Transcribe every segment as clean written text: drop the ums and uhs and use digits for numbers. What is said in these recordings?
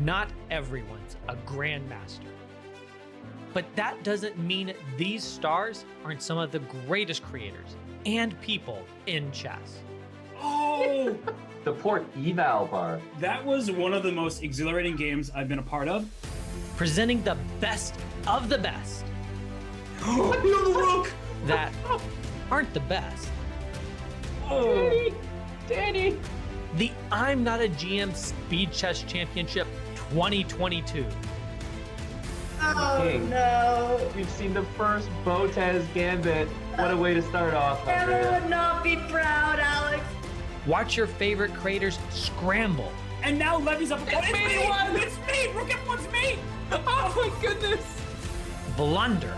Not everyone's a grandmaster. But that doesn't mean these stars aren't some of the greatest creators and people in chess. Oh! The poor eval bar. That was one of the most exhilarating games I've been a part of. Presenting the best of the best Oh, the rook! that aren't the best. Oh, Danny. The I'm Not a GM Speed Chess Championship 2022. Oh King. no. We've seen the first Botez Gambit. What a way to start off. Everyone would not be proud, Alex. Watch your favorite creators scramble. And now Levy's up. It's me, one. It's me! Rook F1's me! Oh my goodness. Blunder.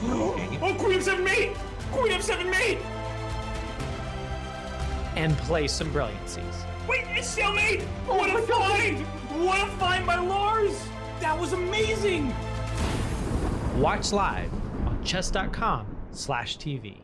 Oh, Queen F7 mate! Queen F7 mate! And play some brilliancies. Wait, it's stalemate! What a find! What a find by Lars! That was amazing! Watch live on chess.com/TV.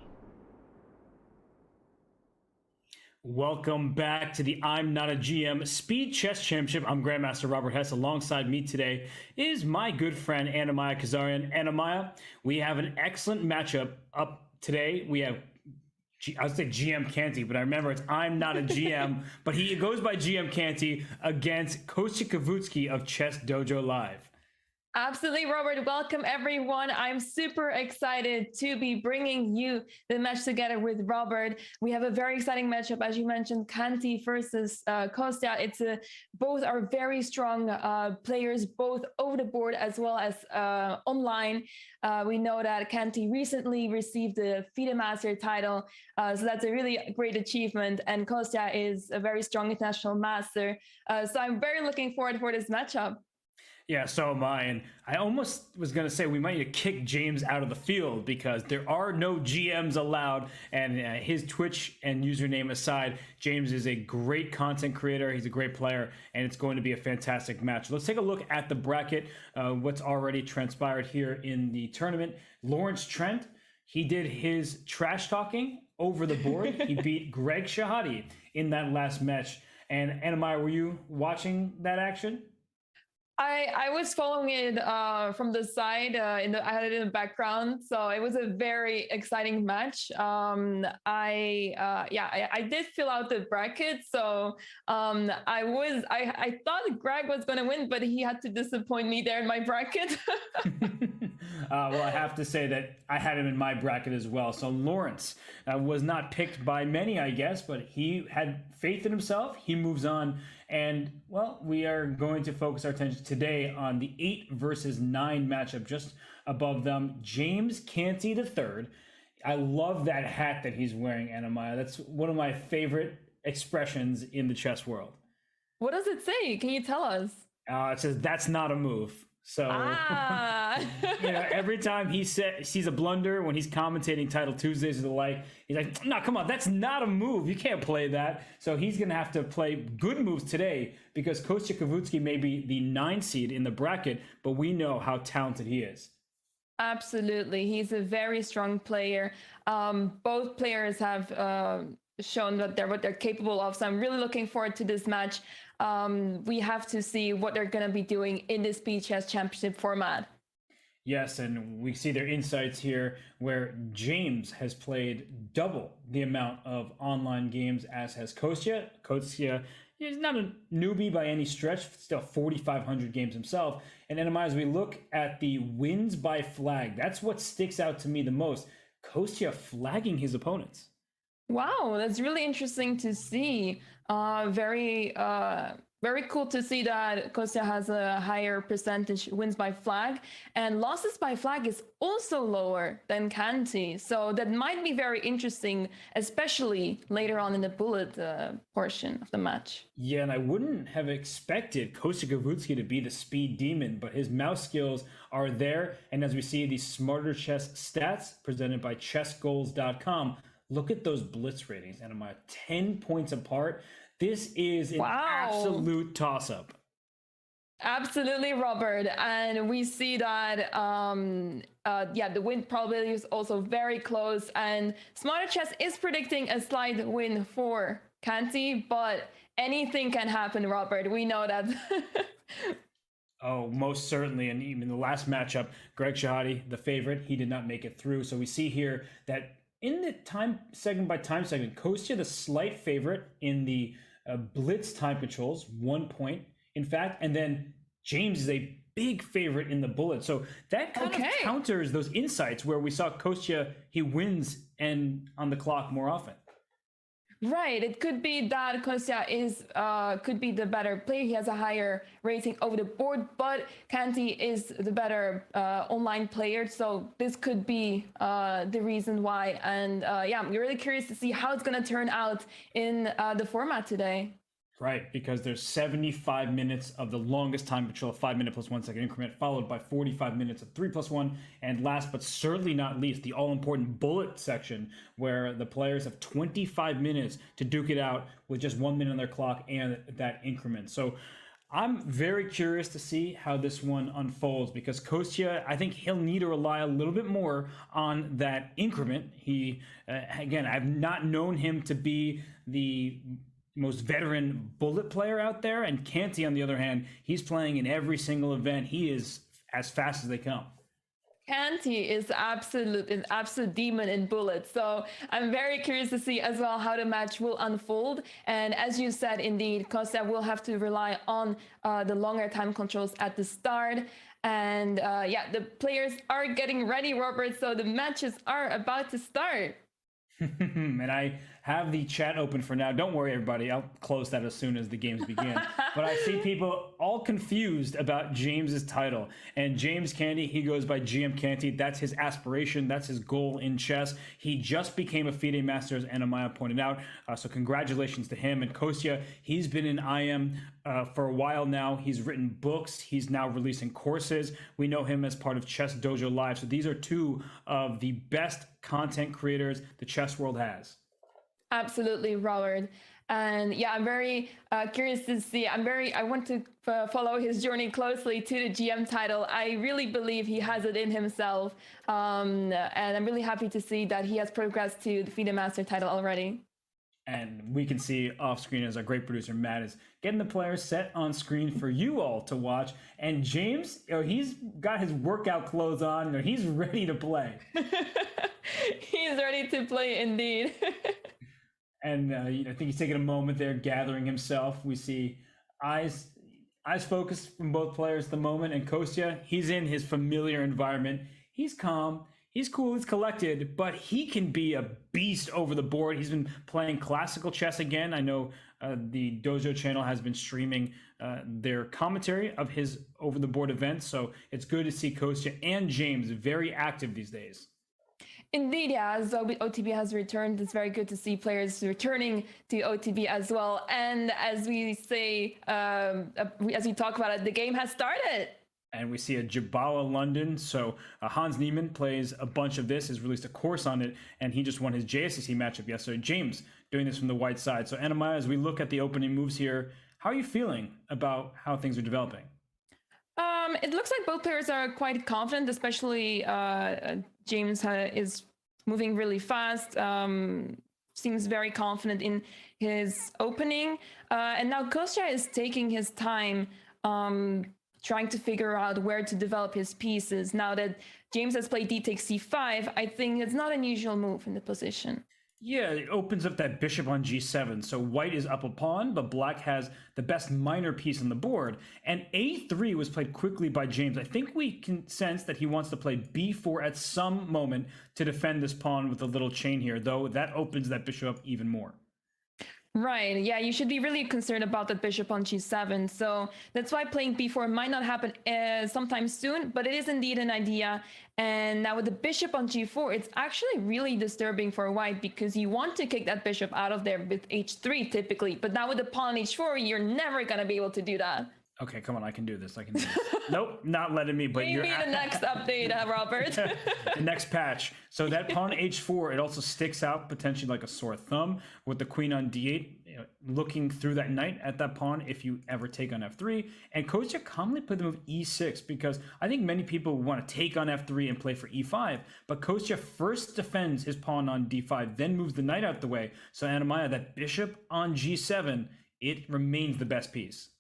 Welcome back to the I'm Not a GM Speed Chess Championship. I'm Grandmaster Robert Hess. Alongside me today is my good friend Anamaya Kazarian. Anamaya, we have an excellent matchup up today. We have I would say GM Canty, but I remember it's I'm Not a GM, but he goes by GM Canty against Kostya Kavutskiy of Chess Dojo Live. Absolutely, Robert. Welcome, everyone. I'm super excited to be bringing you the match together with Robert. We have a very exciting matchup, as you mentioned, Canty versus Kostya. Both are very strong players, both over the board as well as online. We know that Canty recently received the FIDE Master title, so that's a really great achievement. And Kostya is a very strong international master. So I'm very looking forward for this matchup. Yeah, so am I. And I almost was going to say we might need to kick James out of the field because there are no GMs allowed. And his Twitch and username aside, James is a great content creator. He's a great player, and it's going to be a fantastic match. Let's take a look at the bracket, what's already transpired here in the tournament. Lawrence Trent, he did his trash talking over the board. He beat Greg Shahadi in that last match. And Anamaya, were you watching that action? I was following it from the side. I had it in the background, so it was a very exciting match. I did fill out the bracket, so I thought Greg was going to win, but he had to disappoint me there in my bracket. Well, I have to say that I had him in my bracket as well. So Lawrence was not picked by many, I guess, but he had faith in himself. He moves on. And, well, we are going to focus our attention today on the 8 versus 9 matchup just above them. James Canty III. I love that hat that he's wearing, Anamaya. That's one of my favorite expressions in the chess world. What does it say? Can you tell us? It says, "That's not a move." So, every time he sees a blunder when he's commentating Title Tuesdays or the like, he's like, "No, come on, that's not a move. You can't play that." So he's going to have to play good moves today because Kostya Kavutskiy may be the 9 seed in the bracket, but we know how talented he is. Absolutely. He's a very strong player. Both players have shown that what they're capable of. So I'm really looking forward to this match. We have to see what they're going to be doing in the Speed Chess Championship format. Yes, and we see their insights here where James has played double the amount of online games as has Kostya. Kostya is not a newbie by any stretch, still 4,500 games himself. And Anamaya, as we look at the wins by flag, that's what sticks out to me the most. Kostya flagging his opponents. Wow, that's really interesting to see. Very cool to see that Kostya has a higher percentage wins by flag, and losses by flag is also lower than Canty. So that might be very interesting, especially later on in the bullet portion of the match. Yeah, and I wouldn't have expected Kostya Kavutskiy to be the speed demon, but his mouse skills are there. And as we see these Smarter Chess stats presented by chessgoals.com, look at those blitz ratings, and I'm at 10 points apart. This is an absolute toss-up. Absolutely, Robert. And we see that, the win probability is also very close. And Smarter Chess is predicting a slight win for Canty, but anything can happen, Robert. We know that. Oh, most certainly. And even the last matchup, Greg Shahade, the favorite, he did not make it through. So we see here that in the time segment by time segment, Kostya, the slight favorite in the blitz time controls, 1 point, in fact. And then James is a big favorite in the bullet. So that kind of counters those insights where we saw Kostya, he wins and on the clock more often. Right. It could be that Kostya is could be the better player. He has a higher rating over the board, but Canty is the better online player. So this could be the reason why. And yeah, I'm really curious to see how it's going to turn out in the format today. Right, because there's 75 minutes of the longest time control, 5 minute plus 1 second increment, followed by 45 minutes of 3+1, and last but certainly not least, the all-important bullet section, where the players have 25 minutes to duke it out with just 1 minute on their clock and that increment. So I'm very curious to see how this one unfolds, because Kostya, I think he'll need to rely a little bit more on that increment. He, again, I've not known him to be the most veteran bullet player out there, and Canty, on the other hand, he's playing in every single event. He is as fast as they come. Canty is an absolute demon in bullets. So I'm very curious to see as well how the match will unfold. And as you said, indeed, Kostya will have to rely on the longer time controls at the start. And yeah, the players are getting ready, Robert. So the matches are about to start. And I have the chat open for now. Don't worry, everybody. I'll close that as soon as the games begin. But I see people all confused about James's title. And James Canty, he goes by GM Canty. That's his aspiration. That's his goal in chess. He just became a FIDE master, as Anna-Maya pointed out. So congratulations to him. And Kostya, he's been in IM for a while now. He's written books. He's now releasing courses. We know him as part of Chess Dojo Live. So these are two of the best content creators the chess world has. Absolutely, Robert. And yeah, I'm very curious to see. I want to follow his journey closely to the GM title. I really believe he has it in himself. And I'm really happy to see that he has progressed to the FIDE Master title already. And we can see off screen as our great producer Matt is getting the players set on screen for you all to watch. And James, he's got his workout clothes on. He's ready to play. He's ready to play indeed. And I think he's taking a moment there, gathering himself. We see eyes focused from both players at the moment. And Kostya, he's in his familiar environment. He's calm. He's cool, he's collected, but he can be a beast over the board. He's been playing classical chess again. I know the Dojo channel has been streaming their commentary of his over-the-board events, so it's good to see Kostya and James very active these days. Indeed, yeah, as OTB has returned, it's very good to see players returning to OTB as well. And as we say, as we talk about it, the game has started. And we see a Jabala London. So Hans Niemann plays a bunch of this, has released a course on it, and he just won his JSCC matchup yesterday. James doing this from the white side. So Anna-Maya, as we look at the opening moves here, how are you feeling about how things are developing? It looks like both players are quite confident, especially James is moving really fast, seems very confident in his opening. And now Kostya is taking his time, trying to figure out where to develop his pieces. Now that James has played d takes c5, I think it's not an unusual move in the position. Yeah, it opens up that bishop on g7. So white is up a pawn, but black has the best minor piece on the board. And a3 was played quickly by James. I think we can sense that he wants to play b4 at some moment to defend this pawn with a little chain here, though that opens that bishop up even more. Right, yeah, you should be really concerned about that bishop on g7. So that's why playing b4 might not happen sometime soon, but it is indeed an idea. And now with the bishop on g4, it's actually really disturbing for white because you want to kick that bishop out of there with h3 typically. But now with the pawn on h4, you're never going to be able to do that. Okay, come on, I can do this. I can do this. Nope, not letting me. But Maybe the next update, Robert. the next patch. So that pawn h4, it also sticks out potentially like a sore thumb with the queen on d8, looking through that knight at that pawn if you ever take on f3. And Kostya commonly played the move e6 because I think many people want to take on f3 and play for e5. But Kostya first defends his pawn on d5, then moves the knight out the way. So Anamaya, that bishop on g7, it remains the best piece.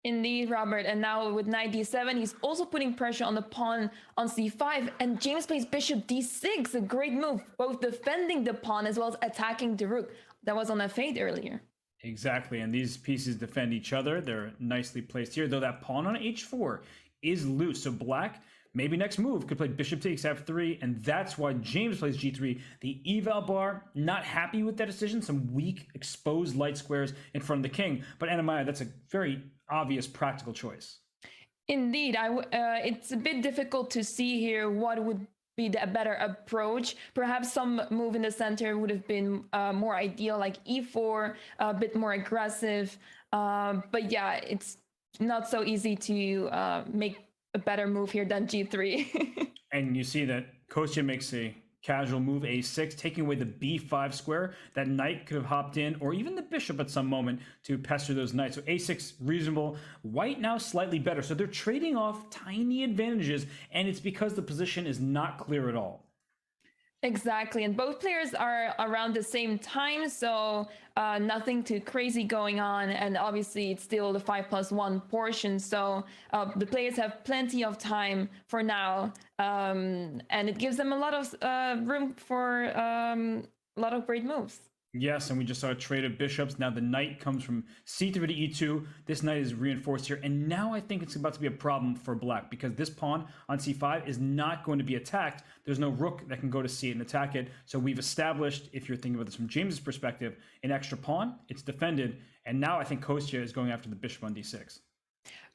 Indeed, Robert. And now with knight d7, he's also putting pressure on the pawn on c5. And James plays bishop d6, a great move, both defending the pawn as well as attacking the rook. That was on f8 earlier. Exactly. And these pieces defend each other. They're nicely placed here, though that pawn on h4 is loose. So black, maybe next move, could play bishop takes f3, and that's why James plays g3. The eval bar, not happy with that decision. Some weak, exposed light squares in front of the king. But Anamaya, that's a very obvious practical choice. Indeed, it's a bit difficult to see here what would be the better approach. Perhaps some move in the center would have been more ideal, like e4, a bit more aggressive. But yeah, it's not so easy to make a better move here than g3. And you see that Kostya makes a casual move a6, taking away the b5 square. That knight could have hopped in, or even the bishop at some moment to pester those knights. So a6 reasonable. White now slightly better. So they're trading off tiny advantages, and it's because the position is not clear at all. Exactly, and both players are around the same time, so nothing too crazy going on, and obviously it's still the 5+1 portion, so the players have plenty of time for now, and it gives them a lot of room for a lot of great moves. Yes, and we just saw a trade of bishops. Now the knight comes from c3 to e2. This knight is reinforced here, and now I think it's about to be a problem for black because this pawn on c5 is not going to be attacked. There's no rook that can go to c8 and attack it. So we've established, if you're thinking about this from James's perspective, an extra pawn. It's defended, and now I think Kostya is going after the bishop on d6.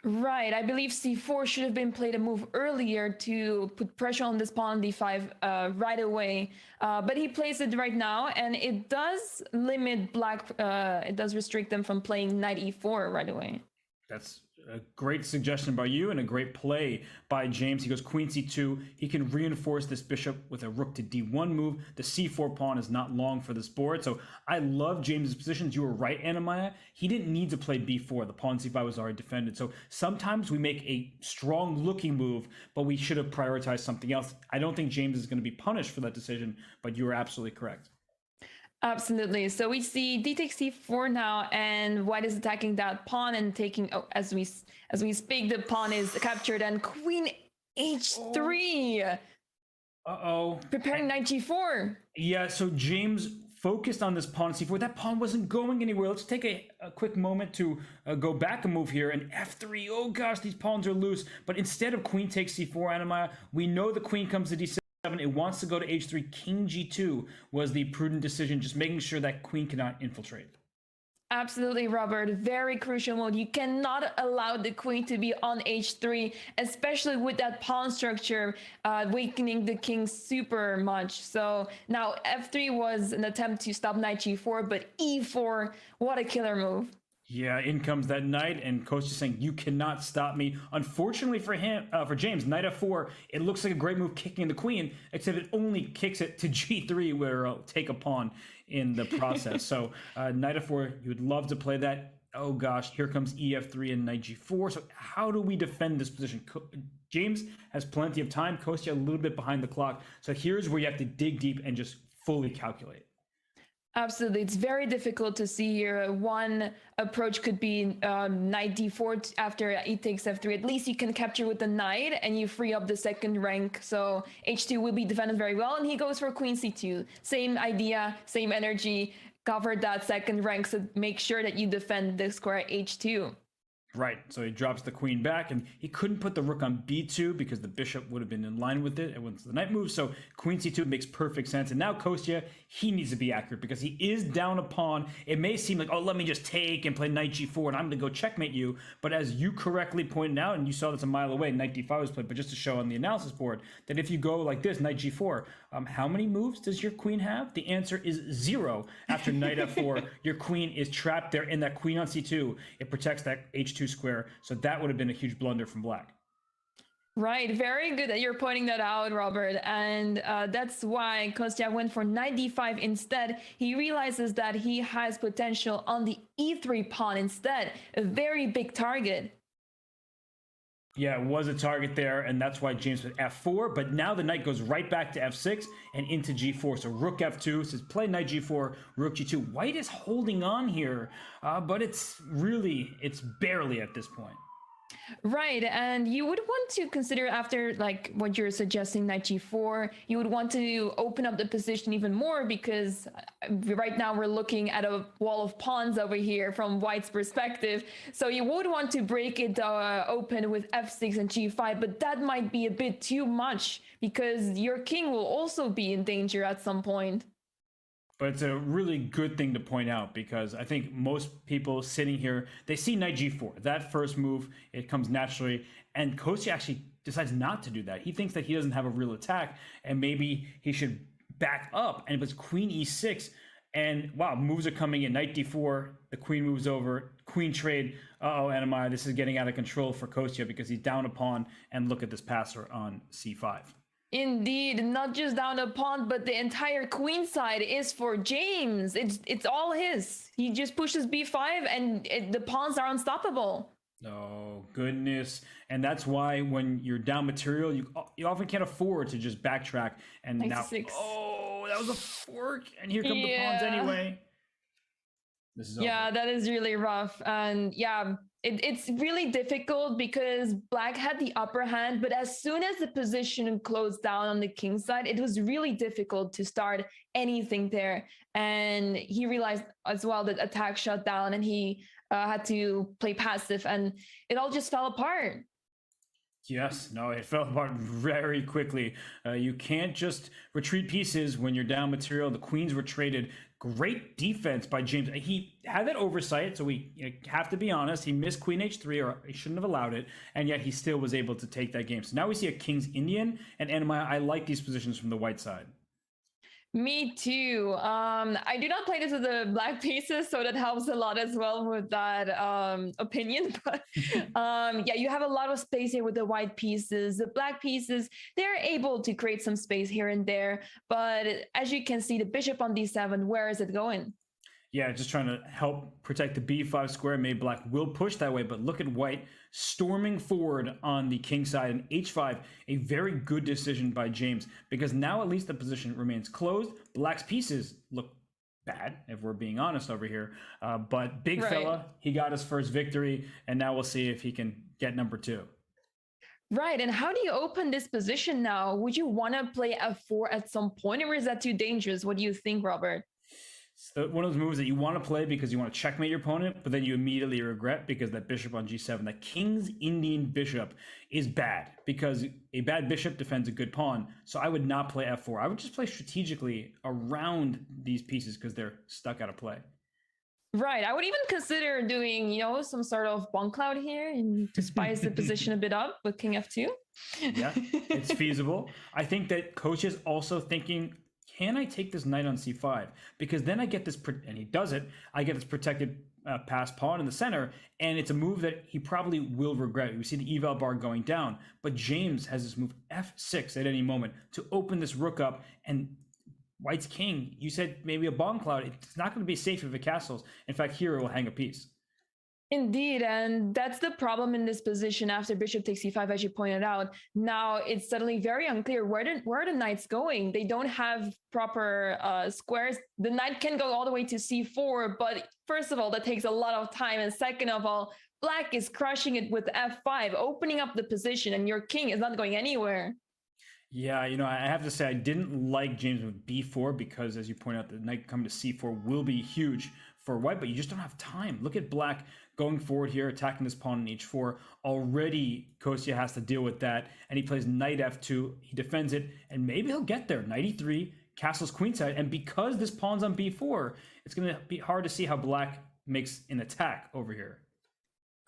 Right, I believe c4 should have been played a move earlier to put pressure on this pawn on d5 right away, but he plays it right now, and it does limit black, it does restrict them from playing knight e4 right away. That's a great suggestion by you and a great play by James. He goes queen c2. He can reinforce this bishop with a rook to d1 move. The c4 pawn is not long for this board. So I love James's positions. You were right, Anamaya. He didn't need to play b4. The pawn c5 was already defended. So sometimes we make a strong looking move, but we should have prioritized something else. I don't think James is going to be punished for that decision, but you are absolutely correct. Absolutely. So we see d takes c4 now, and white is attacking that pawn and taking. Oh, as we speak, the pawn is captured, and queen h3. Preparing knight g4. Yeah. So James focused on this pawn c4. That pawn wasn't going anywhere. Let's take a quick moment to go back a move here. And f3. Oh gosh, these pawns are loose. But instead of queen takes c4, Anamaya, we know the queen comes to d7. It wants to go to h3. King g2 was the prudent decision, just making sure that queen cannot infiltrate. Absolutely, Robert. Very crucial mode. You cannot allow the queen to be on h3, especially with that pawn structure weakening the king super much. So now f3 was an attempt to stop knight g4, but e4, what a killer move. Yeah, in comes that knight, and Kostya saying, you cannot stop me. Unfortunately for him, for James, knight f4, it looks like a great move kicking the queen, except it only kicks it to g3, where it'll take a pawn in the process. So knight f4, you would love to play that. Oh gosh, here comes ef3 and knight g4. So how do we defend this position? James has plenty of time. Kostya a little bit behind the clock. So here's where you have to dig deep and just fully calculate. Absolutely. It's very difficult to see here. One approach could be knight d4 after e takes f3. At least you can capture with the knight and you free up the second rank. So h2 will be defended very well. And he goes for queen c2. Same idea, same energy. Cover that second rank. So make sure that you defend the square h2. Right, so he drops the queen back, and he couldn't put the rook on b2 because the bishop would have been in line with it and once the knight moves, so queen c2 makes perfect sense. And now Kostya, he needs to be accurate because he is down a pawn. It may seem like, oh, let me just take and play knight g4 and I'm going to go checkmate you, but as you correctly pointed out, and you saw this a mile away, knight d5 was played, but just to show on the analysis board, that if you go like this, knight g4, how many moves does your queen have? The answer is 0. After knight f4, your queen is trapped there in that queen on c2. It protects that h2 h2 square. So that would have been a huge blunder from black. Right, very good that you're pointing that out, Robert. And that's why Kostya went for knight d5 instead. He realizes that he has potential on the e3 pawn instead, a very big target. Yeah, it was a target there, and that's why James went f4. But now the knight goes right back to f6 and into g4. So rook f2 says play knight g4, rook g2. White is holding on here, but it's barely at this point. Right, and you would want to consider after like what you're suggesting, knight g4, you would want to open up the position even more because right now we're looking at a wall of pawns over here from White's perspective. So you would want to break it open with f6 and g5, but that might be a bit too much because your king will also be in danger at some point. But it's a really good thing to point out because I think most people sitting here, they see knight g4. That first move, it comes naturally. And Kostya actually decides not to do that. He thinks that he doesn't have a real attack and maybe he should back up. And it was queen e6. And wow, moves are coming in. Knight d4, the queen moves over, queen trade. Uh-oh, Anamaya, this is getting out of control for Kostya because he's down a pawn. And look at this passer on c5. Indeed, not just down a pawn, but the entire queen side is for James. It's all his. He just pushes b5 and the pawns are unstoppable. Oh, goodness. And that's why when you're down material, you often can't afford to just backtrack. And now, oh, that was a fork. And here come the pawns anyway. This is over. That is really rough. And yeah, it's really difficult because black had the upper hand, but as soon as the position closed down on the king side, it was really difficult to start anything there. And he realized as well that attack shut down and he had to play passive and it all just fell apart. Yes, no, it fell apart very quickly. You can't just retreat pieces when you're down material. The queens were traded. Great defense by James. He had that oversight, so we have to be honest. He missed queen h3, or he shouldn't have allowed it, and yet he still was able to take that game. So now we see a king's Indian, and Anamaya, I like these positions from the white side. Me too. I do not play this with the black pieces, so that helps a lot as well with that opinion. But yeah, you have a lot of space here with the white pieces. The black pieces, they're able to create some space here and there. But as you can see, the bishop on d7, where is it going? Yeah, just trying to help protect the b5 square. Maybe black will push that way, but look at white storming forward on the king side and h5. A very good decision by James because now at least the position remains closed. Black's pieces look bad, if we're being honest over here. But big fella, he got his first victory, and now we'll see if he can get number 2. Right, and how do you open this position now? Would you want to play f4 at some point, or is that too dangerous? What do you think, Robert? So one of those moves that you want to play because you want to checkmate your opponent, but then you immediately regret because that bishop on g7, that king's Indian bishop is bad because a bad bishop defends a good pawn. So I would not play f4. I would just play strategically around these pieces because they're stuck out of play. Right. I would even consider doing, some sort of bomb cloud here and to spice the position a bit up with king f2. Yeah, it's feasible. I think that coach is also thinking, can I take this knight on c5? Because then I get this, and he does it, I get this protected pass pawn in the center, and it's a move that he probably will regret. We see the eval bar going down, but James has this move f6 at any moment to open this rook up, and white's king, you said maybe a bomb cloud, it's not going to be safe if it castles. In fact, here it will hang a piece. Indeed, and that's the problem in this position after bishop takes c5, as you pointed out. Now it's suddenly very unclear where are the knights going. They don't have proper squares. The knight can go all the way to c4, but first of all, that takes a lot of time. And second of all, black is crushing it with f5, opening up the position, and your king is not going anywhere. Yeah, I have to say I didn't like James with b4 because, as you point out, the knight coming to c4 will be huge for white, but you just don't have time. Look at black going forward here, attacking this pawn in h4. Already, Kostya has to deal with that, and he plays knight f2. He defends it, and maybe he'll get there. Knight e3, castles queenside, and because this pawn's on b4, it's going to be hard to see how black makes an attack over here.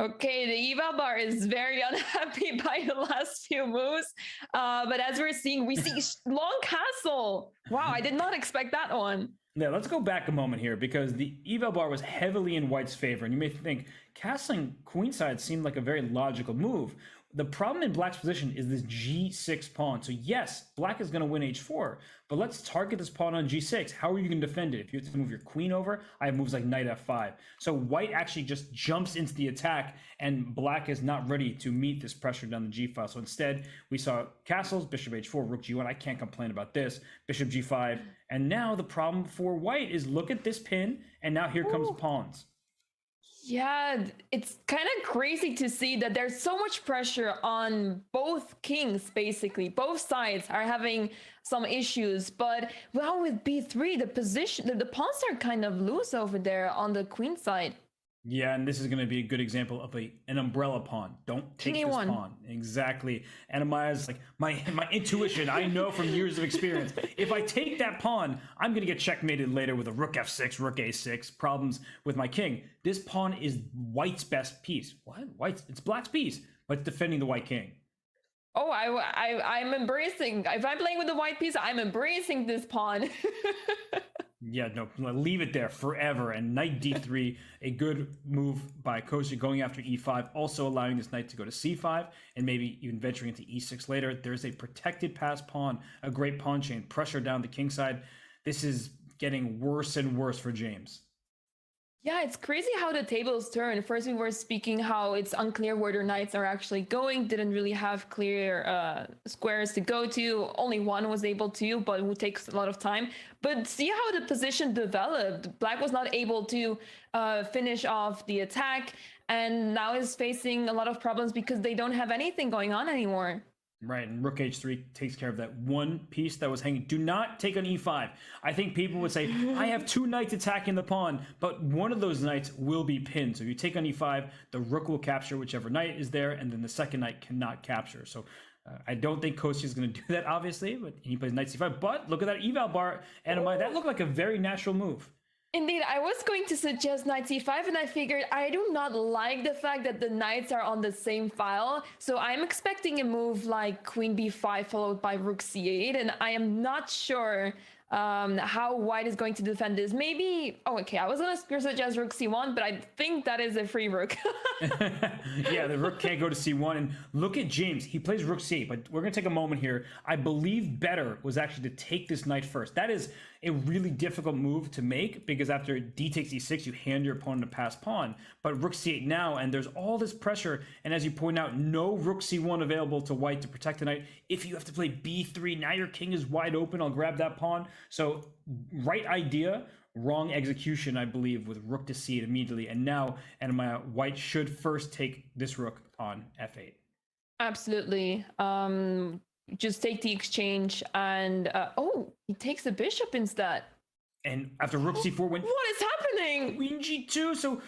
Okay, the eval bar is very unhappy by the last few moves, but as we're seeing, we see long castle. Wow, I did not expect that one. Now, let's go back a moment here because the eval bar was heavily in white's favor, and you may think castling queenside seemed like a very logical move. The problem in black's position is this g6 pawn. So yes, black is going to win h4, but let's target this pawn on g6. How are you going to defend it? If you have to move your queen over, I have moves like knight f5. So white actually just jumps into the attack, and black is not ready to meet this pressure down the g file. So instead, we saw castles, bishop h4, rook g1. I can't complain about this. Bishop g5. And now the problem for white is look at this pin, and now here comes pawns. Yeah, it's kind of crazy to see that there's so much pressure on both kings, basically. Both sides are having some issues, but well, with b3, the position, the pawns are kind of loose over there on the queen side. Yeah, and this is going to be a good example of an umbrella pawn. Don't take this pawn. Exactly. And Amaya's like, my intuition, I know from years of experience. If I take that pawn, I'm going to get checkmated later with a rook f6, rook a6, problems with my king. This pawn is white's best piece. What? It's black's piece, but it's defending the white king. Oh, I'm embracing. If I'm playing with the white piece, I'm embracing this pawn. Yeah, no, leave it there forever. And knight d3, a good move by Kostya going after e5, also allowing this knight to go to c5 and maybe even venturing into e6 later. There's a protected pass pawn, a great pawn chain, pressure down the king side. This is getting worse and worse for James. Yeah, it's crazy how the tables turn. First, we were speaking how it's unclear where their knights are actually going. Didn't really have clear squares to go to. Only one was able to, but it would take a lot of time. But see how the position developed. Black was not able to finish off the attack, and now is facing a lot of problems because they don't have anything going on anymore. Right, and rook h3 takes care of that one piece that was hanging. Do not take on e5. I think people would say, I have two knights attacking the pawn, but one of those knights will be pinned. So if you take on e5, the rook will capture whichever knight is there, and then the second knight cannot capture. So I don't think Kostya is going to do that, obviously, but he plays knight c5. But look at that eval bar, and that looked like a very natural move. Indeed, I was going to suggest knight c5, and I figured I do not like the fact that the knights are on the same file. So I'm expecting a move like queen b5 followed by rook c8, and I am not sure how white is going to defend this. Maybe, oh, okay, I was going to suggest rook c1, but I think that is a free rook. Yeah, the rook can't go to c1. And look at James. He plays rook c8, but we're going to take a moment here. I believe better was actually to take this knight first. That is a really difficult move to make because after d takes e6, you hand your opponent a passed pawn. But rook c8 now, and there's all this pressure. And as you point out, no rook c1 available to white to protect the knight. If you have to play b3, now your king is wide open. I'll grab that pawn. So right idea, wrong execution, I believe, with rook to c8 immediately. And now white should first take this rook on f8. Absolutely. Just take the exchange and oh, he takes the bishop instead. And after rook c4 went, what is happening? Queen g2. So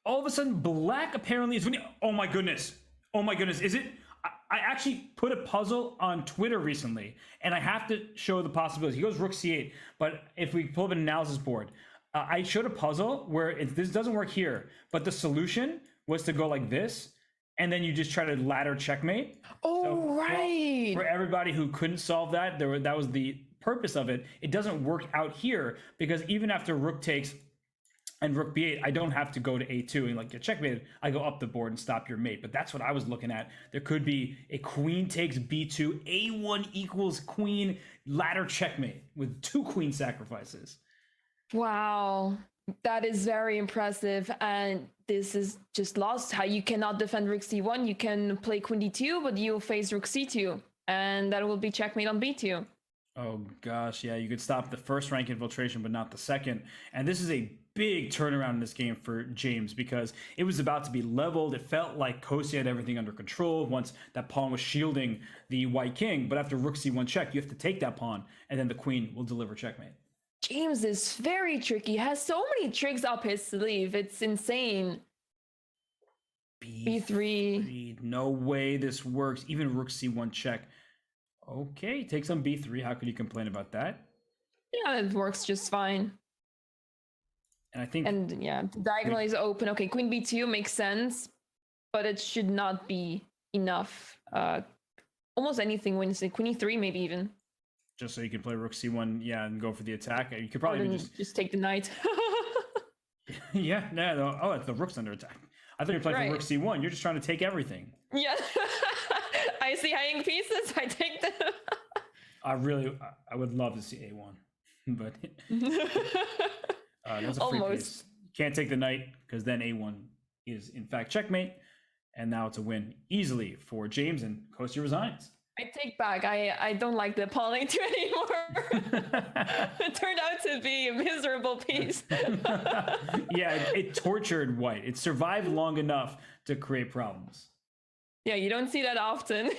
all of a sudden black apparently is winning. Oh my goodness, is it? I actually put a puzzle on Twitter recently, and I have to show the possibilities. He goes rook c8, but if we pull up an analysis board, I showed a puzzle where this doesn't work here, but the solution was to go like this, and then you just try to ladder checkmate. Oh, so, right. For everybody who couldn't solve that, that was the purpose of it. It doesn't work out here because even after rook takes and rook b8, I don't have to go to a2 and like get checkmated. I go up the board and stop your mate. But that's what I was looking at. There could be a queen takes b2, a1 equals queen, ladder checkmate with two queen sacrifices. Wow. That is very impressive, and this is just lost. How you cannot defend rook c1, you can play queen d2, but you'll face rook c2, and that will be checkmate on b2. Oh gosh, yeah, you could stop the first rank infiltration, but not the second. And this is a big turnaround in this game for James because it was about to be leveled. It felt like Kostya had everything under control once that pawn was shielding the white king. But after rook c1 check, you have to take that pawn, and then the queen will deliver checkmate. James is very tricky. He has so many tricks up his sleeve. It's insane. B3. No way this works. Even rook c1 check. Okay, takes on b3. How could you complain about that? Yeah, it works just fine. And I think... And yeah, diagonal is open. Okay, queen b2 makes sense, but it should not be enough. Almost anything wins it. Queen e3 maybe even. just so you can play rook c1, yeah, and go for the attack. You could probably even just take the knight. yeah, no, oh, it's the rook's under attack. I thought you were playing for rook c1. You're just trying to take everything. Yeah. I see hanging pieces. I take them. I would love to see a1, but that's a free piece. Can't take the knight because then a1 is in fact checkmate, and now it's a win easily for James, and Kostya resigns. I take back. I don't like the pawn a2 anymore. It turned out to be a miserable piece. Yeah, it tortured white. It survived long enough to create problems. Yeah, you don't see that often.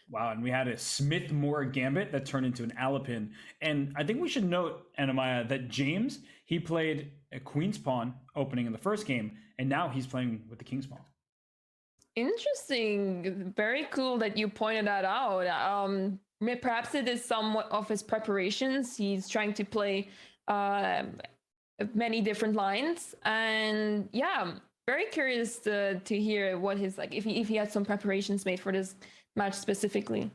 Wow, and we had a Smith-Moore gambit that turned into an Alapin. And I think we should note, Anamaya, that James, he played a queen's pawn opening in the first game, and now he's playing with the king's pawn. Interesting. Very cool that you pointed that out. Perhaps it is somewhat of his preparations. He's trying to play many different lines. And yeah, very curious to hear what his, like, if he had some preparations made for this match specifically.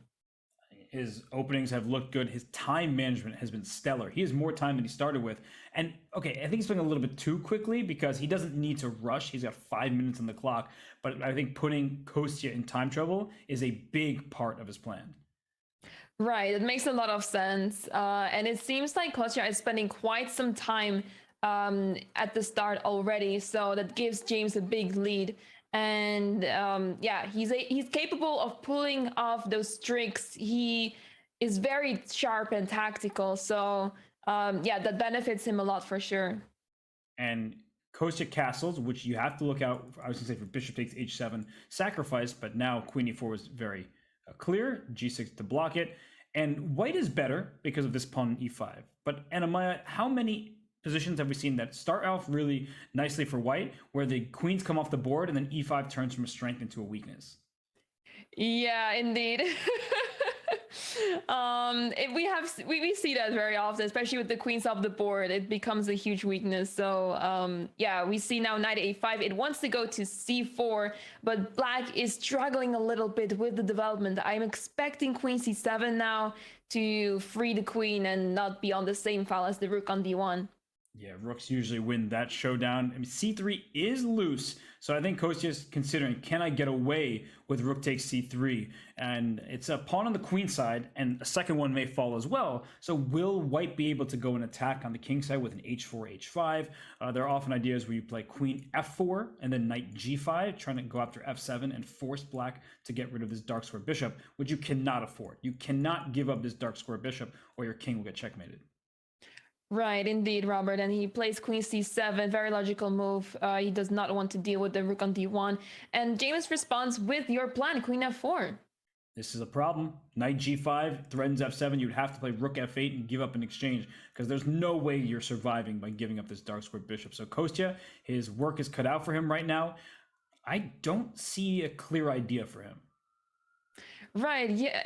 His openings have looked good. His time management has been stellar. He has more time than he started with. And okay, I think he's playing a little bit too quickly because he doesn't need to rush. He's got 5 minutes on the clock. But I think putting Kostya in time trouble is a big part of his plan. Right, it makes a lot of sense. And it seems like Kostya is spending quite some time at the start already. So that gives James a big lead. And yeah, he's capable of pulling off those tricks. He is very sharp and tactical. So yeah, that benefits him a lot for sure. And Kostya castles, which you have to look out, I was going to say for bishop takes h7, sacrifice, but now queen e4 was very clear, g6 to block it. And white is better because of this pawn e5. But Anamaya, how many positions have we seen that start off really nicely for white, where the queens come off the board and then e5 turns from a strength into a weakness? Yeah, indeed. We see that very often, especially with the queens off the board. It becomes a huge weakness. So yeah, we see now knight a5. It wants to go to c4, but black is struggling a little bit with the development. I'm expecting queen c7 now to free the queen and not be on the same file as the rook on d1. Yeah, rooks usually win that showdown. I mean, c3 is loose, so I think Kostya is considering, can I get away with rook takes c3? And it's a pawn on the queen side, and a second one may fall as well. So will white be able to go and attack on the king side with an h4, h5? There are often ideas where you play queen f4 and then knight g5, trying to go after f7 and force black to get rid of this dark square bishop, which you cannot afford. You cannot give up this dark square bishop, or your king will get checkmated. Right, indeed, Robert. And he plays queen c7, very logical move. He does not want to deal with the rook on d1. And James responds with your plan, queen f4. This is a problem. Knight g5 threatens f7. You'd have to play rook f8 and give up in exchange, because there's no way you're surviving by giving up this dark square bishop. So Kostya, his work is cut out for him right now. I don't see a clear idea for him. Right, yeah,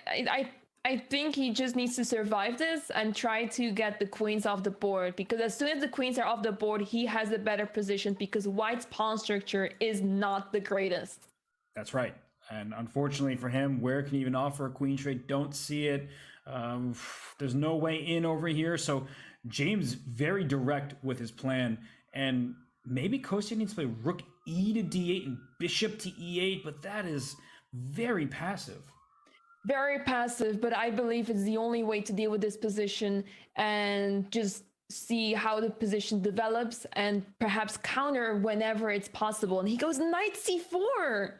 I think he just needs to survive this and try to get the queens off the board, because as soon as the queens are off the board, he has a better position, because white's pawn structure is not the greatest. That's right. And unfortunately for him, where can he even offer a queen trade? Don't see it. There's no way in over here. So James very direct with his plan. And maybe Kostya needs to play rook e to d8 and bishop to e8, but that is very passive. Very passive, but I believe it's the only way to deal with this position and just see how the position develops and perhaps counter whenever it's possible. And he goes knight c4.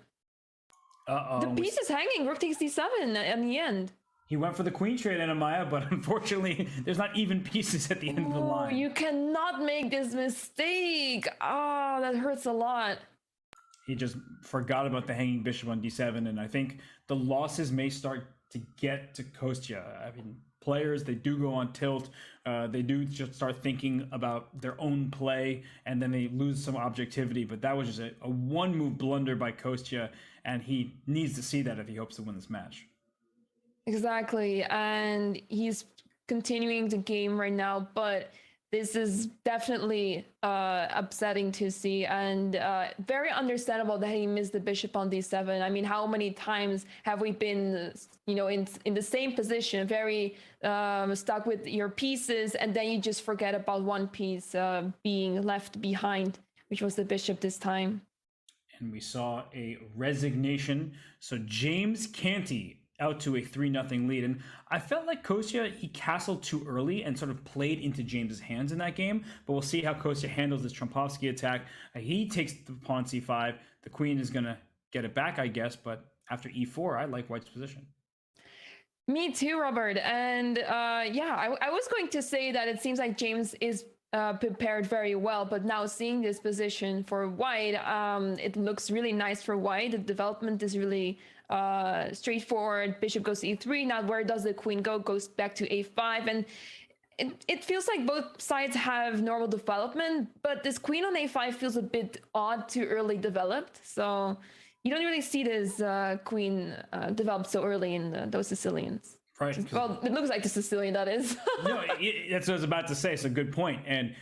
The piece is hanging, rook takes d7 in the end. He went for the queen trade, Anamaya, but unfortunately, there's not even pieces at the end of the line. You cannot make this mistake. Oh, that hurts a lot. He just forgot about the hanging bishop on d7, and I think the losses may start to get to Kostya. I mean, players, they do go on tilt. They do just start thinking about their own play, and then they lose some objectivity. But that was just a one-move blunder by Kostya, and he needs to see that if he hopes to win this match. Exactly, and he's continuing the game right now, but this is definitely upsetting to see, and very understandable that he missed the bishop on d7. I mean, how many times have we been, in the same position, very stuck with your pieces, and then you just forget about one piece being left behind, which was the bishop this time. And we saw a resignation. So James Canty out to a 3-0 lead. And I felt like Kostya, he castled too early and sort of played into James's hands in that game. But we'll see how Kostya handles this Trumpovsky attack. He takes the pawn c5. The queen is going to get it back, I guess. But after e4, I like White's position. Me too, Robert. And I was going to say that it seems like James is prepared very well, but now seeing this position for White, it looks really nice for White. The development is really straightforward. Bishop goes to e3. Now where does the queen go? Goes back to a5. And it feels like both sides have normal development, but this queen on a5 feels a bit odd, too early developed. So you don't really see this queen develop so early in those Sicilians. Right. Well, it looks like the Sicilian, that is. No, that's what I was about to say. So good point. And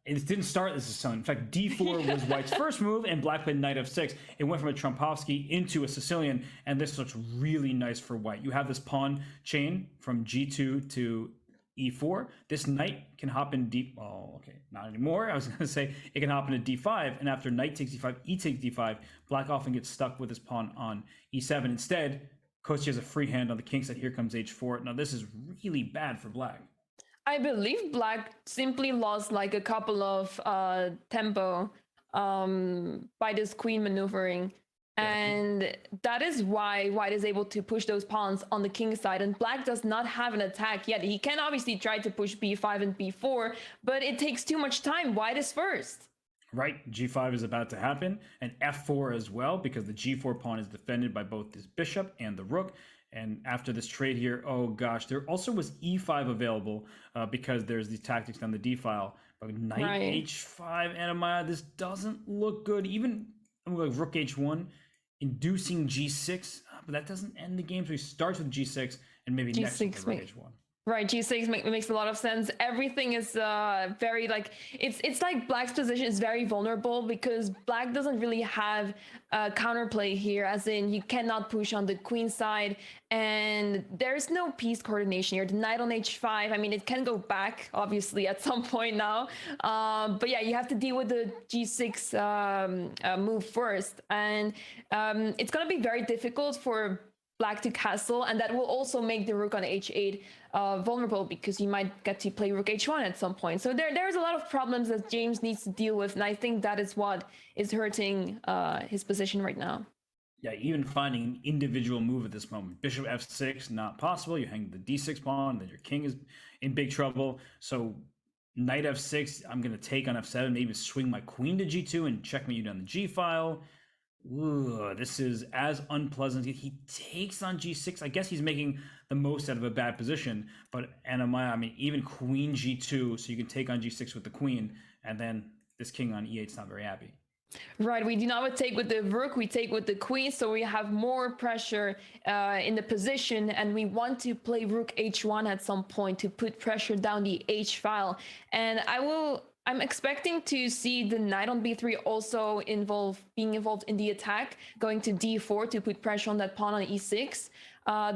it didn't start as a Sicilian. In fact, d4 was White's first move, and Black played knight f6. It went from a Trumpovsky into a Sicilian, and this looks really nice for White. You have this pawn chain from g2 to e4. This knight can hop in not anymore. I was going to say it can hop into d5, and after knight takes d5, e takes d5, Black often gets stuck with his pawn on e7. Instead, Kostya has a free hand on the king side. Here comes h4. Now this is really bad for Black. I believe Black simply lost like a couple of tempo by this queen maneuvering. And that is why White is able to push those pawns on the king side. And Black does not have an attack yet. He can obviously try to push b5 and b4, but it takes too much time. White is first. Right, g5 is about to happen, and f4 as well, because the g4 pawn is defended by both this bishop and the rook. And after this trade here, oh gosh, there also was e5 available because there's these tactics down the d file. But knight h5, Anamaya, this doesn't look good. Even I'm going rook h1, inducing g6, but that doesn't end the game. So he starts with g6 and maybe next with rook h1. Right, g6 makes a lot of sense. Everything is very like it's like Black's position is very vulnerable because Black doesn't really have counterplay here, as in you cannot push on the queen side, and there's no piece coordination here. The knight on h5, I mean, it can go back obviously at some point now, but yeah, you have to deal with the g6 move first, and it's gonna be very difficult for Black to castle, and that will also make the rook on h8 vulnerable because you might get to play rook h1 at some point. So there's a lot of problems that James needs to deal with, and I think that is what is hurting his position right now. Yeah, even finding an individual move at this moment. Bishop f6, not possible. You hang the d6 pawn, then your king is in big trouble. So knight f6, I'm going to take on f7, maybe swing my queen to g2 and checkmate you down the g file. Ooh, this is as unpleasant. He takes on g6. I guess he's making the most out of a bad position. But Anamaya, I mean, even queen g2, so you can take on g6 with the queen, and then this king on e8 is not very happy. Right, we do not take with the rook, we take with the queen, so we have more pressure in the position, and we want to play rook h1 at some point to put pressure down the h file. And I'm expecting to see the knight on b3 also being involved in the attack, going to d4 to put pressure on that pawn on e6.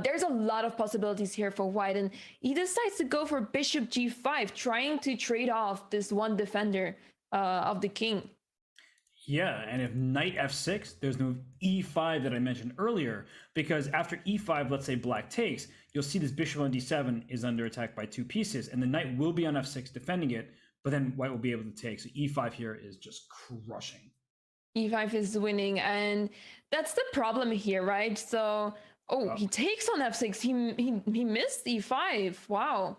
There's a lot of possibilities here for White, and he decides to go for bishop g5, trying to trade off this one defender of the king. Yeah, and if knight f6, there's no e5 that I mentioned earlier, because after e5, let's say Black takes, you'll see this bishop on d7 is under attack by two pieces, and the knight will be on f6 defending it, but then White will be able to take. So e5 here is just crushing. E5 is winning, and that's the problem here, right? So, he takes on f6. He missed e5. Wow.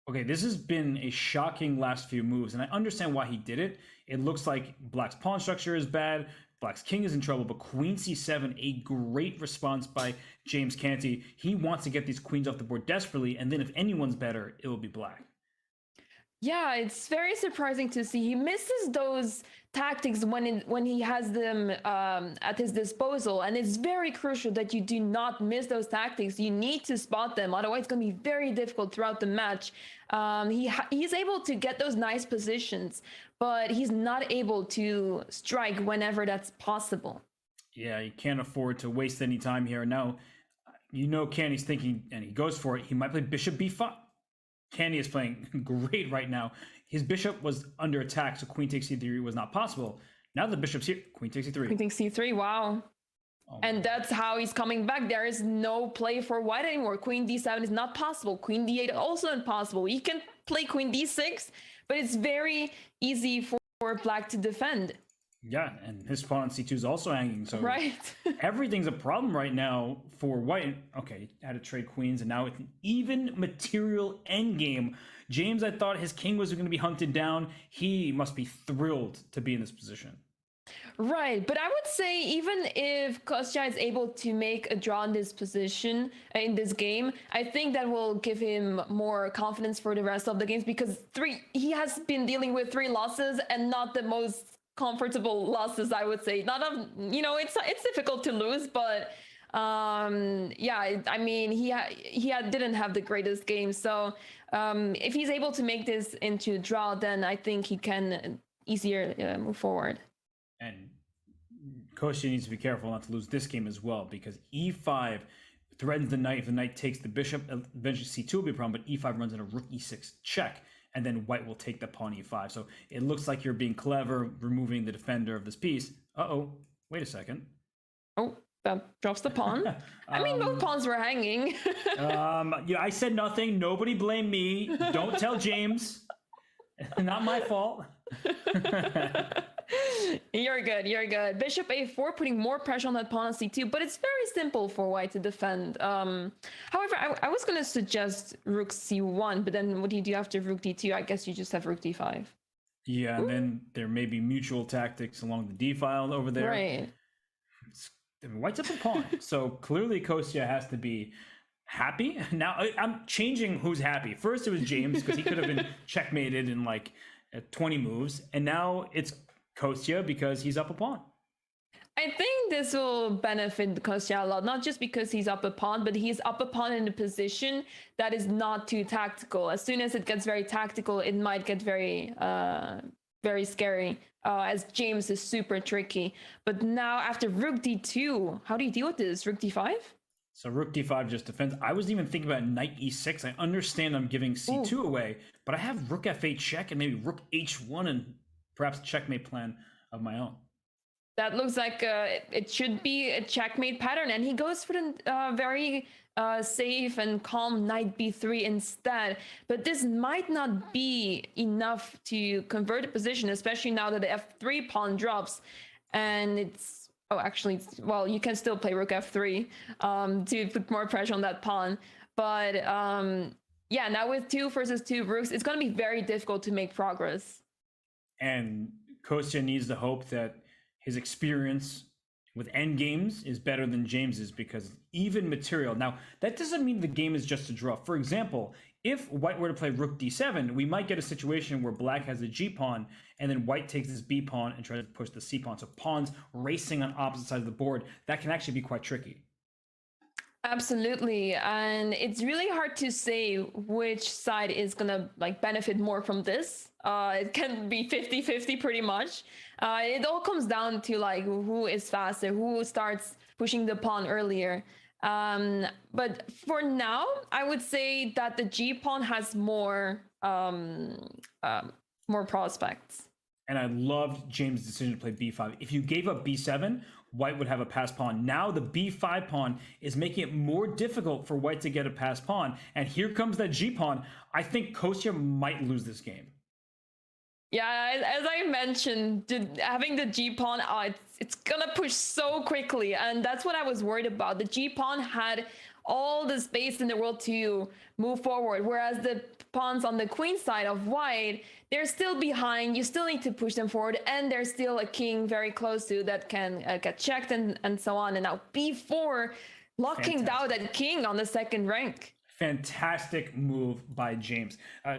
Okay, this has been a shocking last few moves, and I understand why he did it. It looks like Black's pawn structure is bad, Black's king is in trouble, but queen c7, a great response by James Canty. He wants to get these queens off the board desperately, and then if anyone's better, it will be Black. Yeah, it's very surprising to see. He misses those tactics when he has them at his disposal, and it's very crucial that you do not miss those tactics. You need to spot them, otherwise it's going to be very difficult throughout the match. He's able to get those nice positions, but he's not able to strike whenever that's possible. Yeah, you can't afford to waste any time here. Now, Canty's thinking, and he goes for it. He might play bishop b5. Canty is playing great right now. His bishop was under attack, so queen takes c3 was not possible. Now the bishop's here. Queen takes c3. Queen takes c3, wow. Oh, and that's how he's coming back. There is no play for white anymore. Queen d7 is not possible. Queen d8 also impossible. You can play queen d6, but it's very easy for black to defend. Yeah, and his pawn on c2 is also hanging, so right. Everything's a problem right now for white. Okay, had to trade queens, and now it's an even material endgame. James, I thought his king was going to be hunted down. He must be thrilled to be in this position. Right, but I would say even if Kostya is able to make a draw in this position, in this game, I think that will give him more confidence for the rest of the games, because he has been dealing with 3 losses and not the most comfortable losses, I would say. It's difficult to lose, but yeah, I mean, he didn't have the greatest game. So if he's able to make this into draw, then I think he can easier move forward. And Kostya needs to be careful not to lose this game as well, because e5 threatens the knight. If the knight takes the bishop, eventually c2 will be a problem, but e5 runs into rook e6 check, and then white will take the pawn e5. So it looks like you're being clever, removing the defender of this piece. Uh-oh, wait a second. Oh, that drops the pawn. I mean, both pawns were hanging. Yeah, I said nothing. Nobody blame me. Don't tell James. Not my fault. You're good. Bishop a4, putting more pressure on that pawn on c2, but it's very simple for white to defend. However, I was going to suggest rook c1, but then what do you do after rook d2? I guess you just have rook d5. Yeah, and then there may be mutual tactics along the d file over there. Right. White's up a pawn, so clearly Kostya has to be happy. Now, I'm changing who's happy. First it was James, because he could have been checkmated in like 20 moves, and now it's Kostya because he's up a pawn. I think this will benefit Kostya a lot, not just because he's up a pawn, but he's up a pawn in a position that is not too tactical. As soon as it gets very tactical, it might get very scary, as James is super tricky. But now after rook d2, how do you deal with this? Rook d5? So rook d5 just defends. I was even thinking about knight e6. I understand I'm giving c2 away, but I have rook f8 check and maybe rook h1 and perhaps a checkmate plan of my own. That looks like it should be a checkmate pattern, and he goes for the very safe and calm knight b3 instead. But this might not be enough to convert the position, especially now that the f3 pawn drops, and it's well, you can still play rook f3 to put more pressure on that pawn. But yeah, now with 2 versus 2 rooks, it's going to be very difficult to make progress. And Kostya needs to hope that his experience with endgames is better than James's, because even material. Now, that doesn't mean the game is just a draw. For example, if white were to play rook d7, we might get a situation where black has a g pawn, and then white takes this b pawn and tries to push the c pawn. So pawns racing on opposite sides of the board. That can actually be quite tricky. Absolutely. And it's really hard to say which side is going to benefit more from this. It can be 50-50 pretty much. It all comes down to who is faster, who starts pushing the pawn earlier. But for now, I would say that the G pawn has more prospects. And I loved James' decision to play b5. If you gave up b7, white would have a passed pawn. Now the b5 pawn is making it more difficult for white to get a passed pawn. And here comes that g pawn. I think Kostya might lose this game. Yeah, as I mentioned, having the G pawn, it's gonna push so quickly, and that's what I was worried about. The G pawn had all the space in the world to move forward, whereas the pawns on the queen side of white, they're still behind. You still need to push them forward, and there's still a king very close to that can get checked and so on. And now b4 locking down that king on the second rank. Fantastic move by James.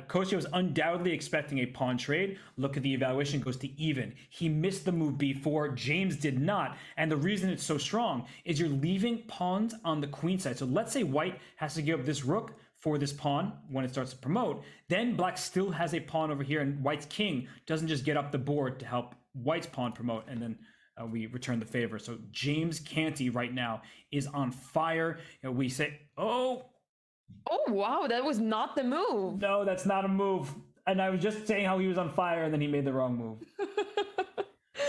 Kostya was undoubtedly expecting a pawn trade. Look at the evaluation, goes to even. He missed the move b4. James did not. And the reason it's so strong is you're leaving pawns on the queen side. So let's say white has to give up this rook for this pawn when it starts to promote. Then black still has a pawn over here, and white's king doesn't just get up the board to help white's pawn promote, and then we return the favor. So James Canty right now is on fire. We say, oh wow, that was not the move. no, that's not a move. And I was just saying how he was on fire, and then he made the wrong move.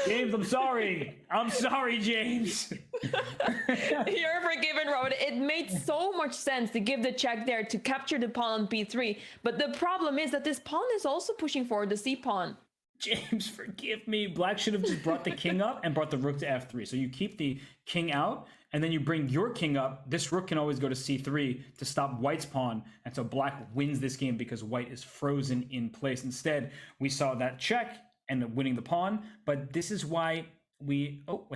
James, I'm sorry. I'm sorry, James. You're forgiven, Robert. It made so much sense to give the check there to capture the pawn on b3. But the problem is that this pawn is also pushing forward the c pawn. James, forgive me. Black should have just brought the king up and brought the rook to f3. So you keep the king out, and then you bring your king up. This rook can always go to c3 to stop white's pawn. And so black wins this game because white is frozen in place. Instead, we saw that check and winning the pawn. But this is why we... Oh,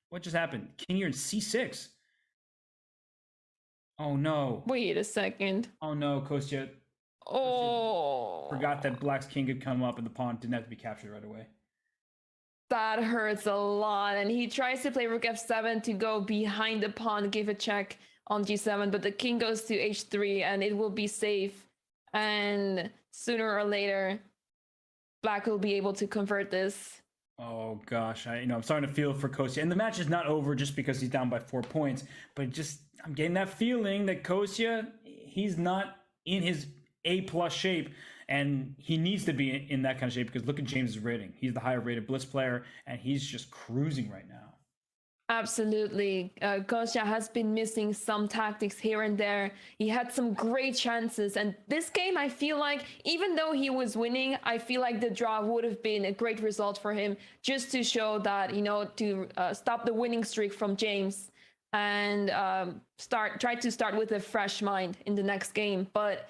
what just happened? King here in c6. Oh, no. Wait a second. Oh, no, Kostya. Oh. Forgot that black's king could come up and the pawn didn't have to be captured right away. That hurts a lot. And he tries to play rook f7 to go behind the pawn, give a check on g7, but the king goes to h3 and it will be safe. And sooner or later, black will be able to convert this. Oh gosh, I'm starting to feel for Kostya. And the match is not over just because he's down by 4 points, but I'm getting that feeling that Kostya, he's not in his A+ shape, and he needs to be in that kind of shape because look at James's rating. He's the higher rated Blitz player, and he's just cruising right now. Absolutely. Kostya has been missing some tactics here and there. He had some great chances. And this game, I feel like, even though he was winning, I feel like the draw would have been a great result for him just to show that, to stop the winning streak from James and try to start with a fresh mind in the next game. But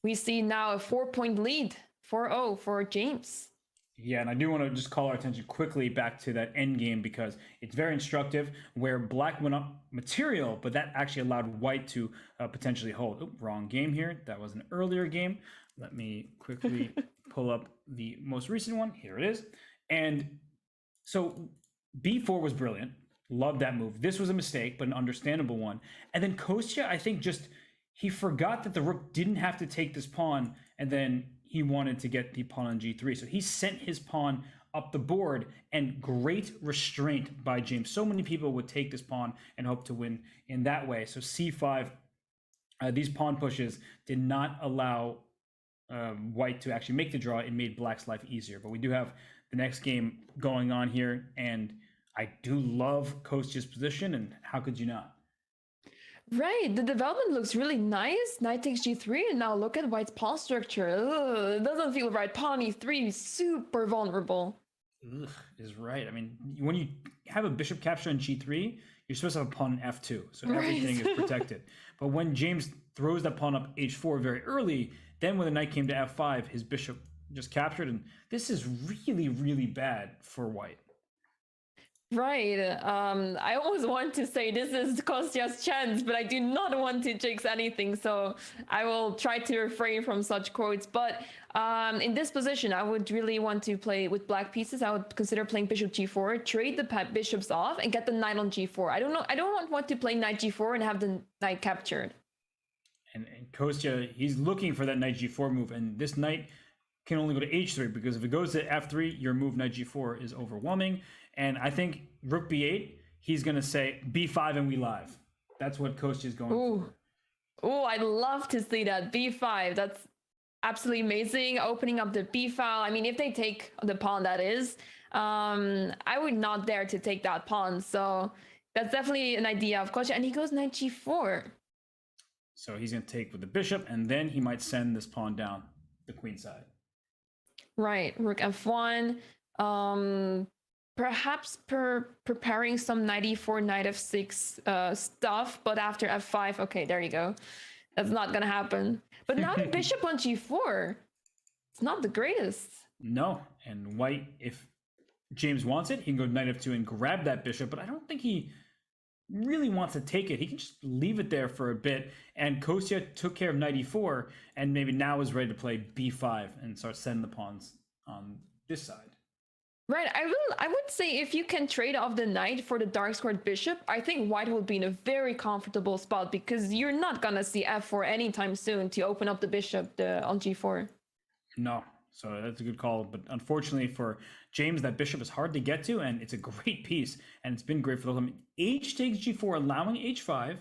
we see now a 4-point lead, 4-0 for James. Yeah, and I do want to just call our attention quickly back to that end game because it's very instructive where black went up material, but that actually allowed white to potentially hold. Oh, wrong game here. That was an earlier game. Let me quickly pull up the most recent one. Here it is. And so b4 was brilliant. Loved that move. This was a mistake, but an understandable one. And then Kostya, I think he forgot that the rook didn't have to take this pawn, and then he wanted to get the pawn on g3. So he sent his pawn up the board, and great restraint by James. So many people would take this pawn and hope to win in that way. So c5, these pawn pushes did not allow white to actually make the draw. It made black's life easier. But we do have the next game going on here, and I do love Kostya's position, and how could you not? Right, the development looks really nice. Knight takes g3, and now look at white's pawn structure. Ugh, it doesn't feel right. Pawn e3 is super vulnerable. Ugh, is right. I mean, when you have a bishop capture on g3, you're supposed to have a pawn on f2, so everything is protected. But when James throws that pawn up h4 very early, then when the knight came to f5, his bishop just captured, and this is really, really bad for white. Right. I always want to say this is Kostya's chance, but I do not want to jinx anything, so I will try to refrain from such quotes. But in this position, I would really want to play with black pieces. I would consider playing bishop g4, trade the bishops off, and get the knight on g4. I don't want to play knight g4 and have the knight captured. And Kostya, he's looking for that knight g4 move, and this knight can only go to h3 because if it goes to f3, your move knight g4 is overwhelming. And I think rook b8, he's going to say b5 and we live. That's what Kostya is going for. Oh, I'd love to see that. b5, that's absolutely amazing. Opening up the b file. I mean, if they take the pawn, that is. I would not dare to take that pawn. So that's definitely an idea of Kostya. And he goes knight g4. So he's going to take with the bishop, and then he might send this pawn down the queen side. Right, rook f1. Perhaps preparing some knight e4, knight f6 stuff, but after f5, okay, there you go. That's not gonna happen. But now the bishop on g4, it's not the greatest. No, and white, if James wants it, he can go knight f2 and grab that bishop, but I don't think he really wants to take it, he can just leave it there for a bit. And Kostya took care of knight e4, and maybe now is ready to play b5 and start sending the pawns on this side. Right, I would say if you can trade off the knight for the dark squared bishop, I think white will be in a very comfortable spot because you're not gonna see f4 anytime soon to open up the bishop on g4. No, so that's a good call. But unfortunately for James, that bishop is hard to get to, and it's a great piece, and it's been great for the h takes g4, allowing h5.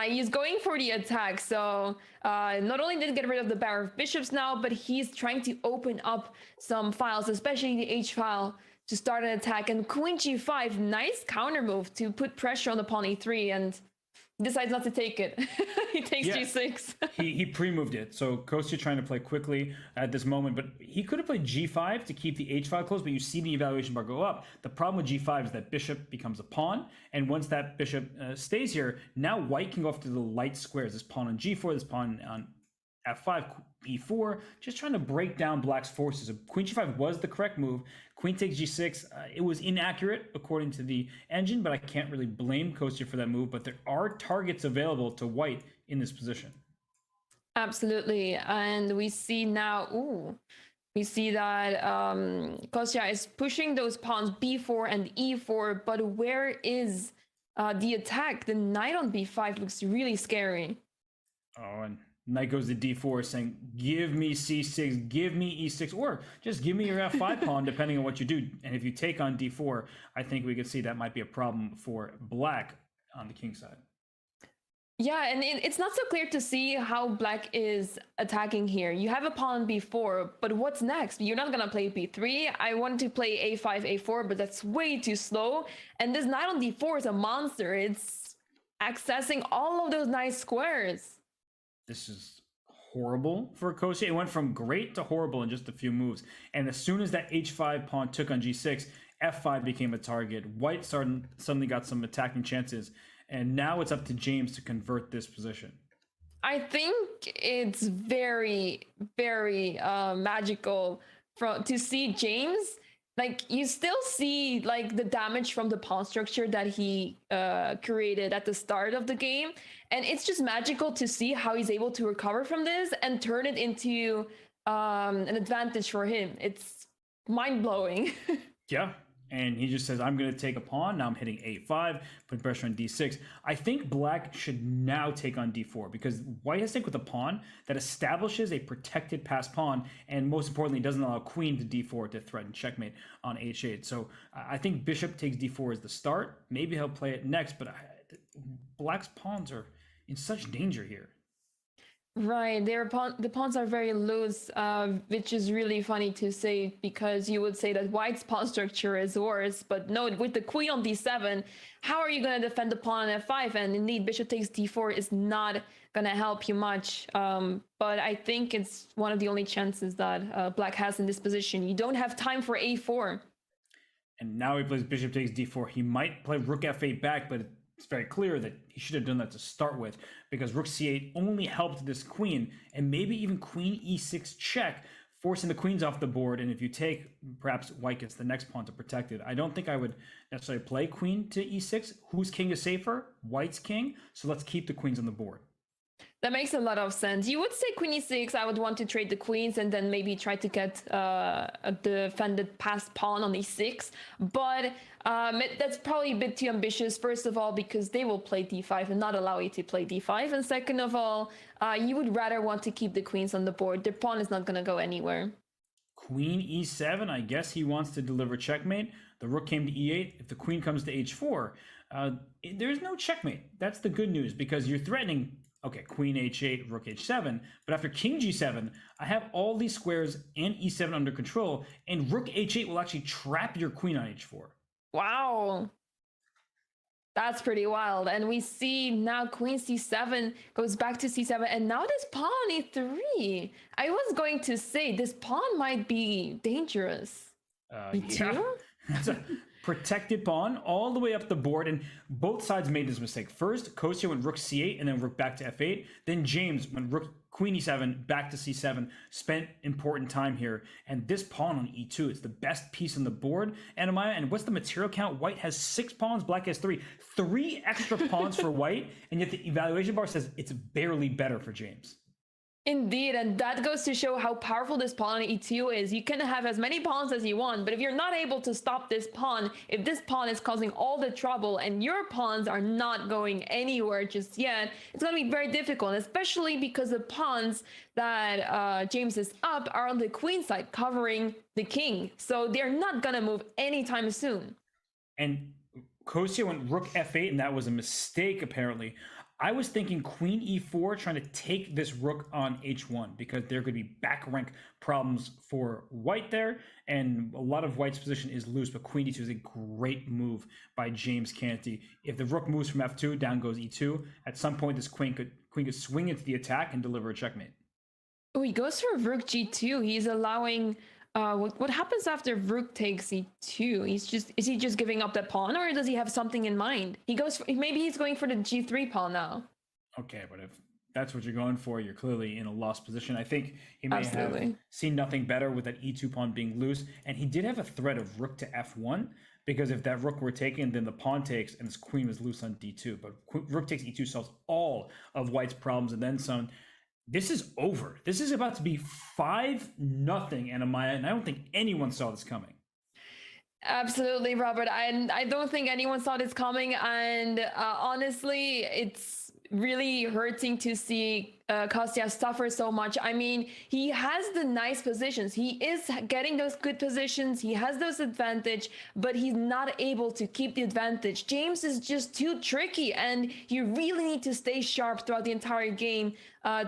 He's going for the attack, so not only did he get rid of the pair of bishops now, but he's trying to open up some files, especially the h file, to start an attack. And queen g5, nice counter move to put pressure on the pawn e3, and decides not to take it. He takes g6. he pre-moved it, so Kostya trying to play quickly at this moment, but he could have played g5 to keep the h file closed, but you see the evaluation bar go up. The problem with g5 is that bishop becomes a pawn, and once that bishop stays here, now white can go after the light squares, this pawn on g4, this pawn on f5, b4, just trying to break down black's forces. So queen g5 was the correct move. Queen takes g6. It was inaccurate according to the engine, but I can't really blame Kostya for that move. But there are targets available to white in this position. Absolutely. And we see now, we see that Kostya is pushing those pawns b4 and e4, but where is the attack? The knight on b5 looks really scary. Oh, and knight goes to d4, saying, give me c6, give me e6, or just give me your f5 pawn, depending on what you do. And if you take on d4, I think we could see that might be a problem for black on the king side. Yeah, and it's not so clear to see how black is attacking here. You have a pawn b4, but what's next? You're not going to play b3. I wanted to play a5, a4, but that's way too slow. And this knight on d4 is a monster. It's accessing all of those nice squares. This is horrible for Kostya. It went from great to horrible in just a few moves. And as soon as that h5 pawn took on g6, f5 became a target. White suddenly got some attacking chances. And now it's up to James to convert this position. I think it's very, very magical to see James. Like, you still see like the damage from the pawn structure that he created at the start of the game. And it's just magical to see how he's able to recover from this and turn it into an advantage for him. It's mind-blowing. Yeah. And he just says, I'm going to take a pawn. Now I'm hitting a5, putting pressure on d6. I think black should now take on d4 because white has to take with a pawn that establishes a protected passed pawn. And most importantly, doesn't allow queen to d4 to threaten checkmate on h8. So I think bishop takes d4 as the start. Maybe he'll play it next, but black's pawns are in such danger here. Right, the pawns are very loose, which is really funny to say because you would say that white's pawn structure is worse, but no, with the queen on d7, how are you going to defend the pawn on f5? And indeed, bishop takes d4 is not going to help you much, but I think it's one of the only chances that black has in this position. You don't have time for a4. And now he plays bishop takes d4. He might play rook f8 back, but it's very clear that he should have done that to start with because rook c8 only helped this queen and maybe even queen e6 check, forcing the queens off the board. And if you take, perhaps white gets the next pawn to protect it. I don't think I would necessarily play queen to e6. Whose king is safer? White's king. So let's keep the queens on the board. That makes a lot of sense. You would say queen e6, I would want to trade the queens and then maybe try to get a defended passed pawn on e6. But that's probably a bit too ambitious, first of all, because they will play d5 and not allow you to play d5. And second of all, you would rather want to keep the queens on the board. Their pawn is not going to go anywhere. Queen e7, I guess he wants to deliver checkmate. The rook came to e8. If the queen comes to h4, there's no checkmate. That's the good news because you're threatening... Okay, queen h8, rook h7, but after king g7, I have all these squares and e7 under control, and rook h8 will actually trap your queen on h4. Wow. That's pretty wild. And we see now queen c7 goes back to c7, and now this pawn e3. I was going to say this pawn might be dangerous. Yeah. That's a protected pawn all the way up the board, and both sides made this mistake. First, Kostya went rook c8 and then rook back to f8. Then James went rook queen e7 back to c7. Spent important time here, and this pawn on e2 is the best piece on the board. And Amaya, and what's the material count? White has 6 pawns, black has 3. 3 extra pawns for white, and yet the evaluation bar says it's barely better for James. Indeed, and that goes to show how powerful this pawn on e2 is. You can have as many pawns as you want, but if you're not able to stop this pawn, if this pawn is causing all the trouble and your pawns are not going anywhere just yet, it's going to be very difficult, especially because the pawns that James is up are on the queen side, covering the king. So they're not going to move anytime soon. And Kostya went rook f8, and that was a mistake, apparently. I was thinking queen e4, trying to take this rook on h1, because there could be back rank problems for white there, and a lot of white's position is loose, but queen e2 is a great move by James Canty. If the rook moves from f2, down goes e2. At some point, this queen could swing into the attack and deliver a checkmate. Oh, he goes for rook g2. He's allowing... what happens after rook takes e2? Is he just giving up that pawn, or does he have something in mind? Maybe he's going for the g3 pawn now. Okay, but if that's what you're going for, you're clearly in a lost position. I think he may have seen nothing better with that e2 pawn being loose, and he did have a threat of rook to f1, because if that rook were taken, then the pawn takes, and this queen was loose on d2. But rook takes e2 solves all of white's problems, and then some. This is over. This is about to be 5-0, Anamaya, and I don't think anyone saw this coming. Absolutely, Robert. I don't think anyone saw this coming, and honestly, it's really hurting to see Kostya suffer so much. I mean, he has the nice positions. He is getting those good positions. He has those advantage, but he's not able to keep the advantage. James is just too tricky, and you really need to stay sharp throughout the entire game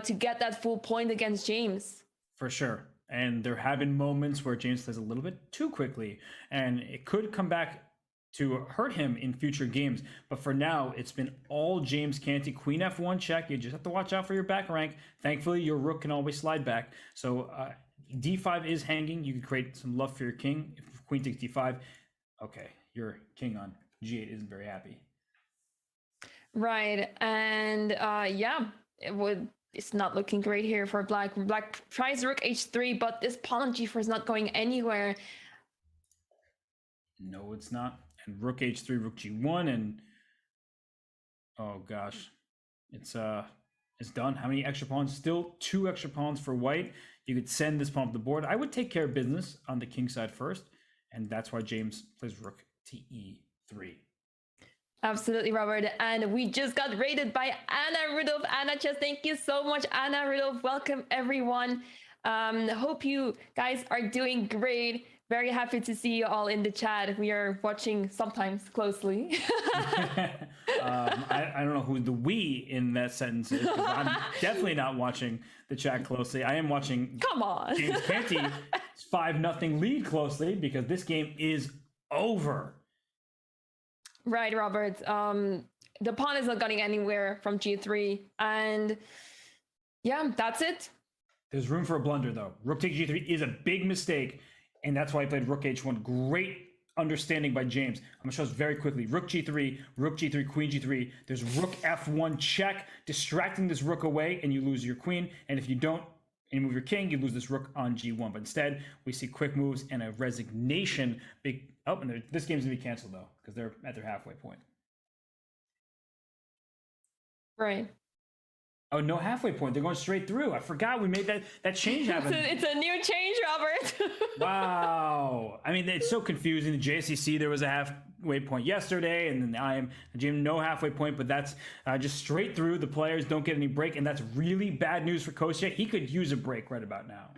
to get that full point against James. For sure. And there have been moments where James plays a little bit too quickly, and it could come back to hurt him in future games. But for now, it's been all James Canty. Queen f1 check. You just have to watch out for your back rank. Thankfully, your rook can always slide back. So d5 is hanging. You can create some love for your king. If queen takes d5, okay, your king on g8 isn't very happy. Right, and it's not looking great here for black. Black tries rook h3, but this pawn on g4 is not going anywhere. No, it's not. And rook h3, rook g1, and oh gosh, it's done. How many extra pawns? Still 2 extra pawns for white. You could send this pawn to the board. I would take care of business on the king side first, and that's why James plays rook to e3. Absolutely, Robert. And we just got rated by Anna Rudolph. Anna Chess, thank you so much, Anna Rudolph. Welcome, everyone. Hope you guys are doing great. Very happy to see you all in the chat. We are watching sometimes closely. I don't know who the we in that sentence is, because I'm definitely not watching the chat closely. I am watching Come on. James Canty's 5-0 lead closely, because this game is over. Right, Robert. The pawn is not going anywhere from g3. And yeah, that's it. There's room for a blunder, though. Rook takes g3 is a big mistake, and that's why I played rook h1. Great understanding by James. I'm going to show this very quickly. Rook g3, queen g3. There's rook f1 check, distracting this rook away, and you lose your queen. And if you don't, and you move your king, you lose this rook on g1. But instead, we see quick moves and a resignation. And this game's going to be canceled, though, because they're at their halfway point. Right. Oh, no halfway point. They're going straight through. I forgot we made that change happen. It's a new change, Robert. Wow. I mean, it's so confusing. The JCC, there was a halfway point yesterday, and then the IMSCC, no halfway point, but that's just straight through. The players don't get any break, and that's really bad news for Kostya. He could use a break right about now.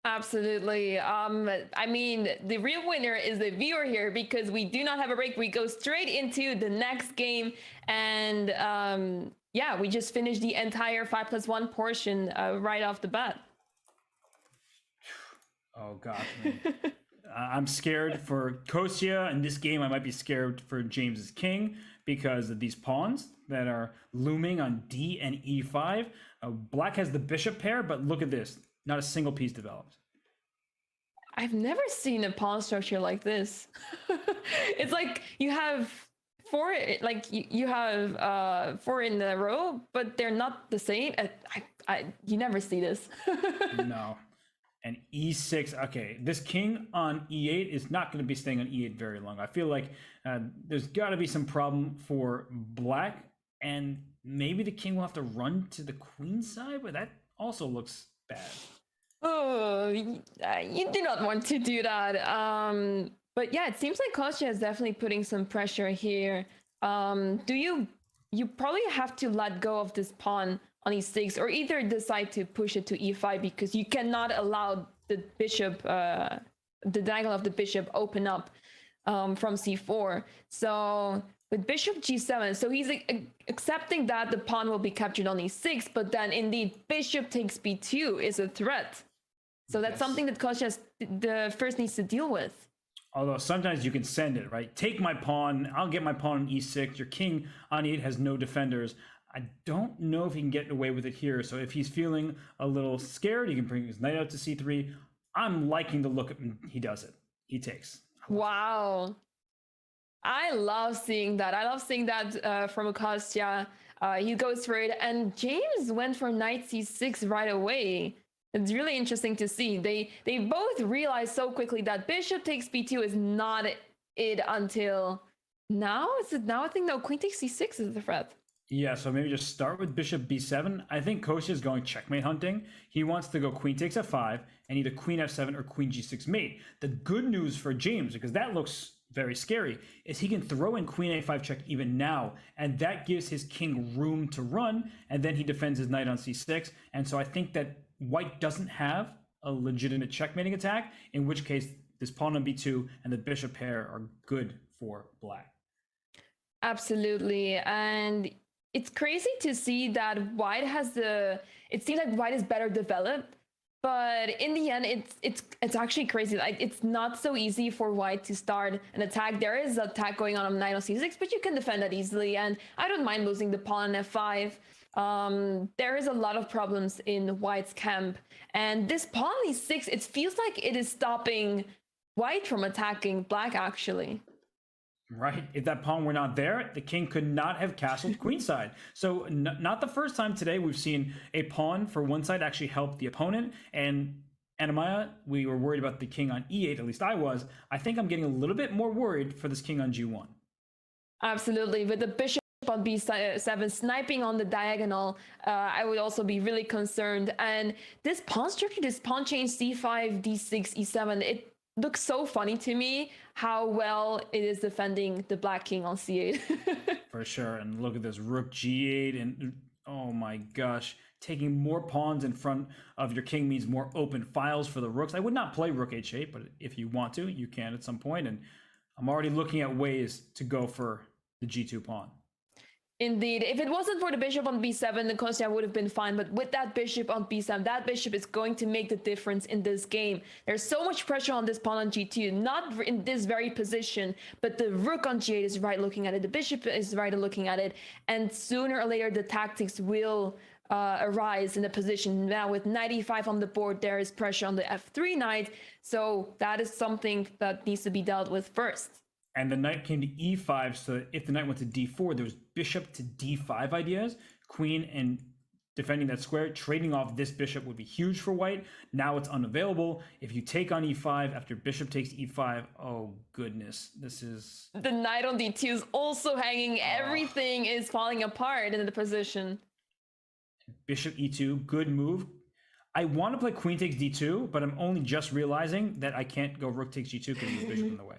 Absolutely. I mean, the real winner is the viewer here, because we do not have a break. We go straight into the next game, and yeah, we just finished the entire 5+1 portion right off the bat. Oh gosh, man. I'm scared for Kostya. In this game, I might be scared for James's king because of these pawns that are looming on d and e5. Black has the bishop pair, but look at this. Not a single piece developed. I've never seen a pawn structure like this. It's like you have four, like you have four in a row, but they're not the same. You never see this. No. And e6. Okay, this king on e8 is not going to be staying on e8 very long. I feel like there's got to be some problem for black, and maybe the king will have to run to the queen side, but that also looks bad. Oh, you do not want to do that. But yeah, it seems like Kostya is definitely putting some pressure here. You probably have to let go of this pawn on e6, or either decide to push it to e5, because you cannot allow the bishop, the diagonal of the bishop open up from c4. So with bishop g7, so he's accepting that the pawn will be captured on e6, but then indeed bishop takes b2 is a threat. So that's something that Kostya first needs to deal with. Although sometimes you can send it, right? Take my pawn, I'll get my pawn on e6. Your king on e8 has no defenders. I don't know if he can get away with it here. So if he's feeling a little scared, he can bring his knight out to c3. I'm liking the look at him. He does it. He takes. Wow. I love seeing that. I love seeing that from Kostya. He goes for it. And James went for knight c6 right away. It's really interesting to see. They both realize so quickly that bishop takes b2 is not it until now. Is it now? I think no, queen takes c6 is the threat. Yeah, so maybe just start with bishop b7. I think Kostya is going checkmate hunting. He wants to go queen takes f5 and either queen f7 or queen g6 mate. The good news for James, because that looks very scary, is he can throw in queen a5 check even now, and that gives his king room to run, and then he defends his knight on c6. And so I think that white doesn't have a legitimate checkmating attack, in which case this pawn on b2 and the bishop pair are good for black. Absolutely. And it's crazy to see that white has it seems like white is better developed, but in the end it's actually crazy. Like, it's not so easy for white to start an attack. There is an attack going on knight on c6, but you can defend that easily, and I don't mind losing the pawn on f5. There is a lot of problems in white's camp, and this pawn on e6, it feels like it is stopping white from attacking black, actually. Right. If that pawn were not there, the king could not have castled queenside. So not the first time today we've seen a pawn for one side actually help the opponent. And Anamaya, we were worried about the king on e8, at least I was. I think I'm getting a little bit more worried for this king on g1. Absolutely. With the bishop on b7 sniping on the diagonal, I would also be really concerned. And this pawn structure, this pawn change c5, d6, e7, it looks so funny to me how well it is defending the black king on c8. For sure. And look at this rook g8, and oh my gosh, taking more pawns in front of your king means more open files for the rooks. I would not play rook h8, but if you want to, you can at some point. And I'm already looking at ways to go for the g2 pawn. Indeed. If it wasn't for the bishop on b7, the Kostya would have been fine. But with that bishop on b7, that bishop is going to make the difference in this game. There's so much pressure on this pawn on g2, not in this very position, but the rook on g8 is right looking at it. The bishop is right looking at it. And sooner or later, the tactics will arise in the position. Now with knight e5 on the board, there is pressure on the f3 knight. So that is something that needs to be dealt with first. And the knight came to e5, so that if the knight went to d4, there was bishop to d5 ideas. Queen and defending that square, trading off this bishop would be huge for white. Now it's unavailable. If you take on e5 after bishop takes e5, oh goodness, this is... The knight on d2 is also hanging. Everything is falling apart in the position. Bishop e2, good move. I want to play queen takes d2, but I'm only just realizing that I can't go rook takes g2 because there's bishop in the way.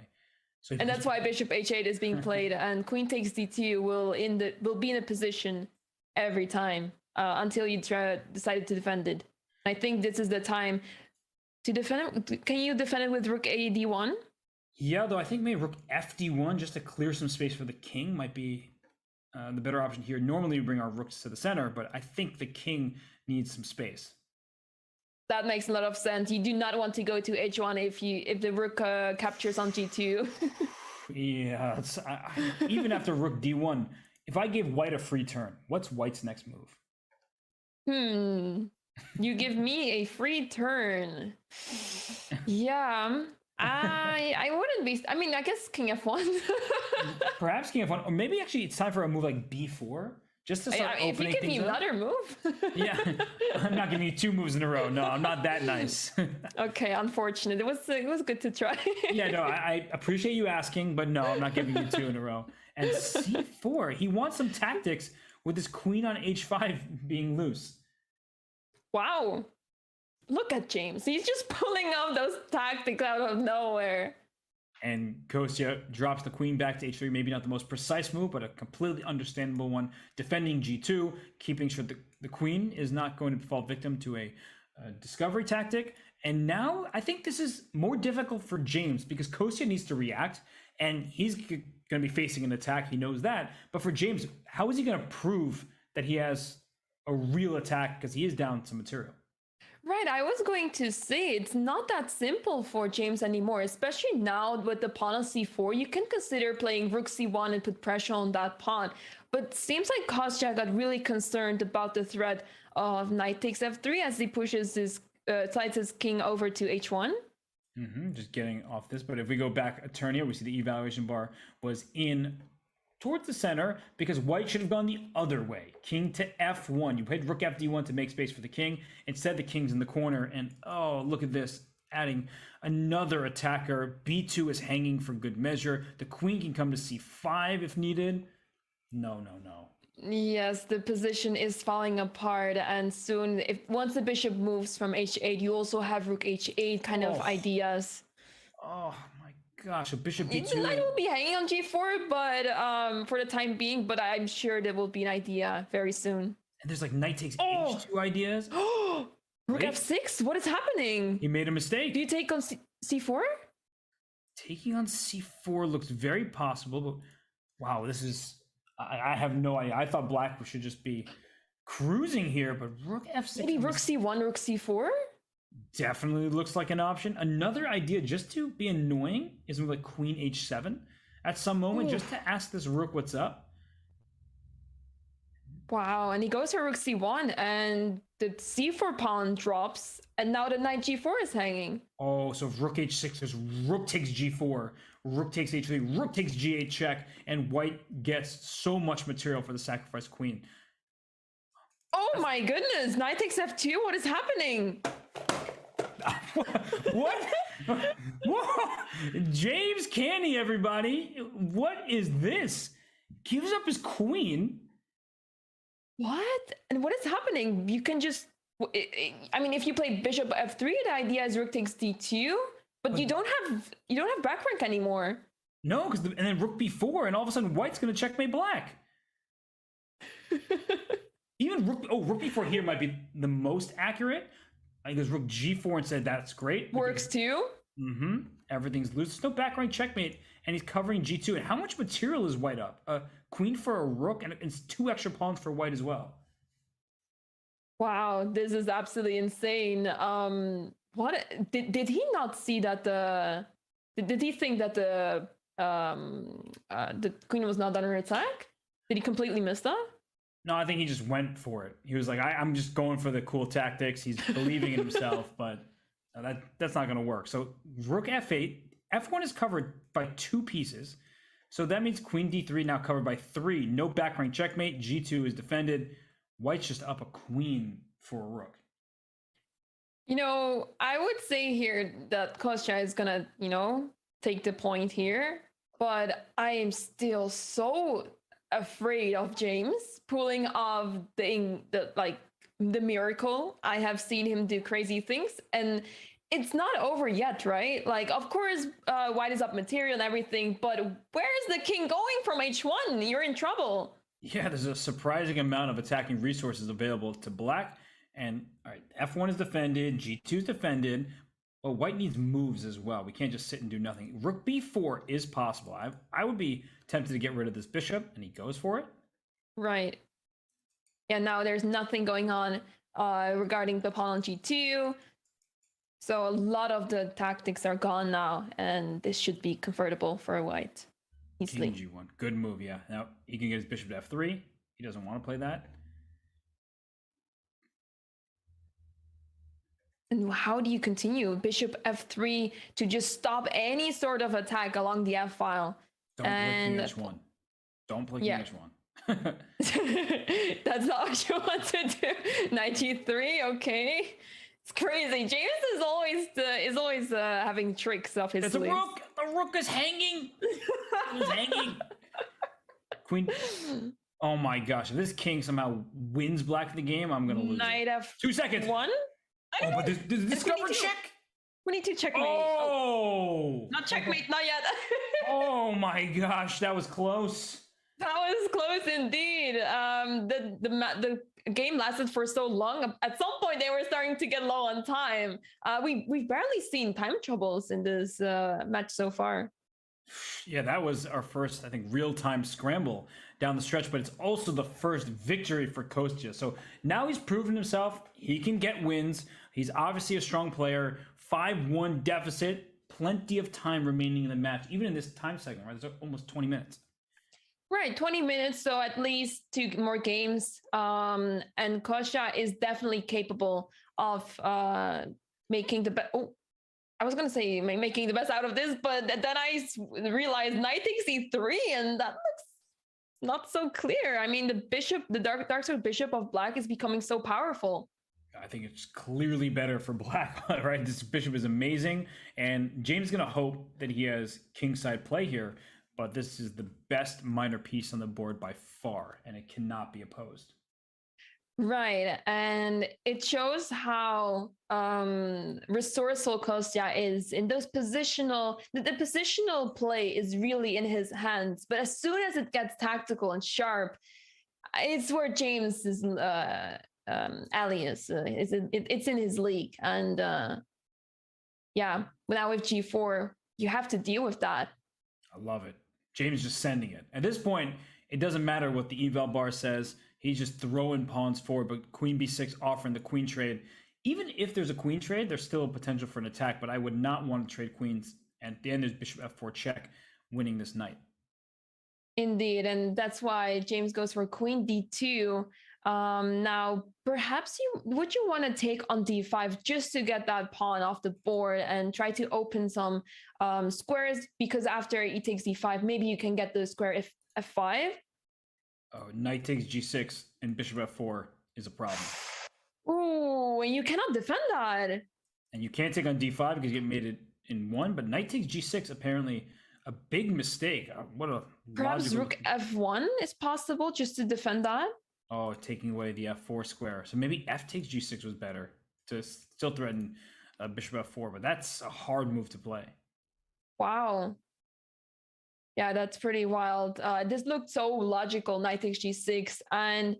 So and that's why bishop h8 is being played, and queen takes d2 will be in a position every time until you decide to defend it. I think this is the time to defend it. Can you defend it with rook a d1? Yeah, though I think maybe rook f d1 just to clear some space for the king might be the better option here. Normally we bring our rooks to the center, but I think the king needs some space. That makes a lot of sense. You do not want to go to h1 if the rook captures on g2. Yeah, even after rook d1, if I gave white a free turn, what's white's next move? You give me a free turn. Yeah. I wouldn't be. I mean, I guess King F1. Perhaps King F1, or maybe actually it's time for a move like B4, just to start If you opening give me things up. another move. Yeah, I'm not giving you 2 moves in a row. No, I'm not that nice. Okay, unfortunate. It was good to try. Yeah, no, I appreciate you asking, but no, I'm not giving you 2 in a row. And C4, he wants some tactics with his queen on H5 being loose. Wow. Look at James. He's just pulling out those tactics out of nowhere. And Kostya drops the queen back to H3. Maybe not the most precise move, but a completely understandable one. Defending G2, keeping sure the queen is not going to fall victim to a discovery tactic. And now I think this is more difficult for James because Kostya needs to react, and he's going to be facing an attack. He knows that. But for James, how is he going to prove that he has a real attack because he is down some material? Right, I was going to say it's not that simple for James anymore, especially now with the pawn on c4. You can consider playing rook c1 and put pressure on that pawn. But seems like Kostya got really concerned about the threat of knight takes f3 as he pushes his slides his king over to h1. Just getting off this, but if we go back a turn here, we see the evaluation bar was in towards the center because white should have gone the other way. King to f1. You played rook fd1 to make space for the king. Instead, the king's in the corner, and oh, look at this. Adding another attacker. b2 is hanging for good measure. The queen can come to c5 if needed. No. Yes, the position is falling apart, and soon, once the bishop moves from h8, you also have rook h8 kind of ideas. Oh my gosh, a bishop The d2. knight will be hanging on g4, but for the time being, but I'm sure there will be an idea very soon. And there's like knight takes h2 ideas. Rook f6? What is happening? He made a mistake. Do you take on c4? Taking on c4 looks very possible, but wow, this is... I have no idea. I thought black should just be cruising here, but rook f6... Maybe rook c1, rook c4? Definitely looks like an option. Another idea just to be annoying is with like queen h7 at some moment, just to ask this rook what's up. Wow, and he goes for rook c1, and the c4 pawn drops, and now the knight g4 is hanging. Oh, so if rook h6, there's rook takes g4, rook takes h3, rook takes g8 check, and white gets so much material for the sacrificed queen. Oh my goodness, knight takes f2? What is happening? What? What? James Canty, everybody. What is this? Gives up his queen. What? And what is happening? You can just... I mean, if you play bishop f3, the idea is rook takes d2, but you don't have back rank anymore. No, because and then rook b4, and all of a sudden white's going to checkmate black. Even rook b4 here might be the most accurate. I think there's rook g4 and said that's great. Works too. Everything's loose. There's no back rank checkmate, and he's covering g2. And how much material is white up? A queen for a rook, and it's 2 extra pawns for white as well. Wow, this is absolutely insane. What did he not see that the? Did he think that the queen was not under attack? Did he completely miss that? No, I think he just went for it. He was like, I'm just going for the cool tactics. He's believing in himself, but that's not going to work. So rook f8, f1 is covered by 2 pieces. So that means queen d3 now covered by 3. No back rank checkmate. G2 is defended. White's just up a queen for a rook. You know, I would say here that Kostya is going to, take the point here. But I am still so afraid of James pulling off the miracle. I have seen him do crazy things, and it's not over yet, right? Like, of course, white is up material and everything, but where is the king going from h1? You're in trouble. Yeah, there's a surprising amount of attacking resources available to black. And all right, f1 is defended, g2 is defended, but white needs moves as well. We can't just sit and do nothing. Rook b4 is possible. I would be tempted to get rid of this bishop, and he goes for it. Right. Yeah, now there's nothing going on regarding the pawn on g2. So a lot of the tactics are gone now, and this should be comfortable for white. Easily. King g1. Good move, yeah. Now he can get his bishop to f3. He doesn't want to play that. And how do you continue? Bishop f3 to just stop any sort of attack along the f file. Don't play king h1. Don't play king h1. That's not what you want to do. Knight e3, okay. It's crazy. James is always having tricks up his sleeves. It's a rook. The rook is hanging. It's hanging. Queen. Oh my gosh! If this king somehow wins black the game, I'm gonna lose. Knight f 2 seconds. 1. Oh, but there's discover check. We need to checkmate. Oh. Not checkmate, not yet. Oh my gosh, that was close. That was close indeed. The game lasted for so long. At some point, they were starting to get low on time. We've barely seen time troubles in this match so far. Yeah, that was our first, I think, real-time scramble down the stretch, but it's also the first victory for Kostya. So now he's proven himself. He can get wins. He's obviously a strong player. 5-1 deficit. Plenty of time remaining in the match, even in this time segment, right? There's almost 20 minutes. Right, 20 minutes, so at least 2 more games. And Kostya is definitely capable of making the best. Oh, I was going to say making the best out of this, but then I realized knight takes e3, and that looks not so clear. I mean, the dark side bishop of black is becoming so powerful. I think it's clearly better for black, right? This bishop is amazing, and James is going to hope that he has kingside play here, but this is the best minor piece on the board by far, and it cannot be opposed. Right, and it shows how resourceful Kostya is in those positional. The positional play is really in his hands, but as soon as it gets tactical and sharp, it's where James's alley is. It's in his league, and yeah. Now with G4, you have to deal with that. I love it. James just sending it. At this point, it doesn't matter what the eval bar says. He's just throwing pawns forward, but queen b6 offering the queen trade. Even if there's a queen trade, there's still a potential for an attack, but I would not want to trade queens. And at the end, there's bishop f4 check, winning this knight. Indeed, and that's why James goes for queen d2. Now, perhaps would you want to take on d5 just to get that pawn off the board and try to open some squares, because after e takes d5, maybe you can get the square f5. Oh, knight takes g6 and bishop f4 is a problem. Ooh, and you cannot defend that. And you can't take on d5 because you get mated in 1, but knight takes g6, apparently a big mistake. What a perhaps rook f1 is possible just to defend that. Oh, taking away the f4 square. So maybe f takes g6 was better to still threaten bishop f4, but that's a hard move to play. Wow. Yeah, that's pretty wild. This looked so logical, knight takes g6, and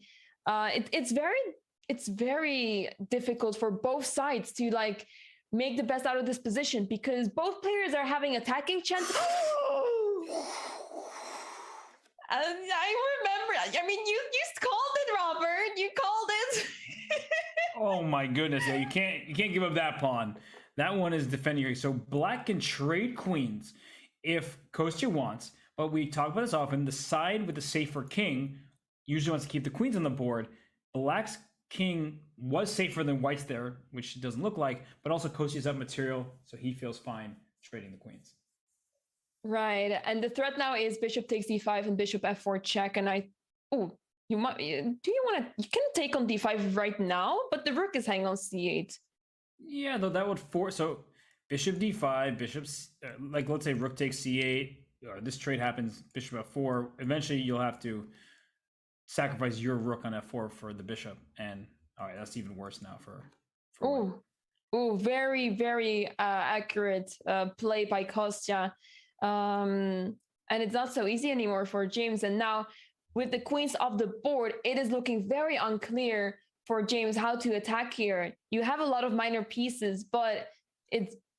it's very difficult for both sides to like make the best out of this position, because both players are having attacking chances. I remember. I mean, you called it, Robert. You called it. Oh my goodness! Yeah, you can't give up that pawn. That one is defending here. So black can trade queens if Kostya wants, but we talk about this often. The side with the safer king usually wants to keep the queens on the board. Black's king was safer than white's there, which it doesn't look like, but also Kostya's up material, so he feels fine trading the queens. Right, and the threat now is bishop takes d5 and bishop f4 check, and you can take on d5 right now, but the rook is hanging on c8. Yeah, though that would force, so bishop d5, bishops, like let's say rook takes c8, or this trade happens, bishop f4, eventually you'll have to sacrifice your rook on f4 for the bishop, and all right, that's even worse now for very, very accurate play by Kostya. And it's not so easy anymore for James. And now with the queens off the board, it is looking very unclear for James how to attack here. You have a lot of minor pieces, but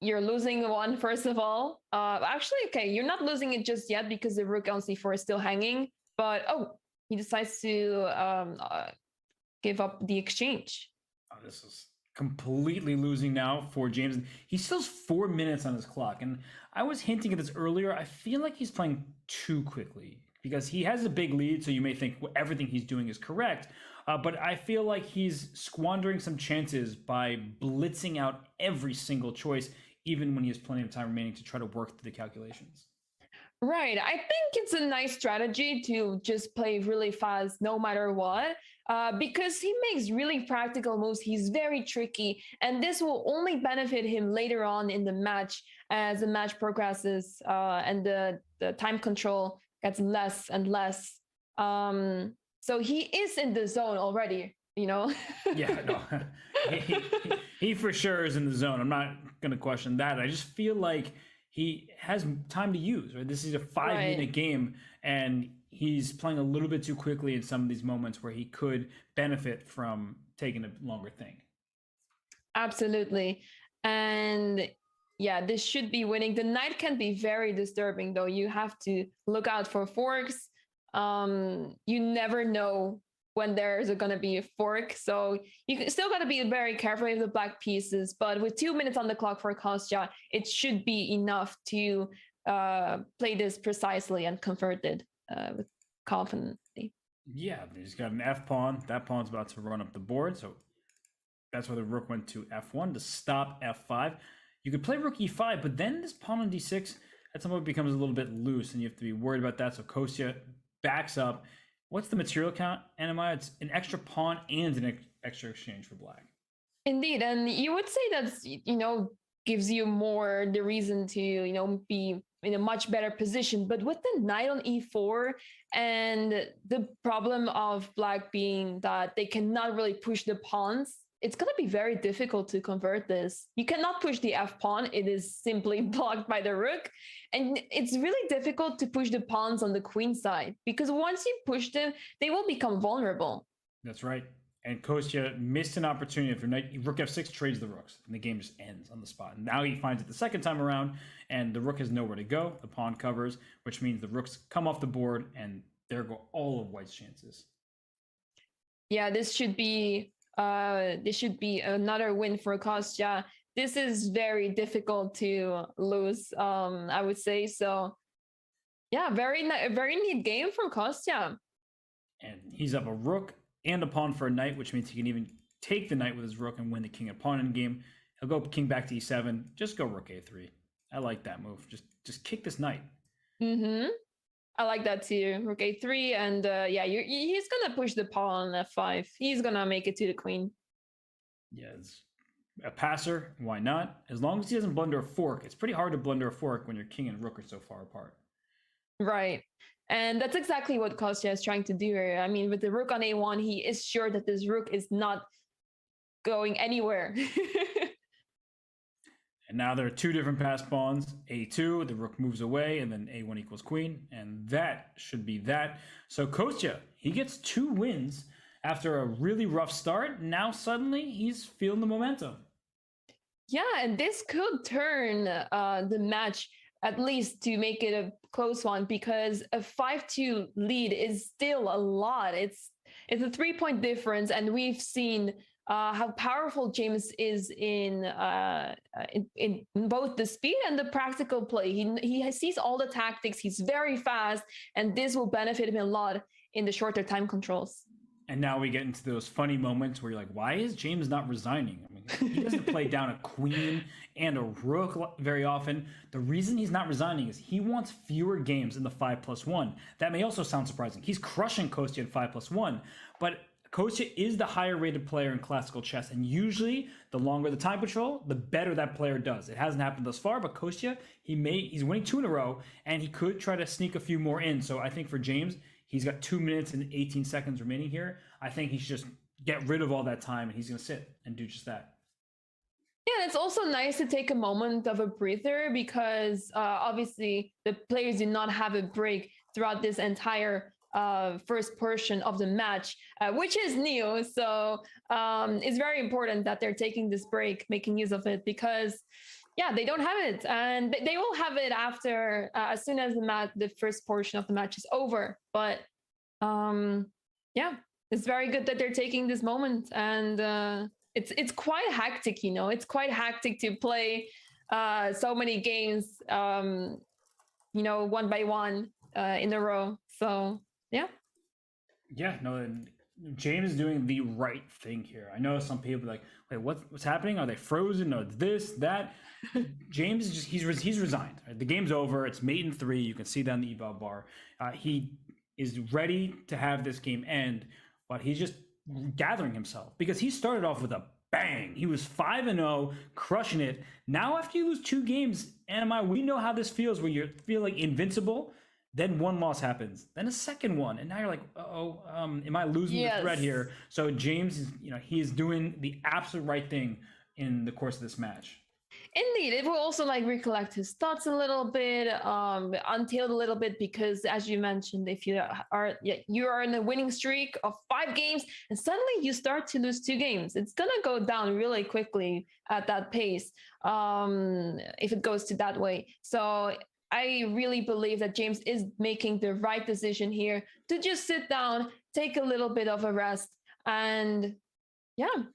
you're losing one, first of all. Actually, okay, you're not losing it just yet because the rook on c4 is still hanging, but he decides to give up the exchange. Oh, this is completely losing now for James. He still has 4 minutes on his clock, and I was hinting at this earlier. I feel like he's playing too quickly because he has a big lead, so you may think everything he's doing is correct. But I feel like he's squandering some chances by blitzing out every single choice, even when he has plenty of time remaining to try to work through the calculations. Right. I think it's a nice strategy to just play really fast no matter what, because he makes really practical moves. He's very tricky, and this will only benefit him later on in the match as the match progresses and the time control gets less and less. So he is in the zone already, you know? Yeah, no, he for sure is in the zone. I'm not going to question that. I just feel like he has time to use, right? This is a 5-minute game, and he's playing a little bit too quickly in some of these moments where he could benefit from taking a longer thing. Absolutely. And yeah, this should be winning. The knight can be very disturbing, though. You have to look out for forks. You never know when there's going to be a fork. So you still got to be very careful with the black pieces. But with 2 minutes on the clock for Kostya, it should be enough to play this precisely and convert it with confidently. Yeah, he's got an F pawn. That pawn's about to run up the board. So that's why the rook went to F1 to stop F5. You could play rook E5, but then this pawn on D6 at some point becomes a little bit loose, and you have to be worried about that. So Kostya backs up. What's the material count, Anima? It's an extra pawn and an extra exchange for black. Indeed, and you would say that's, gives you more the reason to, be in a much better position. But with the knight on E4 and the problem of black being that they cannot really push the pawns, it's going to be very difficult to convert this. You cannot push the F pawn. It is simply blocked by the rook. And it's really difficult to push the pawns on the queen side, because once you push them, they will become vulnerable. That's right. And Kostya missed an opportunity. If your knight, rook F6 trades the rooks, and the game just ends on the spot. And now he finds it the second time around, and the rook has nowhere to go. The pawn covers, which means the rooks come off the board, and there go all of white's chances. Yeah, this should be another win for Kostya. This is very difficult to lose, I would say. So, yeah, very neat game from Kostya. And he's up a rook and a pawn for a knight, which means he can even take the knight with his rook and win the king and pawn in game. He'll go king back to E7. Just go rook A3. I like that move. Just kick this knight. Mm-hmm. I like that too. Rook A3, and he's gonna push the pawn on F5. He's gonna make it to the queen. Yeah, it's a passer. Why not? As long as he doesn't blunder a fork. It's pretty hard to blunder a fork when your king and rook are so far apart. Right. And that's exactly what Kostya is trying to do here. I mean, with the rook on A1, he is sure that this rook is not going anywhere. And now there are two different passed pawns. A2, the rook moves away, and then A1 equals queen. And that should be that. So Kostya, he gets 2 wins after a really rough start. Now suddenly he's feeling the momentum. Yeah, and this could turn the match at least to make it a close one, because a 5-2 lead is still a lot. It's a 3-point difference, and we've seen how powerful James is in both the speed and the practical play. He sees all the tactics. He's very fast, and this will benefit him a lot in the shorter time controls. And now we get into those funny moments where you're like, why is James not resigning? I mean, he doesn't play down a queen and a rook very often. The reason he's not resigning is he wants fewer games in the 5+1. That may also sound surprising. He's crushing Kostya in 5+1, but Kostya is the higher rated player in classical chess, and usually the longer the time control, the better that player does. It hasn't happened thus far, but Kostya, he's winning 2 in a row, and he could try to sneak a few more in. So I think for James, he's got 2 minutes and 18 seconds remaining here. I think he should just get rid of all that time, and he's going to sit and do just that. Yeah, it's also nice to take a moment of a breather, because obviously the players did not have a break throughout this entire first portion of the match, which is new. So it's very important that they're taking this break, making use of it, because they don't have it, and they will have it after as soon as the first portion of the match is over. But it's very good that they're taking this moment, and it's quite hectic. It's quite hectic to play so many games, one by one in a row. So yeah, no, and James is doing the right thing here. I know some people are like, wait, what's happening? Are they frozen? No, it's this, that. James is just he's resigned. Right? The game's over. It's mate in 3. You can see that on the eval bar. He is ready to have this game end, but he's just gathering himself because he started off with a bang. He was 5-0, crushing it. Now, after you lose 2 games, Anima, we know how this feels when you feel like invincible. Then one loss happens, then a second one, and now you're like, am I losing the thread here? So James is, he is doing the absolute right thing in the course of this match. Indeed, it will also like recollect his thoughts a little bit, untailed a little bit, because as you mentioned, if you are in a winning streak of 5 games and suddenly you start to lose 2 games, it's gonna go down really quickly at that pace if it goes to that way. So I really believe that James is making the right decision here to just sit down, take a little bit of a rest, and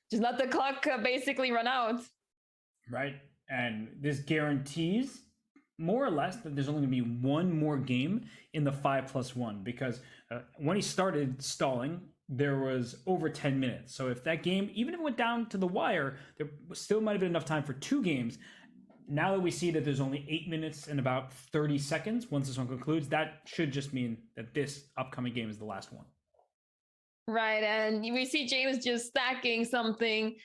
just let the clock basically run out. Right. And this guarantees more or less that there's only going to be one more game in the 5+1, because when he started stalling, there was over 10 minutes. So if that game, even if it went down to the wire, there still might have been enough time for 2 games. Now that we see that there's only 8 minutes and about 30 seconds once this one concludes, that should just mean that this upcoming game is the last one. Right, and we see James just stacking something,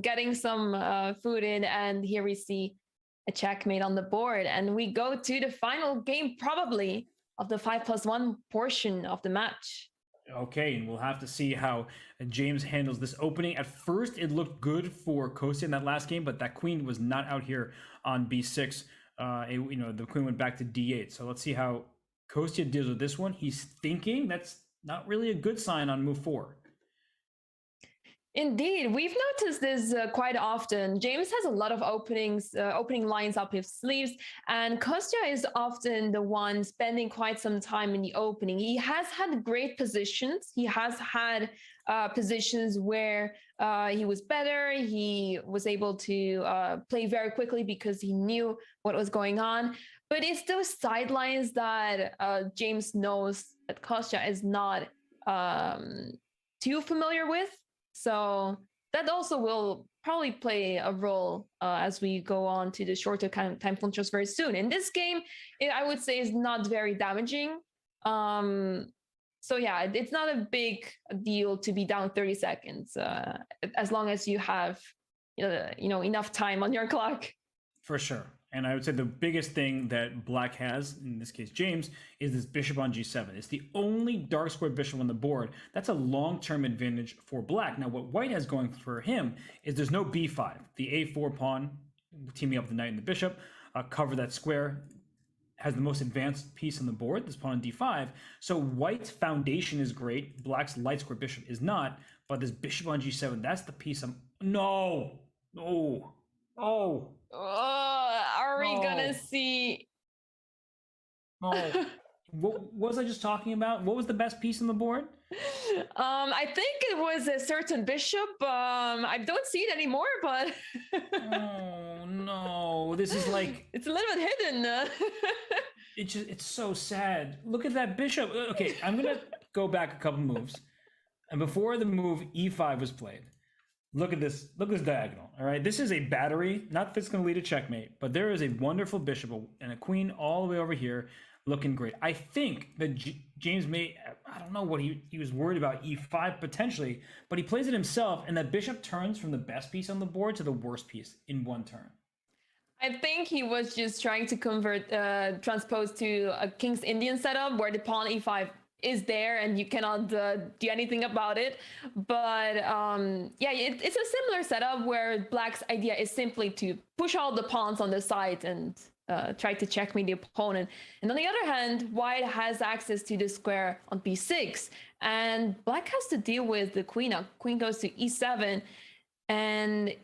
getting some food in, and here we see a checkmate on the board, and we go to the final game probably of the 5+1 portion of the match. Okay, and we'll have to see how James handles this opening. At first, it looked good for Kostya in that last game, but that queen was not out here on b6. The queen went back to d8. So let's see how Kostya deals with this one. He's thinking that's not really a good sign on move 4. Indeed, we've noticed this quite often. James has a lot of opening lines up his sleeves, and Kostya is often the one spending quite some time in the opening. He has had great positions. He has had positions where he was better. He was able to play very quickly because he knew what was going on. But it's those sidelines that James knows that Kostya is not too familiar with. So that also will probably play a role as we go on to the shorter time controls very soon. In this game, I would say is not very damaging. So yeah, it's not a big deal to be down 30 seconds as long as you have enough time on your clock. For sure. And I would say the biggest thing that Black has, in this case James, is this bishop on g7. It's the only dark square bishop on the board. That's a long-term advantage for Black. Now, what White has going for him is there's no b5. The a4 pawn, teaming up the knight and the bishop, cover that square, has the most advanced piece on the board, this pawn on d5. So White's foundation is great. Black's light square bishop is not. But this bishop on g7, that's the piece I'm... No! Are we gonna see? Oh, what was I just talking about? What was the best piece on the board? I think it was a certain bishop. I don't see it anymore, but oh no, this is like it's a little bit hidden. It's so sad. Look at that bishop. Okay, I'm gonna go back a couple moves, and before the move e5 was played. Look at this diagonal, all right? This is a battery, not that it's going to lead to checkmate, but there is a wonderful bishop and a queen all the way over here looking great. I think that James I don't know what he was worried about, e5 potentially, but he plays it himself, and that bishop turns from the best piece on the board to the worst piece in one turn. I think he was just trying to transpose to a King's Indian setup where the pawn e5 is there and you cannot do anything about it. But it's a similar setup where Black's idea is simply to push all the pawns on the side and try to checkmate the opponent. And on the other hand, White has access to the square on b6, and Black has to deal with the queen. Now, queen goes to e7, and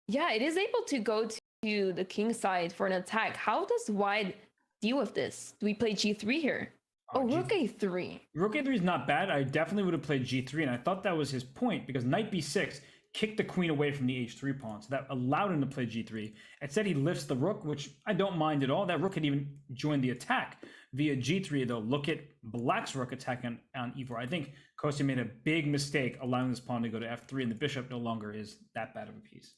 it is able to go to the king side for an attack. How does White deal with this? Do we play g3 here? Rook a3. Rook a3 is not bad. I definitely would have played g3, and I thought that was his point, because knight b6 kicked the queen away from the h3 pawn, so that allowed him to play g3. Instead, he lifts the rook, which I don't mind at all. That rook could even join the attack via g3, though. Look at black's rook attack on e4. I think Kostya made a big mistake allowing this pawn to go to f3, and the bishop no longer is that bad of a piece.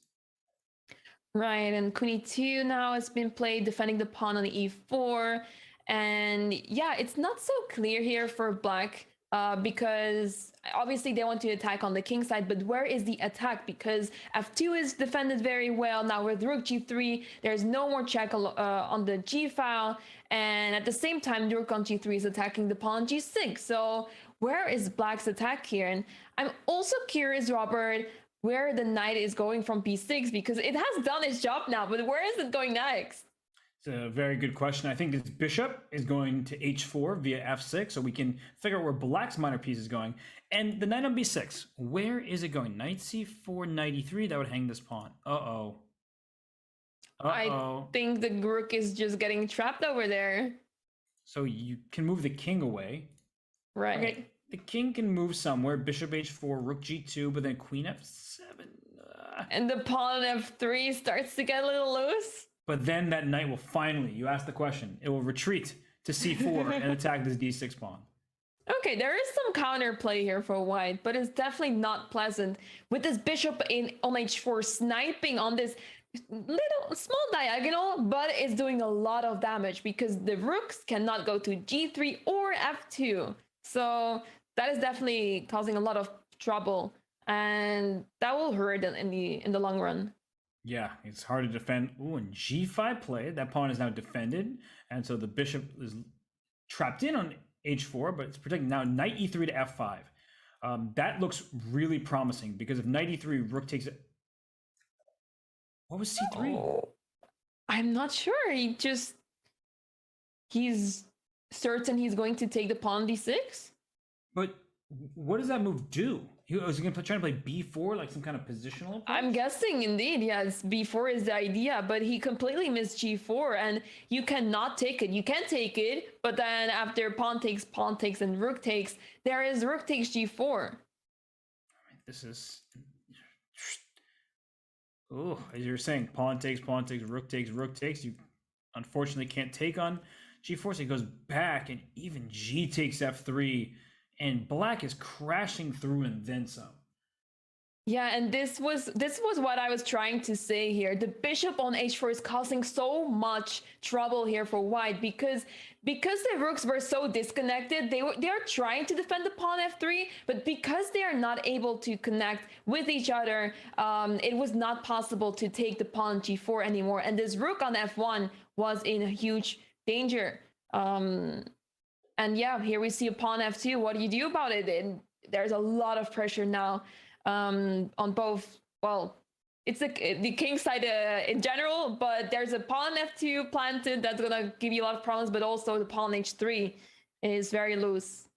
Right, and queen e2 now has been played, defending the pawn on e4. And yeah, it's not so clear here for black because obviously they want to attack on the king side, but where is the attack? Because f2 is defended very well. Now with rook g3, there's no more check on the g file. And at the same time, rook on g3 is attacking the pawn on g6. So where is black's attack here? And I'm also curious, Robert, where the knight is going from b6, because it has done its job now, but where is it going next? It's a very good question. I think this bishop is going to h4 via f6, so we can figure out where black's minor piece is going. And the knight on b6, where is it going? Knight c4, knight e3, that would hang this pawn. Uh-oh. I think the rook is just getting trapped over there. So you can move the king away. Right. Okay. The king can move somewhere. Bishop h4, rook g2, but then queen f7. And the pawn on f3 starts to get a little loose. But then that knight will finally, you asked the question, it will retreat to c4 and attack this d6 pawn. Okay, there is some counterplay here for white, but it's definitely not pleasant. With this bishop on h4 sniping on this little small diagonal, but it's doing a lot of damage because the rooks cannot go to g3 or f2. So that is definitely causing a lot of trouble, and that will hurt in the long run. Yeah, it's hard to defend. Ooh, and g5 play. That pawn is now defended, and so the bishop is trapped in on h4, but it's protected. Now knight e3 to f5. That looks really promising because if knight e3, rook takes it. What was c3? Oh, I'm not sure. He's certain he's going to take the pawn d6. But what does that move do? Was he going to try to play b4, like some kind of positional approach? I'm guessing indeed, yes, b4 is the idea, but he completely missed g4, and you cannot take it. You can take it, but then after pawn takes, and rook takes, there is rook takes g4. This is... Oh, as you're saying, pawn takes, rook takes, rook takes. You unfortunately can't take on g4, so he goes back, and even g takes f3, and black is crashing through and then some. Yeah, and this was what I was trying to say here. The bishop on h4 is causing so much trouble here for white because the rooks were so disconnected. They are trying to defend the pawn f3, but because they are not able to connect with each other, it was not possible to take the pawn g4 anymore. And this rook on f1 was in a huge danger. And yeah, here we see a pawn f2. What do you do about it? And there's a lot of pressure now on both. Well, it's the king side in general, but there's a pawn f2 planted that's gonna give you a lot of problems, but also the pawn h3 is very loose.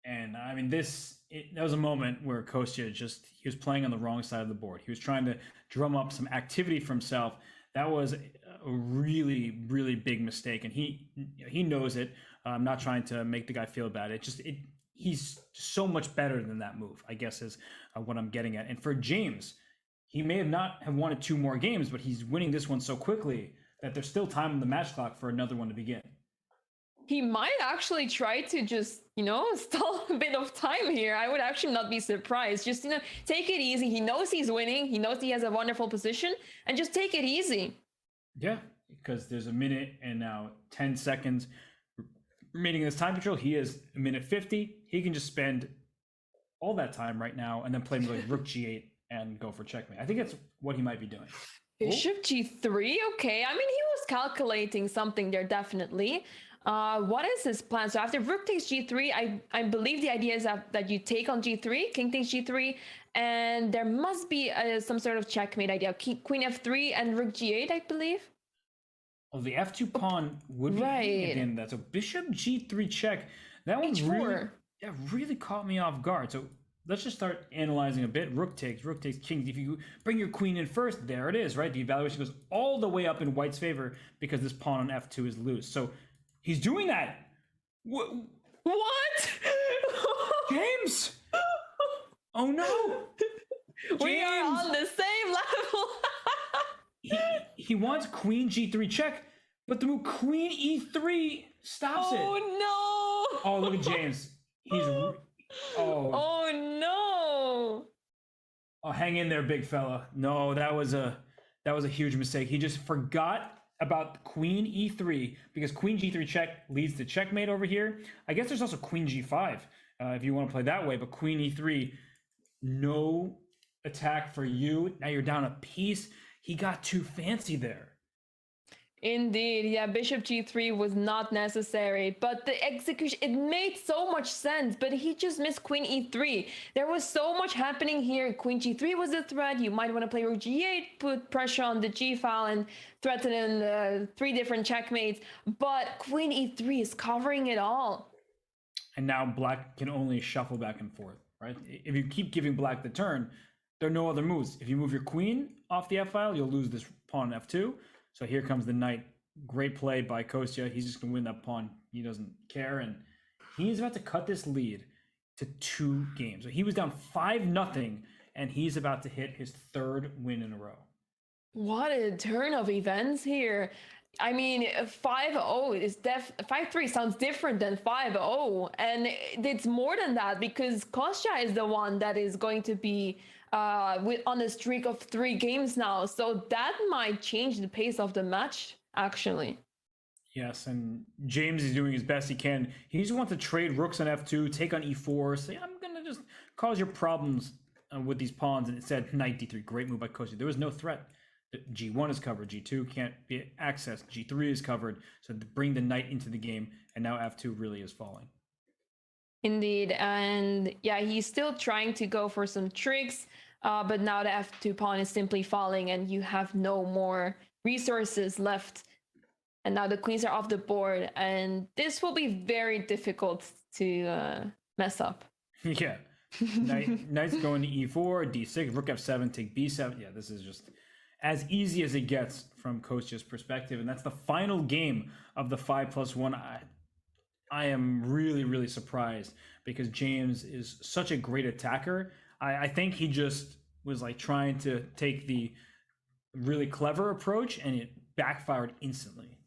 And I mean, that was a moment where Kostya he was playing on the wrong side of the board. He was trying to drum up some activity for himself. That was a really, really big mistake, and he knows it. I'm not trying to make the guy feel bad. He's so much better than that move, I guess, is what I'm getting at. And for James, he may not have wanted 2 more games, but he's winning this one so quickly that there's still time on the match clock for another one to begin. He might actually try to just, stall a bit of time here. I would actually not be surprised. Just, take it easy. He knows he's winning. He knows he has a wonderful position, and just take it easy. Yeah, because there's a minute and now 10 seconds remaining in this time control. He is a minute 50. He can just spend all that time right now and then play like rook g8 and go for checkmate. I think that's what he might be doing. Bishop g3. Okay. I mean, he was calculating something there, definitely. What is his plan? So after rook takes g3, I believe the idea is that you take on g3, king takes g3, and there must be some sort of checkmate idea. Queen f3 and rook g8, I believe. Well, the f2 pawn would be again that. So bishop g3 check. That one really caught me off guard. So let's just start analyzing a bit. Rook takes kings. If you bring your queen in first, there it is, right? The evaluation goes all the way up in white's favor because this pawn on f2 is loose. So he's doing that. What? James! Oh no! We are James! on the same level. He wants queen g3 check, but the move queen e3 stops it. Oh no! Oh, look at James. Oh, Oh no! oh, hang in there, big fella. No, that was a huge mistake. He just forgot about queen e3 because queen g3 check leads to checkmate over here. I guess there's also queen g5 if you want to play that way, but queen e3, no attack for you. Now you're down a piece. He got too fancy there. Indeed, yeah, bishop g3 was not necessary, but the execution, it made so much sense, but he just missed queen e3. There was so much happening here. Queen g3 was a threat. You might want to play rook g8, put pressure on the g file and threaten in 3 different checkmates, but queen e3 is covering it all. And now black can only shuffle back and forth, right? If you keep giving black the turn, there are no other moves. If you move your queen off the f file, you'll lose this pawn f2. So here comes the knight. Great play by Kostya. He's just going to win that pawn. He doesn't care. And he's about to cut this lead to 2 games. So he was down 5-0, and he's about to hit his 3rd win in a row. What a turn of events here. I mean, 5-0 is 5-3 sounds different than 5-0. And it's more than that because Kostya is the one that is going to be on a streak of 3 games now. So that might change the pace of the match, actually. Yes, and James is doing his best he can. He just wants to trade rooks on f2, take on e4, say, I'm going to just cause your problems with these pawns. And instead, knight d3. Great move by Kostya. There was no threat. G1 is covered, G2 can't be accessed, G3 is covered, so to bring the knight into the game, and now f2 really is falling. Indeed, and yeah, he's still trying to go for some tricks, but now the f2 pawn is simply falling, and you have no more resources left. And now the queens are off the board, and this will be very difficult to mess up. Yeah, knight's going to e4, d6, rook f7, take b7. Yeah, this is just as easy as it gets from Kostya's perspective, and that's the final game of the 5+1. I am really, really surprised because James is such a great attacker. I think he just was like trying to take the really clever approach, and it backfired instantly.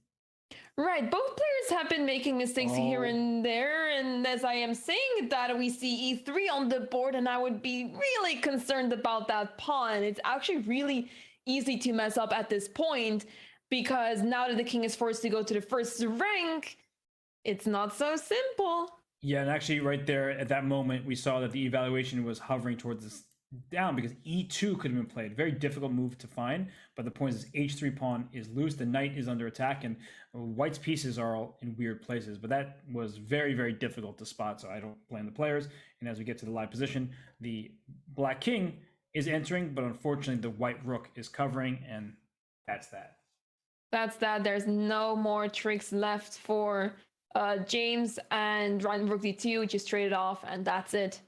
Right, both players have been making mistakes here and there, and as I am saying that, we see e3 on the board, and I would be really concerned about that pawn. It's actually really easy to mess up at this point because now that the king is forced to go to the first rank, it's not so simple. Yeah, and actually right there at that moment, we saw that the evaluation was hovering towards this down because e2 could have been played. Very difficult move to find, but the point is h3 pawn is loose, the knight is under attack, and white's pieces are all in weird places. But that was very, very difficult to spot, so I don't blame the players. And as we get to the live position, the black king is entering, but unfortunately the white rook is covering, and that's that. That's that. There's no more tricks left for James, and rook d2 just traded off, and that's it.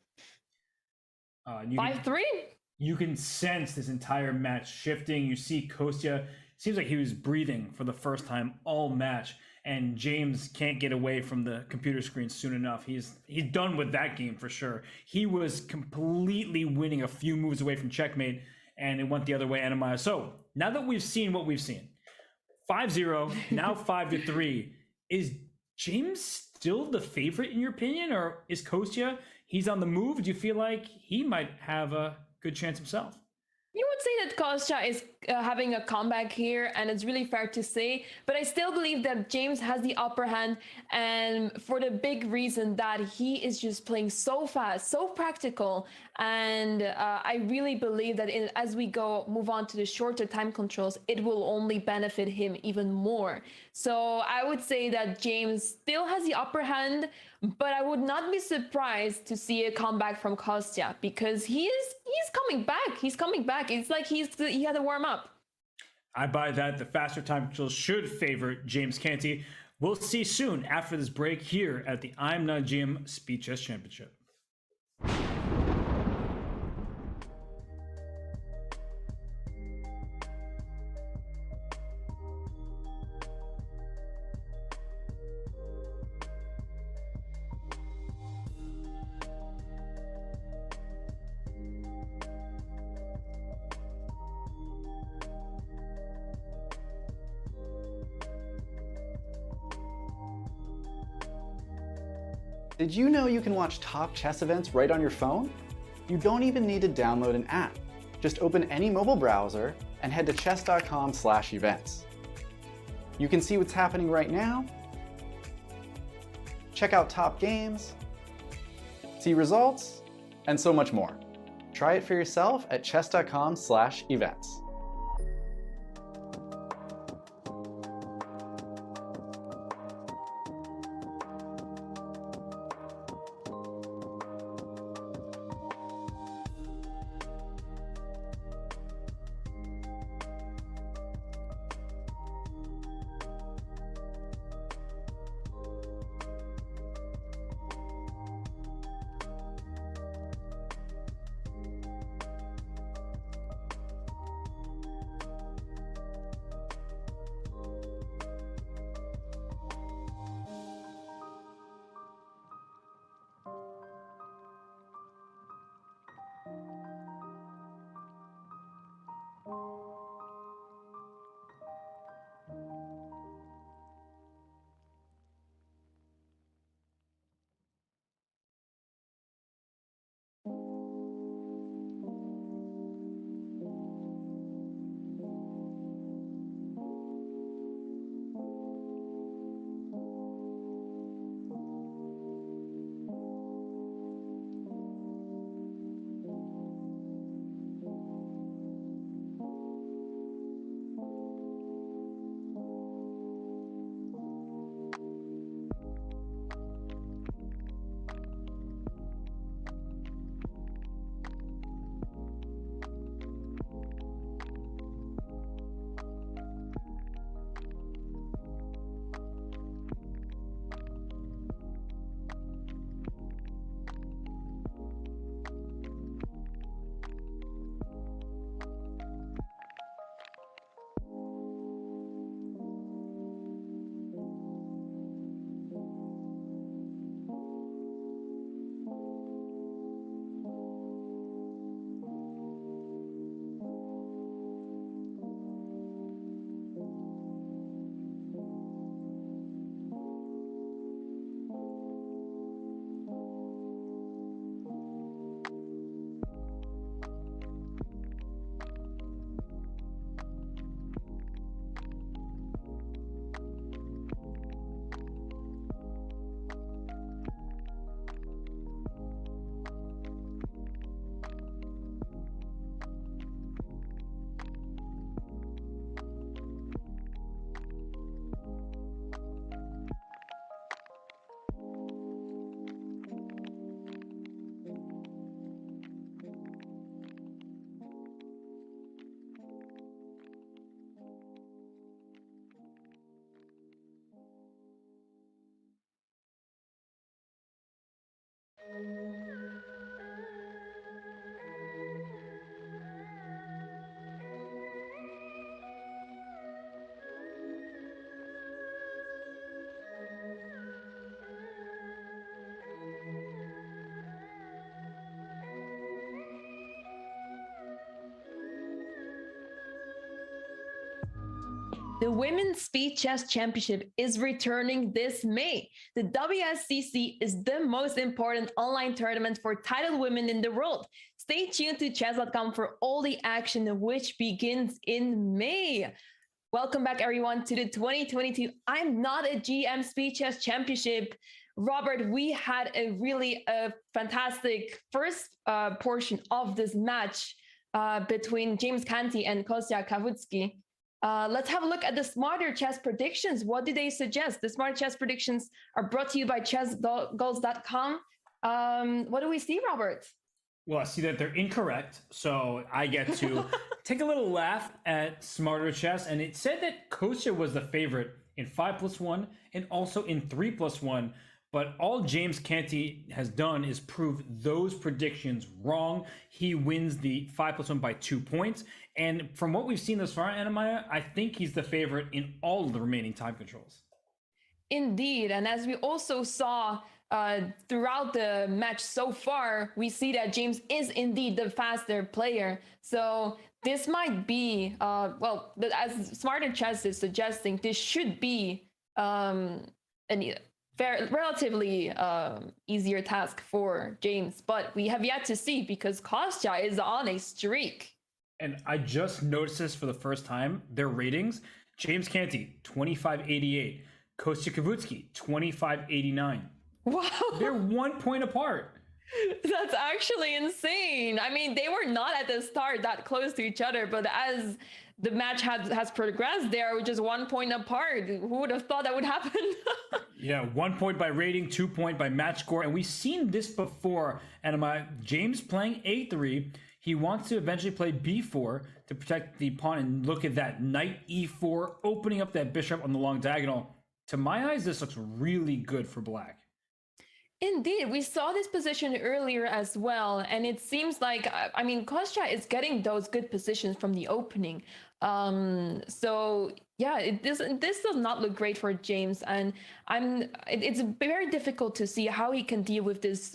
5-3. You can sense this entire match shifting. You see Kostya, seems like he was breathing for the first time all match, and James can't get away from the computer screen soon enough. He's done with that game for sure. He was completely winning a few moves away from checkmate, and it went the other way, Anamaya. So now that we've seen what we've seen, 5-0, now 5-3, is James still the favorite in your opinion, or is Kostya, he's on the move? Do you feel like he might have a good chance himself? You would say that Kostya is having a comeback here, and it's really fair to say, but I still believe that James has the upper hand, and for the big reason that he is just playing so fast, so practical, and I really believe that as we move on to the shorter time controls, it will only benefit him even more. So I would say that James still has the upper hand, but I would not be surprised to see a comeback from Kostya because he's coming back. He's coming back. It's like he had to warm up. I buy that. The faster time controls should favor James Canty. We'll see soon after this break here at the IMSCC Speed Chess Championship. Did you know you can watch top chess events right on your phone? You don't even need to download an app. Just open any mobile browser and head to chess.com/events. You can see what's happening right now, check out top games, see results, and so much more. Try it for yourself at chess.com/events. The Women's Speed Chess Championship is returning this May. The WSCC is the most important online tournament for titled women in the world. Stay tuned to chess.com for all the action, which begins in May. Welcome back, everyone, to the 2022 I'm Not a GM Speed Chess Championship. Robert, we had a really fantastic first portion of this match between James Canty and Kostya Kavutskiy. Let's have a look at the Smarter Chess predictions. What do they suggest? The Smarter Chess predictions are brought to you by chessgoals.com. What do we see, Robert? Well, I see that they're incorrect, so I get to take a little laugh at Smarter Chess. And it said that Kostya was the favorite in 5+1 and also in 3+1. But all James Canty has done is prove those predictions wrong. He wins the 5+1 by 2 points. And from what we've seen thus far, Anamaya, I think he's the favorite in all of the remaining time controls. Indeed. And as we also saw throughout the match so far, we see that James is indeed the faster player. So this might be, as Smarter Chess is suggesting, this should be relatively easier task for James, but we have yet to see because Kostya is on a streak. And I just noticed this for the first time. Their ratings: James Canty 2588, Kostya Kavutskiy 2589. Wow. They're 1 point apart. That's actually insane. I mean, they were not at the start that close to each other, but as the match has progressed, they are just 1 point apart. Who would have thought that would happen? Yeah, 1 point by rating, 2 point by match score. And we've seen this before. And James playing A3. He wants to eventually play B4 to protect the pawn. And look at that, knight E4, opening up that bishop on the long diagonal. To my eyes, this looks really good for black. Indeed, we saw this position earlier as well, and it seems like, I mean, Kostya is getting those good positions from the opening. So yeah, this does not look great for James, and it's very difficult to see how he can deal with this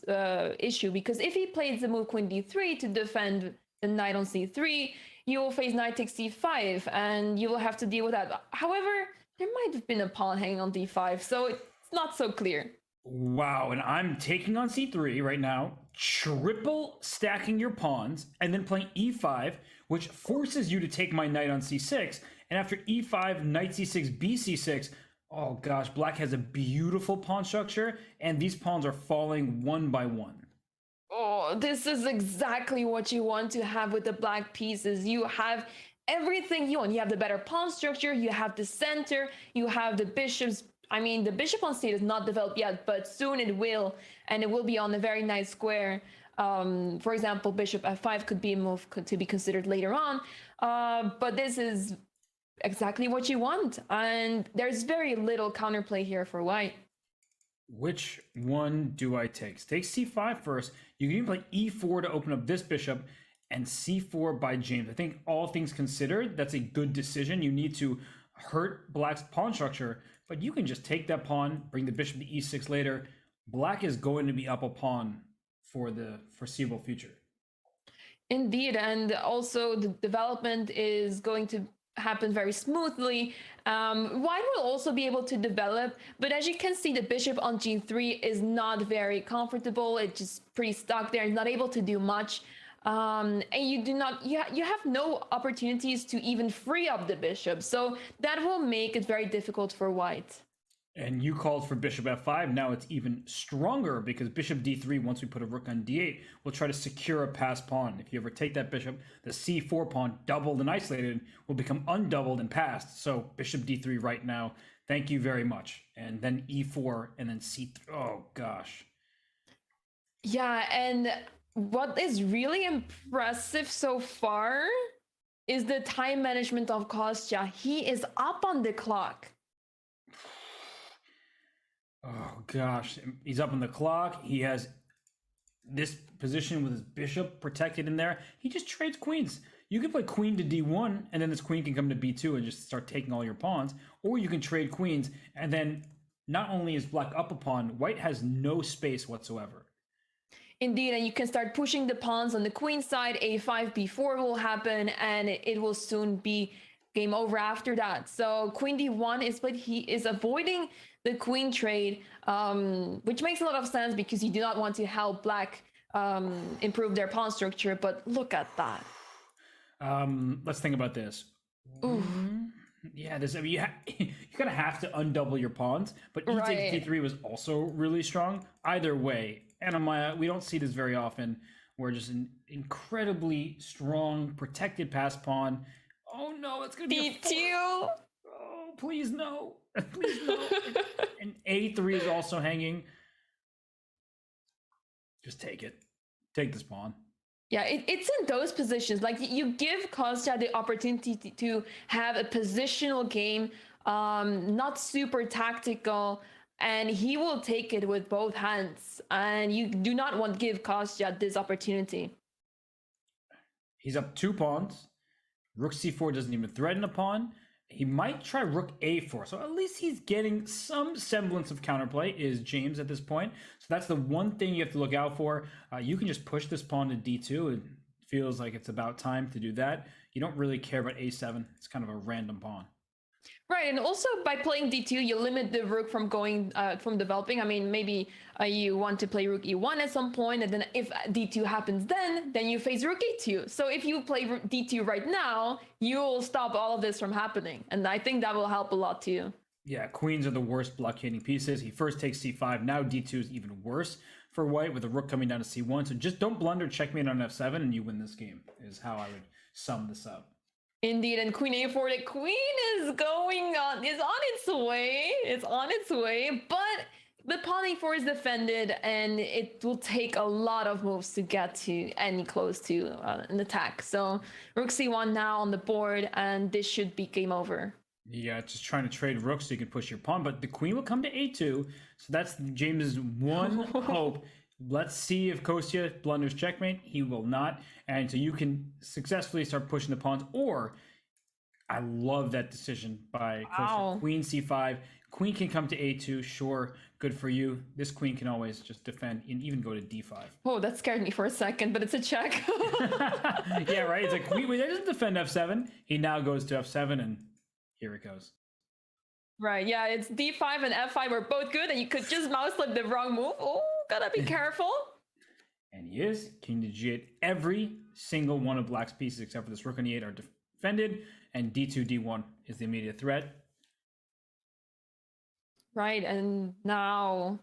issue, because if he plays the move Queen D3 to defend the knight on C3, you will face knight takes C5, and you will have to deal with that. However, there might have been a pawn hanging on D5, so it's not so clear. Wow, and I'm taking on C3 right now, triple stacking your pawns, and then playing E5, which forces you to take my knight on C6. And after E5, knight C6, BC6, oh gosh, black has a beautiful pawn structure, and these pawns are falling one by one. Oh, this is exactly what you want to have with the black pieces. You have everything you want. You have the better pawn structure, you have the center, you have the bishops. I mean, the bishop on c8 is not developed yet, but soon it will, and it will be on a very nice square. For example, bishop f5 could be a move to be considered later on, but this is exactly what you want, and there's very little counterplay here for white. Which one do I take? Take c5 first. You can even play e4 to open up this bishop, and c4 by James. I think all things considered, that's a good decision. You need to hurt black's pawn structure, but you can just take that pawn, bring the bishop to e6 later. Black is going to be up a pawn for the foreseeable future. Indeed, and also the development is going to happen very smoothly. White will also be able to develop, but as you can see, the bishop on g3 is not very comfortable. It's just pretty stuck there, not able to do much. And you have no opportunities to even free up the bishop, so that will make it very difficult for white. And you called for bishop f5. Now it's even stronger because bishop d3, once we put a rook on d8, will try to secure a passed pawn. If you ever take that bishop, the c4 pawn, doubled and isolated, will become undoubled and passed. So bishop d3 right now, thank you very much. And then e4 and then c3. Oh gosh. Yeah, and what is really impressive so far is the time management of Kostya. He is up on the clock. Oh gosh, he's up on the clock. He has this position with his bishop protected in there. He just trades queens. You can play queen to d1, and then this queen can come to b2 and just start taking all your pawns. Or you can trade queens, and then not only is black up a pawn, white has no space whatsoever. Indeed, and you can start pushing the pawns on the queen side. A5, b4 will happen, and it will soon be game over after that. So queen d1 is played. He is avoiding the queen trade, which makes a lot of sense because you do not want to help black improve their pawn structure. But look at that. Let's think about this. Ooh. Yeah, this. I mean, you're gonna have to undouble your pawns, but e takes d3 was also really strong. Either way, and we don't see this very often. Where just an incredibly strong protected pass pawn. Oh no, it's gonna be b2. Oh, please no. Please no. And a3 is also hanging. Just take it. Take this pawn. Yeah, it's in those positions. Like, you give Kostya the opportunity to have a positional game, not super tactical, and he will take it with both hands. And you do not want to give Kostya this opportunity. He's up 2 pawns. Rook c4 doesn't even threaten a pawn. He might try rook a4. So at least he's getting some semblance of counterplay, is James at this point. So that's the one thing you have to look out for. You can just push this pawn to d2. It feels like it's about time to do that. You don't really care about a7. It's kind of a random pawn. Right, and also by playing d2, you limit the rook from going from developing. I mean, maybe you want to play rook e1 at some point, and then if d2 happens, then you face rook e2. So if you play d2 right now, you'll stop all of this from happening, and I think that will help a lot too. Yeah, queens are the worst blockading pieces. He first takes c5. Now d2 is even worse for white with the rook coming down to c1. So just don't blunder checkmate on f7 and you win this game, is how I would sum this up. Indeed, and queen a4, the queen is on its way. It's on its way, but the pawn a4 is defended, and it will take a lot of moves to get to any close to an attack. So rook c1 now on the board, and this should be game over. Yeah, just trying to trade rooks so you can push your pawn, but the queen will come to a2, so that's James's one hope. Let's see if Kostya blunders checkmate. He will not. And so you can successfully start pushing the pawns. Or, I love that decision by Kostya. Wow. Queen c5. Queen can come to a2. Sure, good for you. This queen can always just defend and even go to d5. Oh, that scared me for a second, but it's a check. Yeah, right? It's like, queen doesn't defend f7. He now goes to f7, and here it goes. Right, yeah, it's d5 and f5 were both good, and you could just mouse click the wrong move. Oh, gotta be careful. And he is. King to g8. Every single one of black's pieces except for this rook on e8 are defended, and d2, d1 is the immediate threat. Right, and now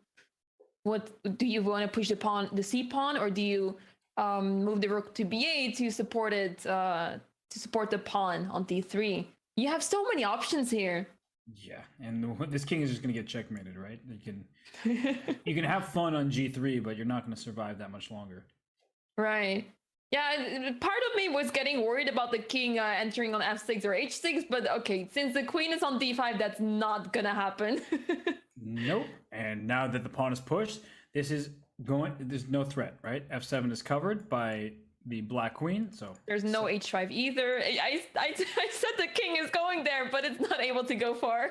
what do you want to push the pawn, the c pawn, or do you move the rook to b8 to support it, to support the pawn on d3? You have so many options here. Yeah, and this king is just going to get checkmated, right? You can have fun on g3, but you're not going to survive that much longer. Right. Yeah, part of me was getting worried about the king entering on f6 or h6, but okay, since the queen is on d5, that's not going to happen. Nope. And now that the pawn is pushed, there's no threat, right? f7 is covered by the black queen, so there's no h5 either. I said the king is going there, but it's not able to go far.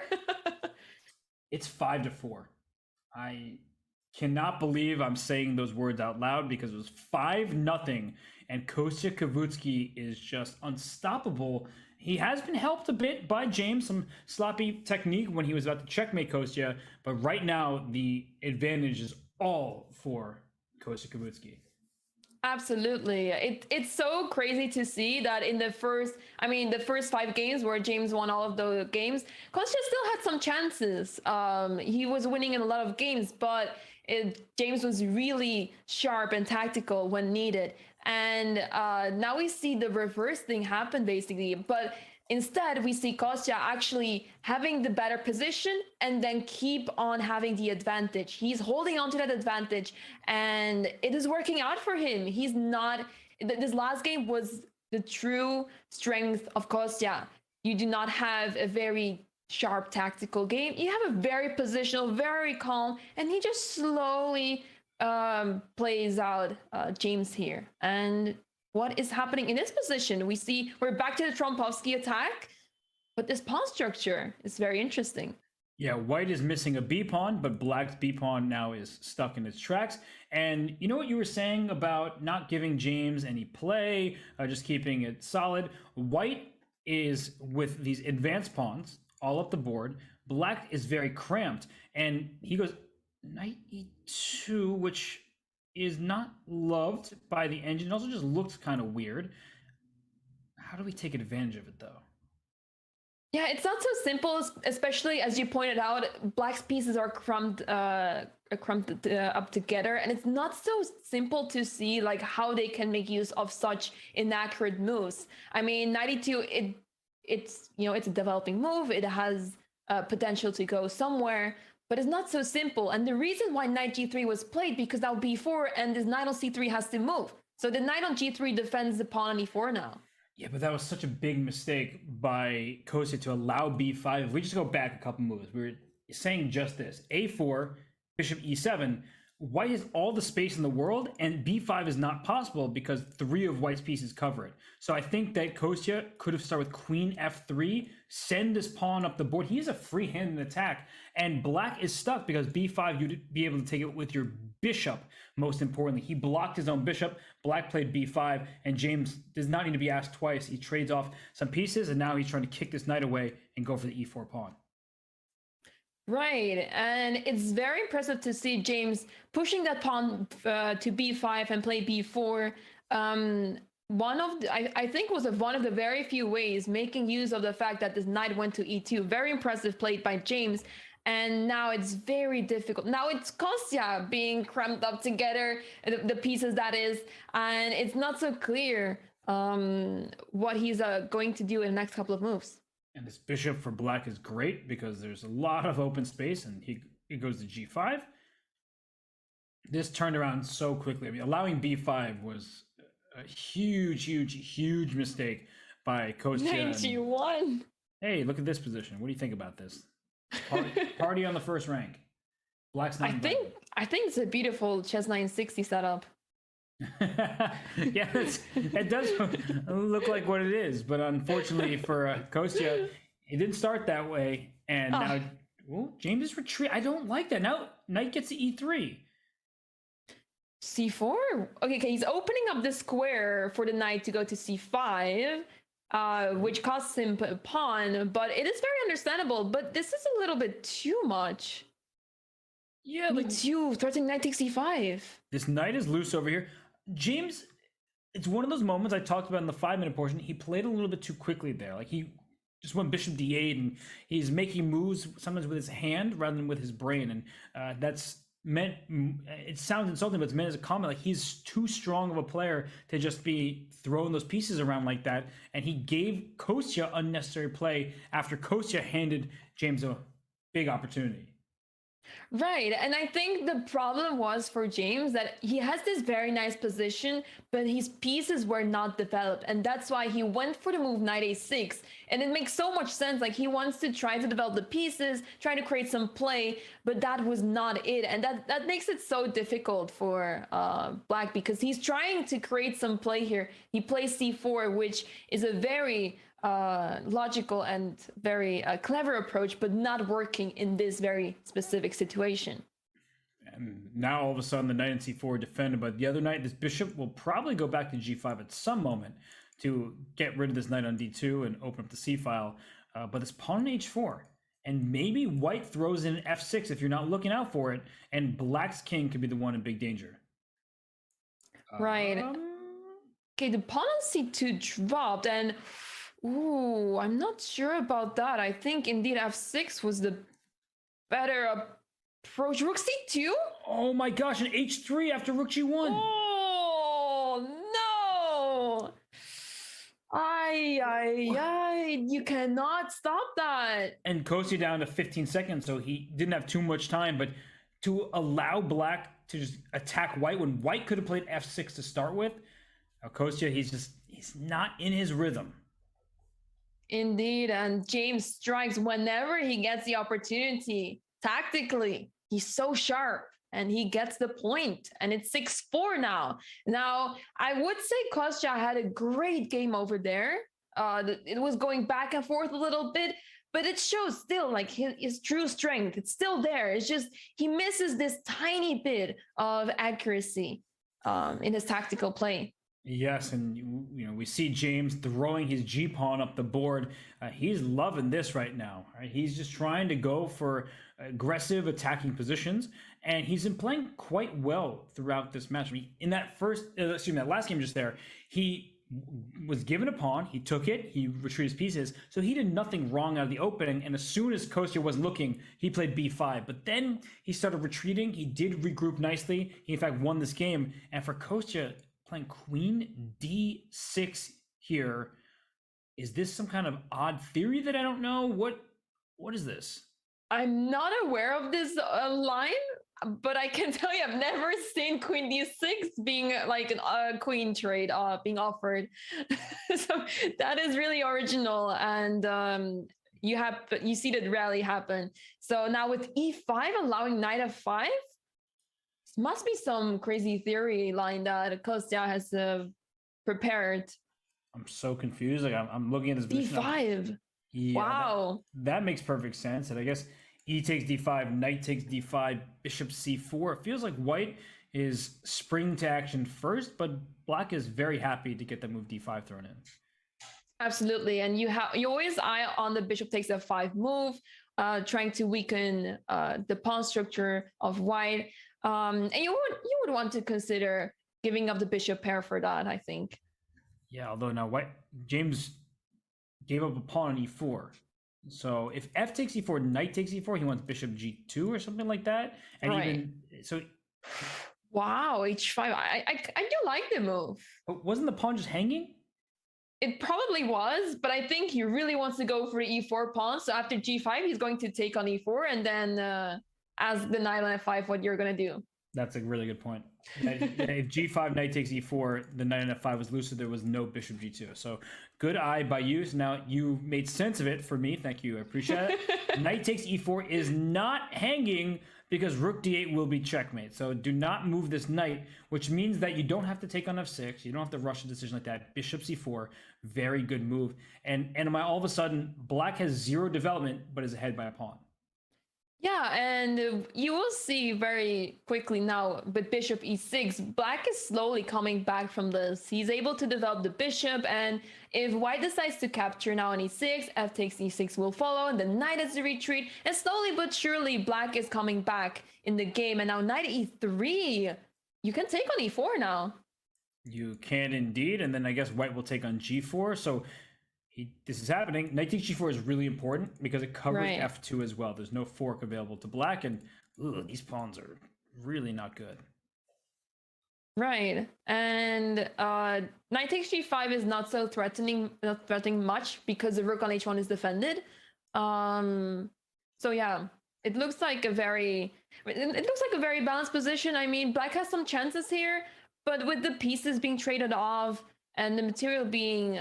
It's 5-4. I cannot believe I'm saying those words out loud because it was 5-0, and Kostya Kavutskiy is just unstoppable. He has been helped a bit by James, some sloppy technique when he was about to checkmate Kostya, but right now the advantage is all for Kostya Kavutskiy. Absolutely. It's so crazy to see that in the first 5 games where James won all of the games, Kostya still had some chances. He was winning in a lot of games, but James was really sharp and tactical when needed. And now we see the reverse thing happen, basically. But instead, we see Kostya actually having the better position and then keep on having the advantage. He's holding on to that advantage, and it is working out for him. He's not... This last game was the true strength of Kostya. You do not have a very sharp tactical game. You have a very positional, very calm, and he just slowly plays out James here. And what is happening in this position? We see we're back to the Trompovsky attack, but this pawn structure is very interesting. Yeah, white is missing a b pawn, but black's b pawn now is stuck in its tracks. And you know what you were saying about not giving James any play, just keeping it solid? White is with these advanced pawns all up the board. Black is very cramped, and he goes knight e2, which is not loved by the engine. It also just looks kind of weird. How do we take advantage of it, though? Yeah, it's not so simple, especially as you pointed out, black's pieces are crumped up together, and it's not so simple to see like how they can make use of such inaccurate moves. I mean, knight e2, it's a developing move. It has potential to go somewhere, but it's not so simple. And the reason why knight g3 was played, because now b4 and this knight on c3 has to move. So the knight on g3 defends the pawn on e4 now. Yeah, but that was such a big mistake by Kostya to allow b5. If we just go back a couple moves, we were saying just this. a4, bishop e7. White has all the space in the world, and b5 is not possible because 3 of white's pieces cover it. So I think that Kostya could have started with queen f3, send this pawn up the board. He has a free hand in attack, and black is stuck because b5, you'd be able to take it with your bishop, most importantly. He blocked his own bishop. Black played b5, and James does not need to be asked twice. He trades off some pieces, and now he's trying to kick this knight away and go for the e4 pawn. Right, and it's very impressive to see James pushing that pawn to b5 and play b4. One of the, I think was one of the very few ways making use of the fact that this knight went to e2. Very impressive played by James. And now it's very difficult. Now it's Kostya being cramped up together, the pieces that is, and it's not so clear what he's going to do in the next couple of moves. And this bishop for black is great because there's a lot of open space, and he goes to g5. This turned around so quickly. I mean, allowing b5 was a huge mistake by Kostya. 91. Hey, look at this position. What do you think about this? Party on the first rank. Black's not invited. I think it's a beautiful chess 960 setup. Yeah, it does look like what it is, but unfortunately for Kostya, it didn't start that way, and now James is retreat. I don't like that. Now knight gets to e3. c4. Okay, he's opening up the square for the knight to go to c5. Which costs him a pawn, but it is very understandable. But this is a little bit too much. Yeah, like you threatening knight takes c5. This knight is loose over here. James, it's one of those moments I talked about in the 5-minute portion. He played a little bit too quickly there. Like he just went bishop d8, and he's making moves sometimes with his hand rather than with his brain, and that's meant. It sounds insulting, but it's meant as a comment. Like he's too strong of a player to just be throwing those pieces around like that, and he gave Kostya unnecessary play after Kostya handed James a big opportunity. Right, and I think the problem was for James that he has this very nice position, but his pieces were not developed, and that's why he went for the move knight a6, and it makes so much sense. Like he wants to try to develop the pieces, try to create some play, but that was not it, and that makes it so difficult for Black, because he's trying to create some play here. He plays c4, which is a very logical and very clever approach, but not working in this very specific situation. And now all of a sudden the knight in c4 defended by the other knight. This bishop will probably go back to g5 at some moment to get rid of this knight on d2 and open up the c file. But this pawn on h4, and maybe white throws in f6 if you're not looking out for it, and black's king could be the one in big danger. Right. Okay, the pawn on c2 dropped, and ooh, I'm not sure about that. I think indeed f6 was the better approach. Rook c2? Oh my gosh, an h3 after rook g1. Oh, no. You cannot stop that. And Kostya down to 15 seconds, so he didn't have too much time, but to allow black to just attack white when white could have played f6 to start with, Kostya, he's not in his rhythm. Indeed, and James strikes whenever he gets the opportunity. Tactically, he's so sharp, and he gets the point, and it's 6-4 now. Now, I would say Kostya had a great game over there. It was going back and forth a little bit, but it shows still like his true strength. It's still there. It's just he misses this tiny bit of accuracy in his tactical play. Yes, and you know we see James throwing his G pawn up the board. He's loving this right now. Right? He's just trying to go for aggressive attacking positions, and he's been playing quite well throughout this match. I mean, in that that last game just there, he was given a pawn, he took it, he retrieved his pieces, so he did nothing wrong out of the opening. And as soon as Kostya wasn't looking, he played b5. But then he started retreating. He did regroup nicely. He in fact won this game. And for Kostya, playing queen d6 here, is this some kind of odd theory that I don't know? What is this? I'm not aware of this line, but I can tell you I've never seen queen d6 being like a queen trade being offered. So that is really original, and you see that rarely happen. So now with e5 allowing knight f5, must be some crazy theory line that Kostya has prepared. I'm so confused. Like I'm looking at this position. d5. Yeah, wow. That makes perfect sense. And I guess E takes d5, knight takes d5, bishop c4. It feels like white is springing to action first, but black is very happy to get that move d5 thrown in. Absolutely, and you always eye on the bishop takes f5 move, trying to weaken the pawn structure of white. And you would want to consider giving up the bishop pair for that, I think. Yeah, although now James gave up a pawn on e4. So if f takes e4, knight takes e4, he wants bishop g2 or something like that. And even so, wow, h5. I do like the move. Wasn't the pawn just hanging? It probably was, but I think he really wants to go for e4 pawn. So after g5, he's going to take on e4 and then ask the knight on f5 what you're going to do. That's a really good point. If g5, knight takes e4, the knight on f5 was loose, so there was no bishop g2. So good eye by you. So now you made sense of it for me. Thank you. I appreciate it. Knight takes e4 is not hanging because rook d8 will be checkmate. So do not move this knight, which means that you don't have to take on f6. You don't have to rush a decision like that. Bishop c4, very good move. And all of a sudden, black has 0 development, but is ahead by a pawn. Yeah, and you will see very quickly now with bishop e6, black is slowly coming back from this. He's able to develop the bishop, and if white decides to capture now on e6, f takes e6 will follow, and the knight has to retreat, and slowly but surely black is coming back in the game, and now knight e3. You can take on e4 now. You can indeed, and then I guess white will take on g4, so this is happening. Knight takes g4 is really important because it covers f2 as well. There's no fork available to black, and these pawns are really not good. Right, and knight takes g5 is not so threatening much because the rook on h1 is defended. So yeah, it looks like a very balanced position. I mean, black has some chances here, but with the pieces being traded off and the material being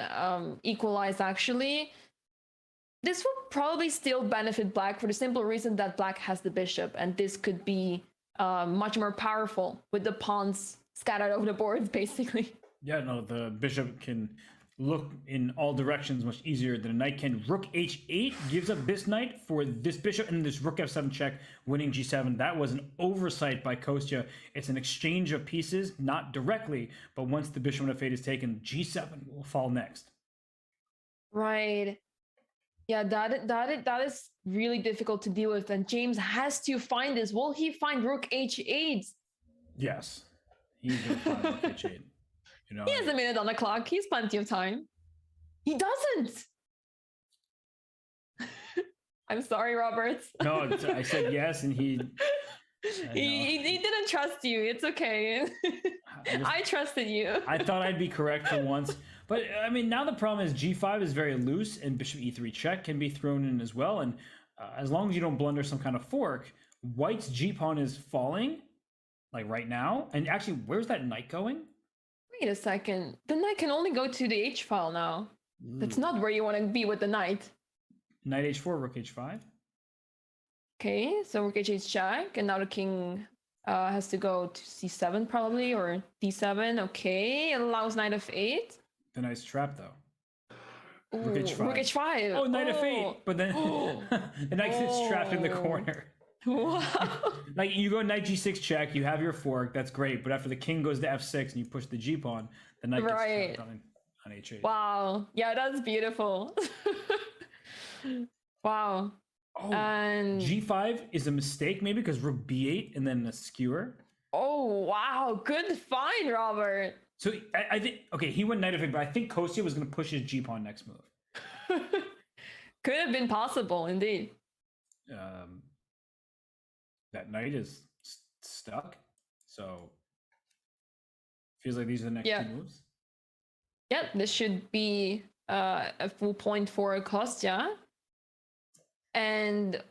equalized, actually, this will probably still benefit black for the simple reason that black has the bishop, and this could be much more powerful with the pawns scattered over the boards, basically. Yeah, no, the bishop can look in all directions much easier than a knight can. Rook h8 gives up this knight for this bishop, and this rook f7 check, winning g7. That was an oversight by Kostya. It's an exchange of pieces, not directly, but once the bishop on f8 is taken, g7 will fall next. Right. Yeah, that is really difficult to deal with, and James has to find this. Will he find rook h8? Yes, he's going to find rook h8. You know, he has a minute on the clock. He's plenty of time. He doesn't. I'm sorry, Robert. No, I said yes, and he didn't trust you. It's okay. I trusted you. I thought I'd be correct for once. But I mean, now the problem is g5 is very loose, and bishop e3 check can be thrown in as well. And as long as you don't blunder some kind of fork, white's g-pawn is falling, like right now. And actually, where's that knight going? Wait a second. The knight can only go to the h file now. That's not where you want to be with the knight. Knight h4, rook h5. Okay, so rook h8 check, and now the king has to go to c7 probably, or d7. Okay, it allows knight f8. The knight's trapped though. Ooh, rook h5. Rook h5. Oh, knight f8. But then the knight gets trapped in the corner. Wow. Like, you go knight g6 check, you have your fork, that's great, but after the king goes to f6 and you push the g pawn, the knight gets trapped on h8. Wow. Yeah, that's beautiful. Wow. Oh, and g5 is a mistake maybe because rook b8 and then a skewer. Oh, wow. Good find, Robert. So I think, okay, he went knight f8, but I think Kostya was going to push his g pawn next move. Could have been possible, indeed. That knight is stuck, so feels like these are the next two moves. Yep, this should be a full point for Kostya. And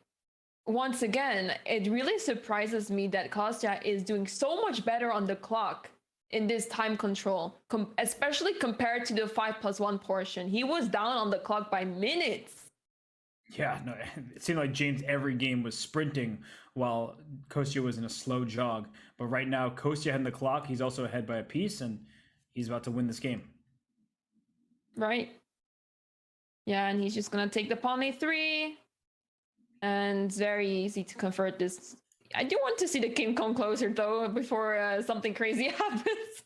once again, it really surprises me that Kostya is doing so much better on the clock in this time control, especially compared to the 5+1 portion. He was down on the clock by minutes. Yeah, no, it seemed like James every game was sprinting while Kostya was in a slow jog. But right now, Kostya had the clock. He's also ahead by a piece, and he's about to win this game. Right. Yeah, and he's just going to take the pawn a3. And it's very easy to convert this. I do want to see the king come closer though before something crazy happens.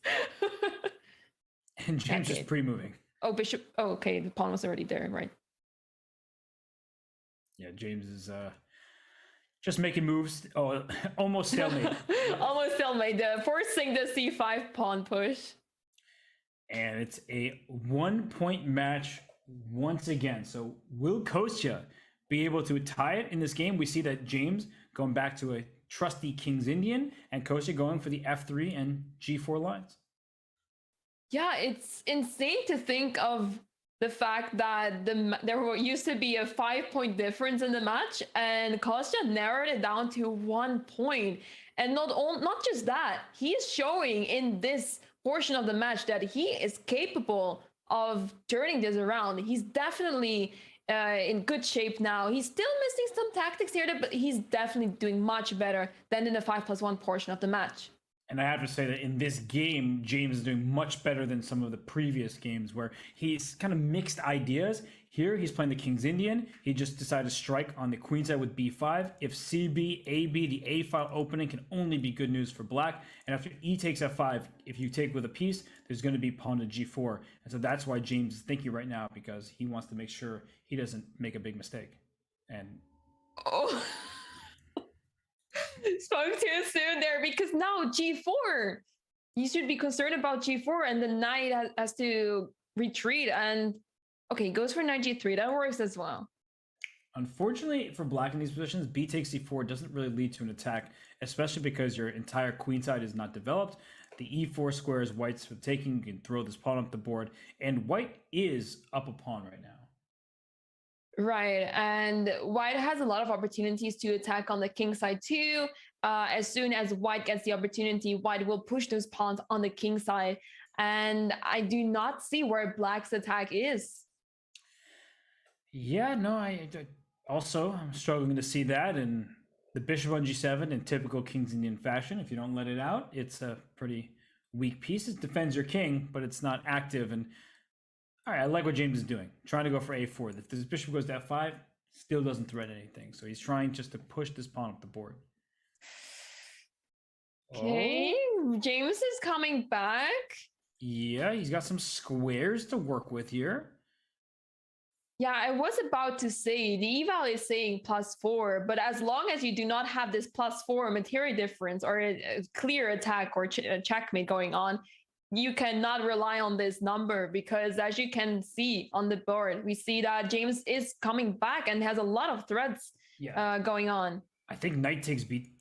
And James is pre-moving. Oh, bishop. Oh, okay. The pawn was already there, right? Yeah, James is just making moves. Oh, almost stalemate. Almost stalemate. Forcing the c5 pawn push. And it's a 1-point match once again. So will Kostya be able to tie it in this game? We see that James going back to a trusty King's Indian and Kostya going for the f3 and g4 lines. Yeah, it's insane to think of the fact that there used to be a 5-point difference in the match, and Kostya narrowed it down to 1 point. And not just that, he is showing in this portion of the match that he is capable of turning this around. He's definitely in good shape now. He's still missing some tactics here, but he's definitely doing much better than in the 5+1 portion of the match. And I have to say that in this game, James is doing much better than some of the previous games where he's kind of mixed ideas. Here, he's playing the King's Indian. He just decided to strike on the queen side with b5. If CB, AB, the A file opening can only be good news for black. And after E takes f5, if you take with a piece, there's going to be pawn to g4. And so that's why James is thinking right now, because he wants to make sure he doesn't make a big mistake. And oh. Spoke too soon there, because now g4. You should be concerned about g4, and the knight has to retreat. And okay, goes for knight g3. That works as well. Unfortunately for black in these positions, b takes c4 doesn't really lead to an attack, especially because your entire queen side is not developed. The e4 square is white's for taking. You can throw this pawn up the board, and white is up a pawn right now. Right, and white has a lot of opportunities to attack on the king side too. As soon as white gets the opportunity, white will push those pawns on the king side, and I do not see where black's attack is. Yeah, no, I I'm struggling to see that. And the bishop on g7 in typical King's Indian fashion, if you don't let it out, it's a pretty weak piece. It defends your king, but it's not active. And all right, I like what James is doing, trying to go for a4. If this bishop goes to f5, still doesn't threaten anything. So he's trying just to push this pawn up the board. Okay, James is coming back. Yeah, he's got some squares to work with here. Yeah, I was about to say, the eval is saying +4, but as long as you do not have this +4 material difference or a clear attack or checkmate going on, you cannot rely on this number, because as you can see on the board, we see that James is coming back and has a lot of threats going on. I think knight takes b.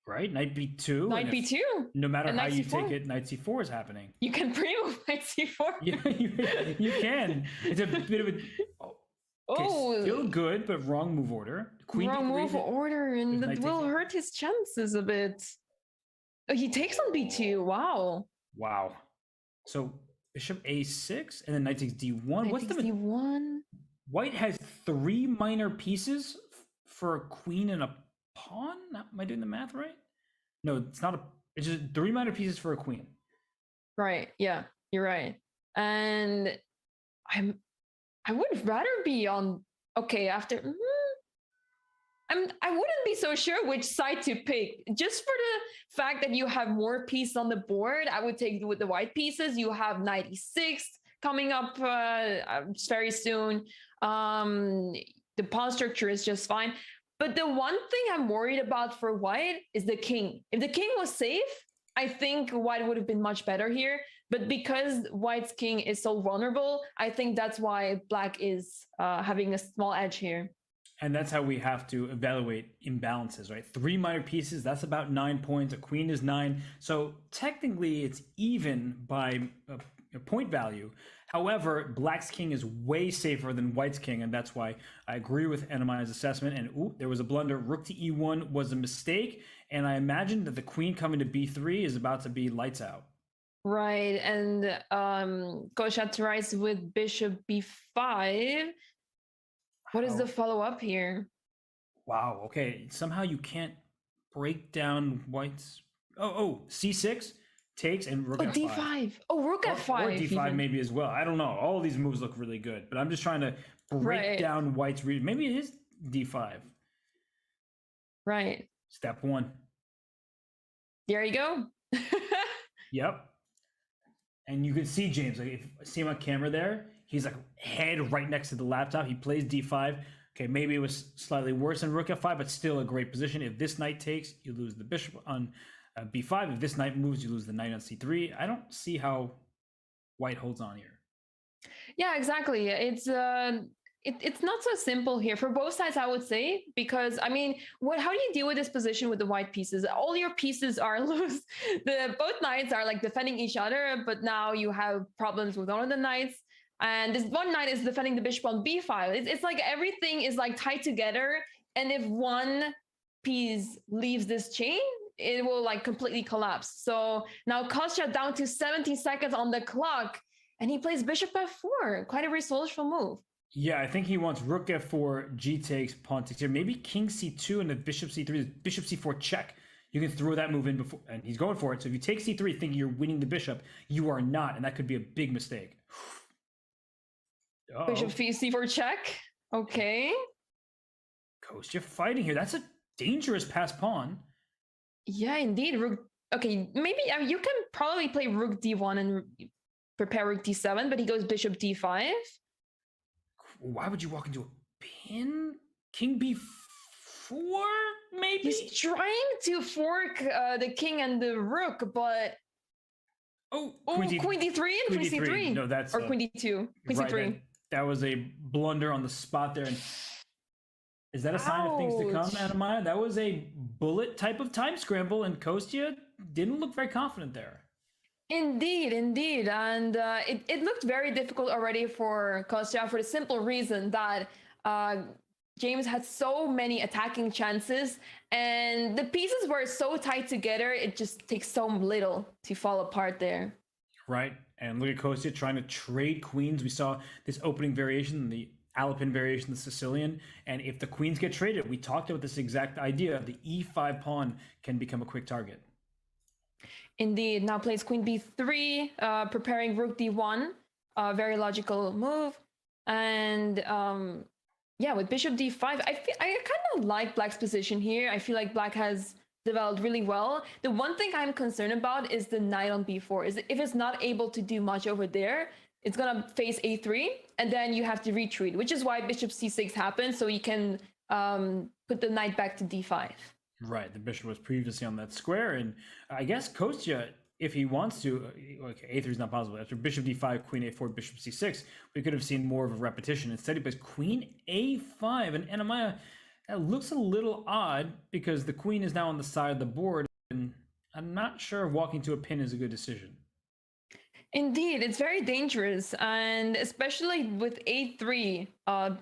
Right? Knight b2. Knight b2. No matter how you take it, knight c4 is happening. You can pre-move knight c4. Yeah, you can. It's a bit of a... Okay, still good, but wrong move order. Queen wrong b3, move order, and that will hurt his chances a bit. Oh, he takes on b2. Wow. Wow. So bishop a6, and then knight takes d1. Knight takes d1. White has 3 minor pieces for a queen and a pawn? Am I doing the math right? No, it's not. It's just 3 minor pieces for a queen. Right. Yeah, you're right. And I would rather be on. Okay, after. I wouldn't be so sure which side to pick. Just for the fact that you have more pieces on the board, I would take with the white pieces. You have knight e6 coming up very soon. The pawn structure is just fine. But the one thing I'm worried about for white is the king. If the king was safe, I think white would have been much better here. But because white's king is so vulnerable, I think that's why black is having a small edge here. And that's how we have to evaluate imbalances, right? 3 minor pieces, that's about 9 points. A queen is 9. So technically it's even by a point value. However, black's king is way safer than white's king, and that's why I agree with Enemai's assessment. And there was a blunder. Rook to e1 was a mistake, and I imagine that the queen coming to b3 is about to be lights out. Right, and Kostya tries with bishop b5. What is the follow-up here? Wow, okay. Somehow you can't break down white's... Oh, c6 takes and rook f5. d5. Oh, rook f5. Or d5 maybe as well. I don't know. All of these moves look really good, but I'm just trying to break Right. down White's read. Maybe it is d5. Right. Step one. There you go. Yep. And you can see James, like if you see him on camera there, he's like head right next to the laptop. He plays d5. Okay, maybe it was slightly worse than rook f5, but still a great position. If this knight takes, you lose the bishop on b5. If this knight moves, you lose the knight on c3. I don't see how White holds on here. Yeah, exactly. It's not so simple here for both sides, I would say, because I mean, how do you deal with this position with the white pieces? All your pieces are loose. Both knights are like defending each other, but now you have problems with one of the knights. And this one knight is defending the bishop on b5. It's like everything is like tied together. And if one piece leaves this chain, it will like completely collapse. So now Kostya down to 70 seconds on the clock, and he plays bishop f4. Quite a resourceful move. Yeah, I think he wants rook f4, g takes, pawn takes here. Maybe king c2 and the bishop c3, bishop c4 check. You can throw that move in before, and he's going for it. So if you take c3 thinking you're winning the bishop, you are not, and that could be a big mistake. Uh-oh. Bishop c4 check. Okay. Kostya fighting here. That's a dangerous pass pawn. Yeah, indeed. Rook. Okay, maybe you can probably play rook d1 and prepare rook d7, but he goes bishop d5. Why would you walk into a pin? King b4, maybe? He's trying to fork the king and the rook, but queen d3 and queen c3. No, that's queen d2, queen right, c3. That was a blunder on the spot there. And is that a sign of things to come, Anamaya? That was a bullet type of time scramble, and Kostya didn't look very confident there. Indeed. And it looked very difficult already for Kostya for the simple reason that James had so many attacking chances, and the pieces were so tight together, it just takes so little to fall apart there. Right. And look at Kostya trying to trade queens. We saw this opening variation, the Alpin variation, the Sicilian. And if the queens get traded, we talked about this exact idea. The e5 pawn can become a quick target. Indeed. Now plays queen b3, preparing rook d1. Very logical move. And yeah, with bishop d5, I kind of like Black's position here. I feel like Black has developed really well. The one thing I'm concerned about is the knight on b4. Is if it's not able to do much over there, it's gonna face a3, and then you have to retreat, which is why bishop c6 happened, so you can put the knight back to d5. Right, the bishop was previously on that square, and I guess Kostya, if he wants to, okay, a3 is not possible. After bishop d5, queen a4, bishop c6, we could have seen more of a repetition. Instead, he plays queen a5, and Anamaya, that looks a little odd because the queen is now on the side of the board, and I'm not sure walking to a pin is a good decision. Indeed, it's very dangerous, and especially with a3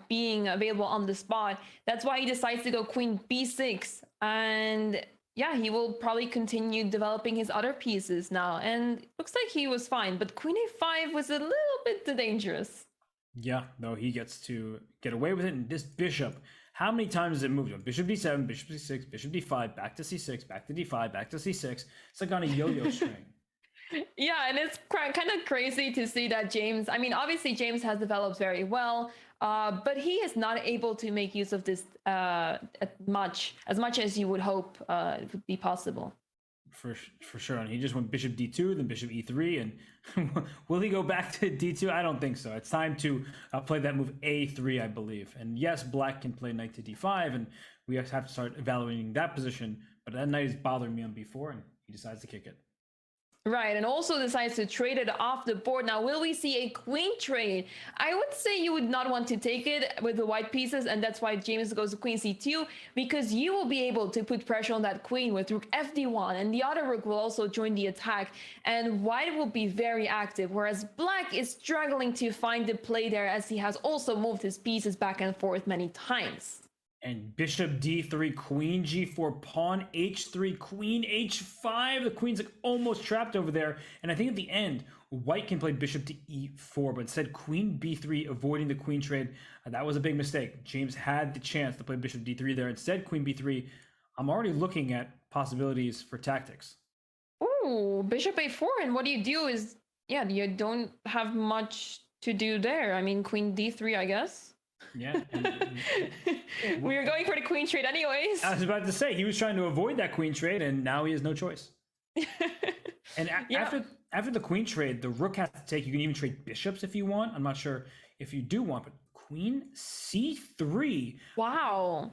being available on the spot, that's why he decides to go queen b6, and yeah, he will probably continue developing his other pieces now, and looks like he was fine, but queen a5 was a little bit dangerous. Yeah, no, he gets to get away with it, and this bishop, how many times has it moved? Bishop d7, bishop c6, bishop d5, back to c6, back to d5, back to c6. It's like on a yo-yo string. Yeah, and it's kind of crazy to see that James, I mean, obviously James has developed very well, but he is not able to make use of this as much as you would hope it would be possible. For sure. And he just went bishop d2, then bishop e3, and will he go back to d2? I don't think so. It's time to play that move a3, I believe. And yes, Black can play knight to d5, and we have to start evaluating that position, but that knight is bothering me on b4, and he decides to kick it. Right, and also decides to trade it off the board. Now, will we see a queen trade? I would say you would not want to take it with the white pieces, and that's why James goes to queen c2, because you will be able to put pressure on that queen with rook fd1, and the other rook will also join the attack, and white will be very active, whereas Black is struggling to find the play there, as he has also moved his pieces back and forth many times. And bishop d3, queen g4, pawn h3, queen h5. The queen's like almost trapped over there. And I think at the end, white can play bishop to e4, but instead queen b3, avoiding the queen trade. That was a big mistake. James had the chance to play bishop d3 there. Instead, queen b3. I'm already looking at possibilities for tactics. Ooh, bishop a4. And what you do is, yeah, you don't have much to do there. I mean, queen d3, I guess. Yeah. We were going for the queen trade anyways. I was about to say he was trying to avoid that queen trade, and now he has no choice. And after the queen trade, the rook has to take. You can even trade bishops if you want. I'm not sure if you do want, but queen c3. Wow.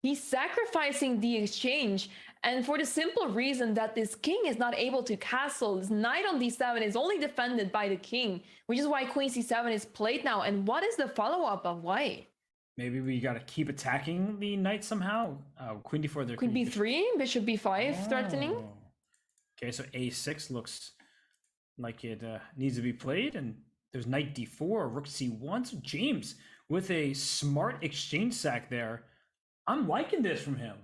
He's sacrificing the exchange, and for the simple reason that this king is not able to castle. This knight on d7 is only defended by the king, which is why queen c7 is played now. And what is the follow-up of white? Maybe we got to keep attacking the knight somehow. Queen d4. There. Queen b3, bishop b5 threatening. Okay, so a6 looks like it needs to be played, and there's knight d4, rook c1. So James with a smart exchange sack there. I'm liking this from him.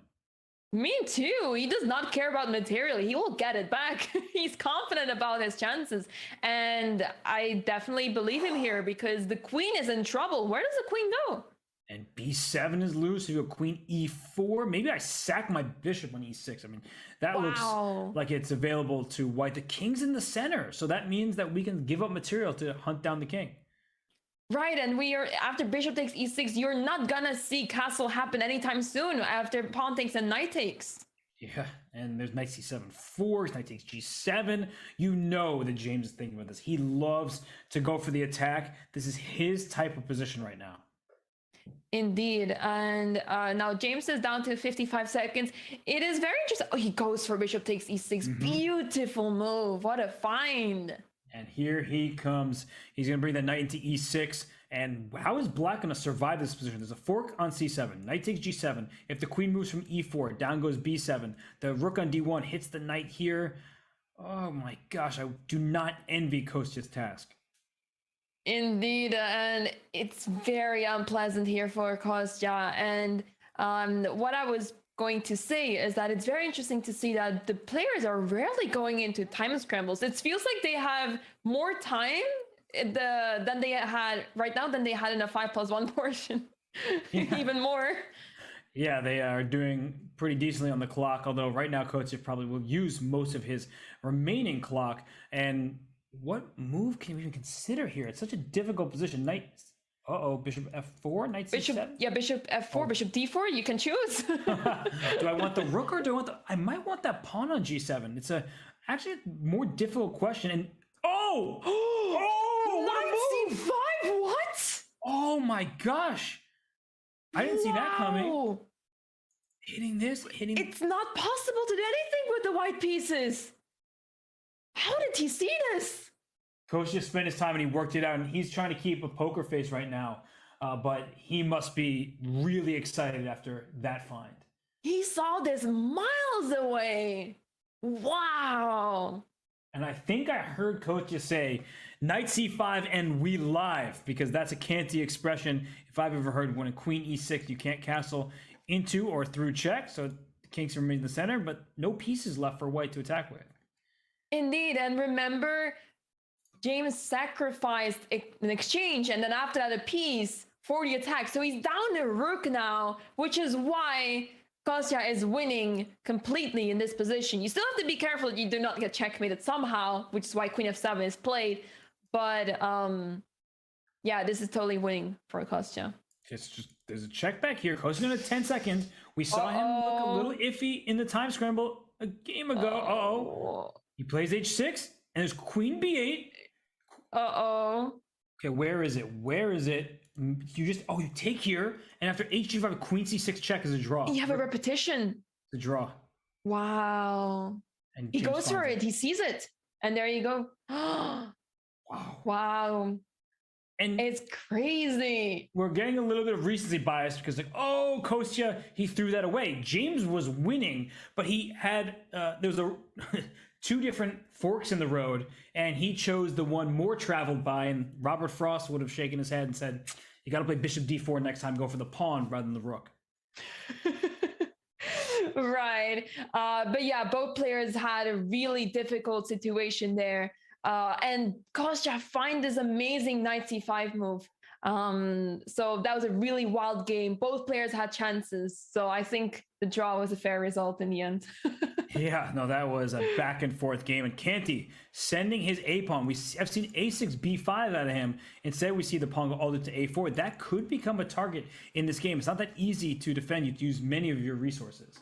Me too. He does not care about material. He will get it back. He's confident about his chances. And I definitely believe him here because the queen is in trouble. Where does the queen go? And b7 is loose. So you go queen e4. Maybe I sack my bishop on e6. I mean, that looks like it's available to white. The king's in the center. So that means that we can give up material to hunt down the king. Right, and we are after bishop takes e6. You're not gonna see castle happen anytime soon after pawn takes and knight takes. Yeah, and there's knight c7 4, knight takes g7. You know that James is thinking about this. He loves to go for the attack. This is his type of position right now. Indeed, and now James is down to 55 seconds. It is very interesting. Oh, he goes for bishop takes e6. Beautiful move. What a find. And here he comes. He's going to bring that knight into e6. And how is black going to survive this position? There's a fork on c7. Knight takes g7. If the queen moves from e4, down goes b7. The rook on d1 hits the knight here. Oh my gosh, I do not envy Kostya's task. Indeed, and it's very unpleasant here for Kostya. And what I was going to say is that it's very interesting to see that the players are rarely going into time scrambles. It feels like they have more time than they had right now than they had in a 5+1 portion. Even more. Yeah, they are doing pretty decently on the clock, although right now Kostya probably will use most of his remaining clock. And what move can we even consider here? It's such a difficult position. Knight, bishop f4, knight c7? Yeah, bishop f4, bishop d4, you can choose. Do I want the rook or do I want the... I might want that pawn on g7. It's actually a more difficult question. And what a move! c5, what? Oh my gosh. I didn't see that coming. Hitting this, hitting... It's not possible to do anything with the white pieces. How did he see this? Kostya spent his time and he worked it out, and he's trying to keep a poker face right now. But he must be really excited after that find. He saw this miles away. Wow. And I think I heard Kostya say, knight c5 and we live, because that's a Canty expression. If I've ever heard, when a queen e6, you can't castle into or through check. So the king remains in the center, but no pieces left for white to attack with. Indeed, and remember, James sacrificed an exchange, and then after that a piece for the attack. So he's down to rook now, which is why Kostya is winning completely in this position. You still have to be careful that you do not get checkmated somehow, which is why queen f7 is played. But yeah, this is totally winning for Kostya. It's just, there's a check back here. Kostya's gonna 10 seconds. We saw him look a little iffy in the time scramble a game ago. He plays h6, and there's queen b8. Okay, where is it? Where is it? You just, you take here, and after h5, queen c6 check is a draw. You have a repetition. It's a draw. Wow. And he goes for it. He sees it. And there you go. Wow. And it's crazy. We're getting a little bit of recency bias because Kostya, he threw that away. James was winning, but he had, there was two different forks in the road, and he chose the one more traveled by, and Robert Frost would have shaken his head and said, you got to play bishop d4 next time, go for the pawn rather than the rook. Right. But yeah, both players had a really difficult situation there. And Kostya find this amazing knight c5 move. So that was a really wild game. Both players had chances. So I think the draw was a fair result in the end. Yeah, no, that was a back and forth game. And Canty sending his A pawn. I've seen A6, B5 out of him. Instead, we see the pawn go all the way to A4. That could become a target in this game. It's not that easy to defend. You have to use many of your resources.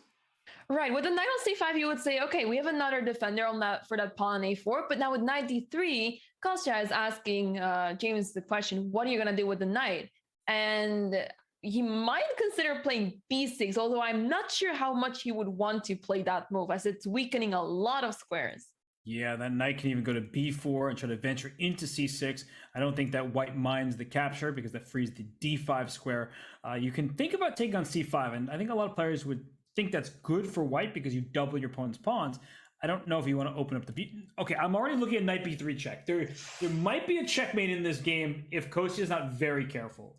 Right. With the knight on c5, you would say, okay, we have another defender on that for that pawn on a4. But now with knight d3, Kostya is asking James the question, what are you going to do with the knight? And he might consider playing b6, although I'm not sure how much he would want to play that move, as it's weakening a lot of squares. Yeah, that knight can even go to b4 and try to venture into c6. I don't think that white minds the capture because that frees the d5 square. You can think about taking on c5, and I think a lot of players would think that's good for white because you double your opponent's pawns. I don't know if you want to open up the b. Okay, I'm already looking at knight b3 check. There might be a checkmate in this game if Kostya is not very careful.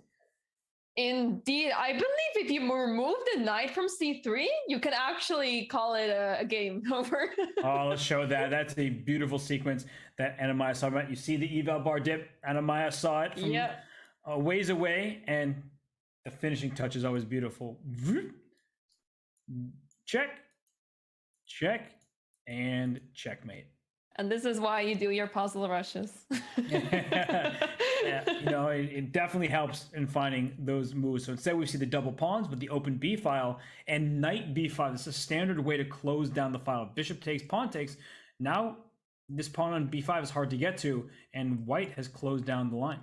Indeed, I believe if you remove the knight from c3, you can actually call it a game over. Oh, let's show that. That's a beautiful sequence that Anamaya saw. Right, you see the eval bar dip. Anamaya saw it from a ways away, and the finishing touch is always beautiful. Check, check, and checkmate. And this is why you do your puzzle rushes. Yeah, it definitely helps in finding those moves. So instead we see the double pawns with the open b file and knight b5. This is a standard way to close down the file. Bishop takes, pawn takes. Now this pawn on b5 is hard to get to, and white has closed down the line.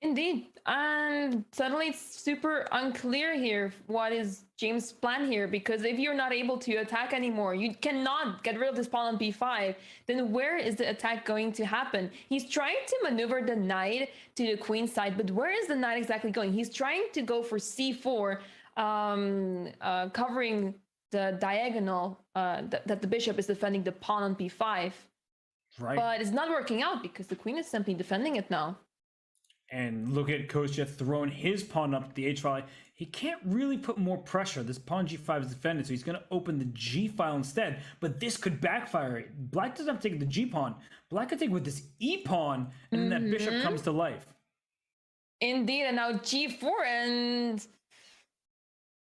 Indeed. And suddenly it's super unclear here what is James' plan here, because if you're not able to attack anymore, you cannot get rid of this pawn on b5, then where is the attack going to happen? He's trying to maneuver the knight to the queen side, but where is the knight exactly going? He's trying to go for c4, covering the diagonal that the bishop is defending the pawn on b5. Right. But it's not working out because the queen is simply defending it now. And look at Kostya throwing his pawn up the h file. He can't really put more pressure. This pawn g5 is defended, so he's going to open the g file instead. But this could backfire. Black doesn't have to take the g pawn. Black could take with this e pawn, and then that bishop comes to life. Indeed, and now g4, and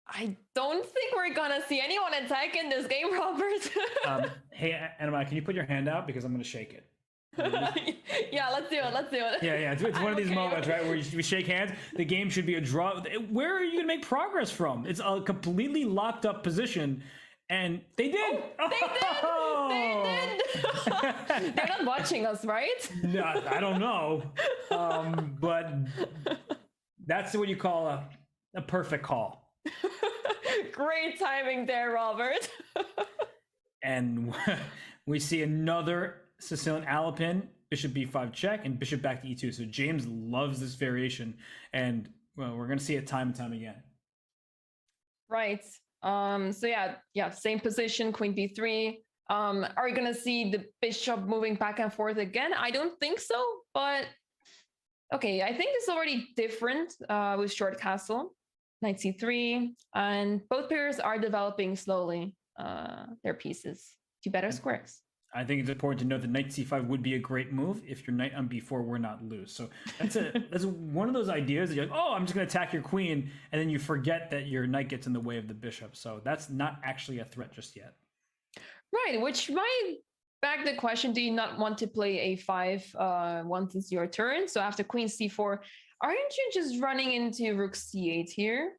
I don't think we're going to see anyone attack in this game, Robert. Hey, Anamaya, can you put your hand out? Because I'm going to shake it. Yeah, let's do it. Yeah. It's one of these moments, right, where we shake hands. The game should be a draw. Where are you going to make progress from? It's a completely locked up position, and they did. They did. They're not watching us, right? No, I don't know, but that's what you call a perfect call. Great timing there, Robert. And we see another Sicilian Alapin, bishop b5 check, and bishop back to e2. So James loves this variation, and well, we're going to see it time and time again. Right. So yeah, same position, queen b3. Are we going to see the bishop moving back and forth again? I don't think so, but okay, I think it's already different with short castle, knight c3, and both pairs are developing slowly their pieces to better squares. I think it's important to note that knight c5 would be a great move if your knight on b4 were not loose. So that's one of those ideas that you're like, oh, I'm just going to attack your queen, and then you forget that your knight gets in the way of the bishop. So that's not actually a threat just yet. Right, which might beg the question, do you not want to play a5 once it's your turn? So after queen c4, aren't you just running into rook c8 here?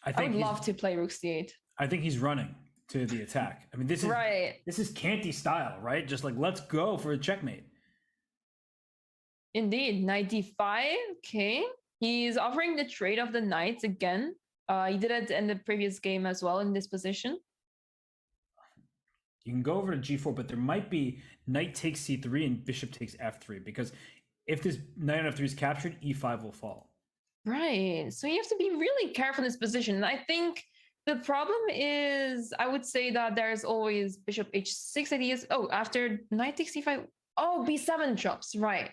I would love to play rook c8. I think he's running to the attack. I mean, this is Canty style, right? Just like, let's go for a checkmate. Indeed, knight d5. Okay, he's offering the trade of the knights again. He did it in the previous game as well in this position. You can go over to g4, but there might be knight takes c3 and bishop takes f3, because if this knight on f3 is captured, e5 will fall. Right, so you have to be really careful in this position. And I think the problem is, I would say that there's always bishop h6 ideas. Oh, after knight takes c5. Oh, b7 drops, right.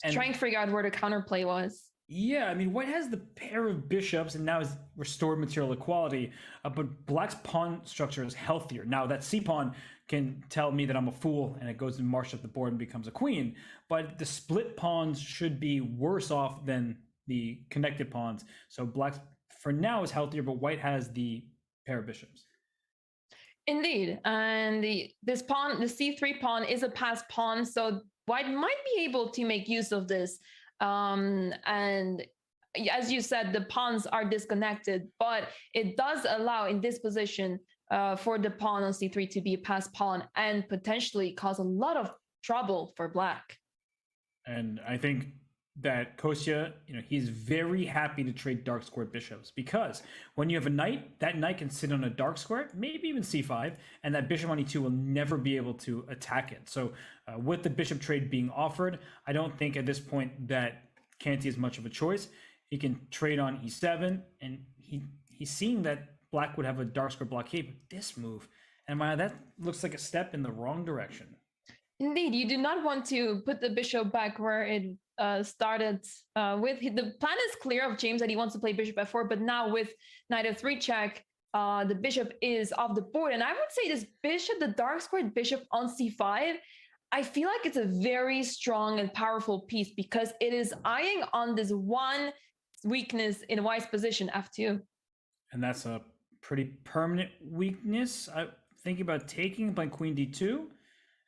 And trying to figure out where the counterplay was. Yeah, I mean, white has the pair of bishops and now has restored material equality, but black's pawn structure is healthier. Now, that c pawn can tell me that I'm a fool and it goes and marches up the board and becomes a queen, but the split pawns should be worse off than the connected pawns. So black, for now, is healthier, but white has the pair of bishops. Indeed, and this pawn, the c3 pawn, is a passed pawn, so white might be able to make use of this. And as you said, the pawns are disconnected, but it does allow in this position for the pawn on c3 to be a passed pawn and potentially cause a lot of trouble for black. And I think that Kostya, he's very happy to trade dark squared bishops, because when you have a knight, that knight can sit on a dark square, maybe even c5, and that bishop on e2 will never be able to attack it. So with the bishop trade being offered, I don't think at this point that Canty is much of a choice. He can trade on e7, and he's seeing that black would have a dark square blockade with this move, and that looks like a step in the wrong direction. Indeed, you do not want to put the bishop back where it started with. The plan is clear of James that he wants to play bishop f4, but now with knight f3 check, the bishop is off the board. And I would say this bishop, the dark squared bishop on c5, I feel like it's a very strong and powerful piece because it is eyeing on this one weakness in white's position, f2. And that's a pretty permanent weakness. I'm thinking about taking, playing queen d2.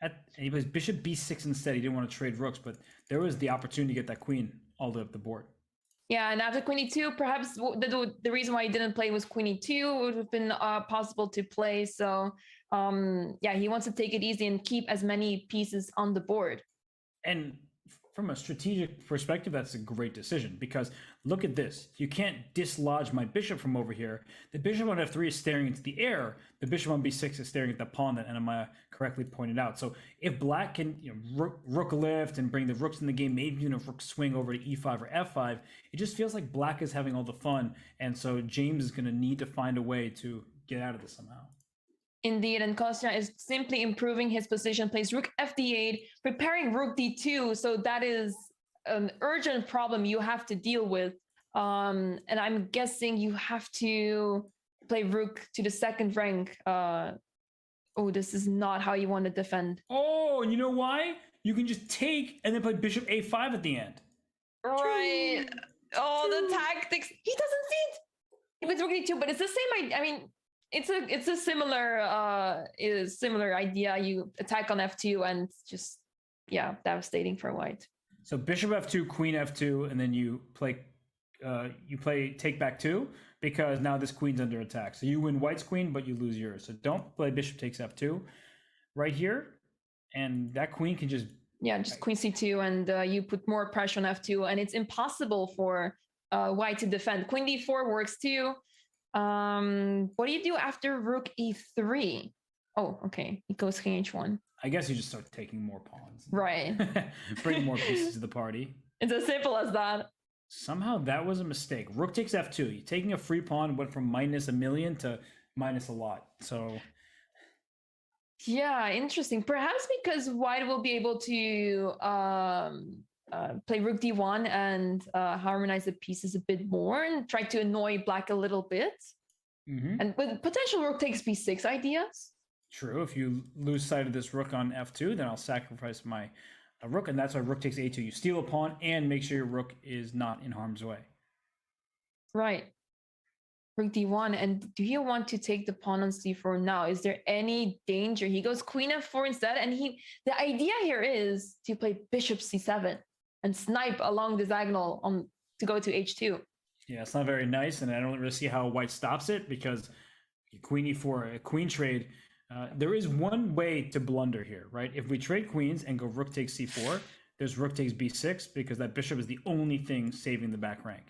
And he plays bishop b6 instead. He didn't want to trade rooks, but there was the opportunity to get that queen all the way up the board. Yeah, and after queen e2, perhaps the reason why he didn't play was queen e2 would have been possible to play. So yeah, he wants to take it easy and keep as many pieces on the board. And from a strategic perspective, that's a great decision, because look at this. You can't dislodge my bishop from over here. The bishop on f3 is staring into the air. The bishop on b6 is staring at the pawn that Anamaya correctly pointed out. So if black can rook lift and bring the rooks in the game, maybe even a rook swing over to e5 or f5, it just feels like black is having all the fun. And so James is going to need to find a way to get out of this somehow. Indeed, and Kostya is simply improving his position, plays rook fd8, preparing rook d2, so that is an urgent problem you have to deal with. And I'm guessing you have to play rook to the second rank. Oh, this is not how you want to defend. Oh, and you know why? You can just take and then play bishop a5 at the end. Right. Oh, the tactics. He doesn't see it. He plays rook d2, but it's the same. I mean, it's a similar idea. You attack on f2 and just, yeah, devastating for white. So bishop f2, queen f2, and then you play take back 2, because now this queen's under attack. So you win white's queen, but you lose yours. So don't play bishop takes f2 right here, and that queen can just queen c2, and you put more pressure on f2, and it's impossible for white to defend. Queen d4 works too. What do you do after rook e3? Oh, okay. It goes king h1. I guess you just start taking more pawns. Right. Bring more pieces to the party. It's as simple as that. Somehow that was a mistake. Rook takes f2. You're taking a free pawn went from minus a million to minus a lot. So yeah, interesting. Perhaps because white will be able to play rook d1 and harmonize the pieces a bit more and try to annoy black a little bit. Mm-hmm. And with potential rook takes b6 ideas. True. If you lose sight of this rook on f2, then I'll sacrifice my rook, and that's why rook takes a2. You steal a pawn and make sure your rook is not in harm's way. Right. Rook d1, and do you want to take the pawn on c4 now? Is there any danger? He goes queen f4 instead, and the idea here is to play bishop c7 and snipe along the diagonal to go to h2. Yeah, it's not very nice, and I don't really see how white stops it, because queen e4, a queen trade. There is one way to blunder here, right? If we trade queens and go rook takes c4, there's rook takes b6, because that bishop is the only thing saving the back rank.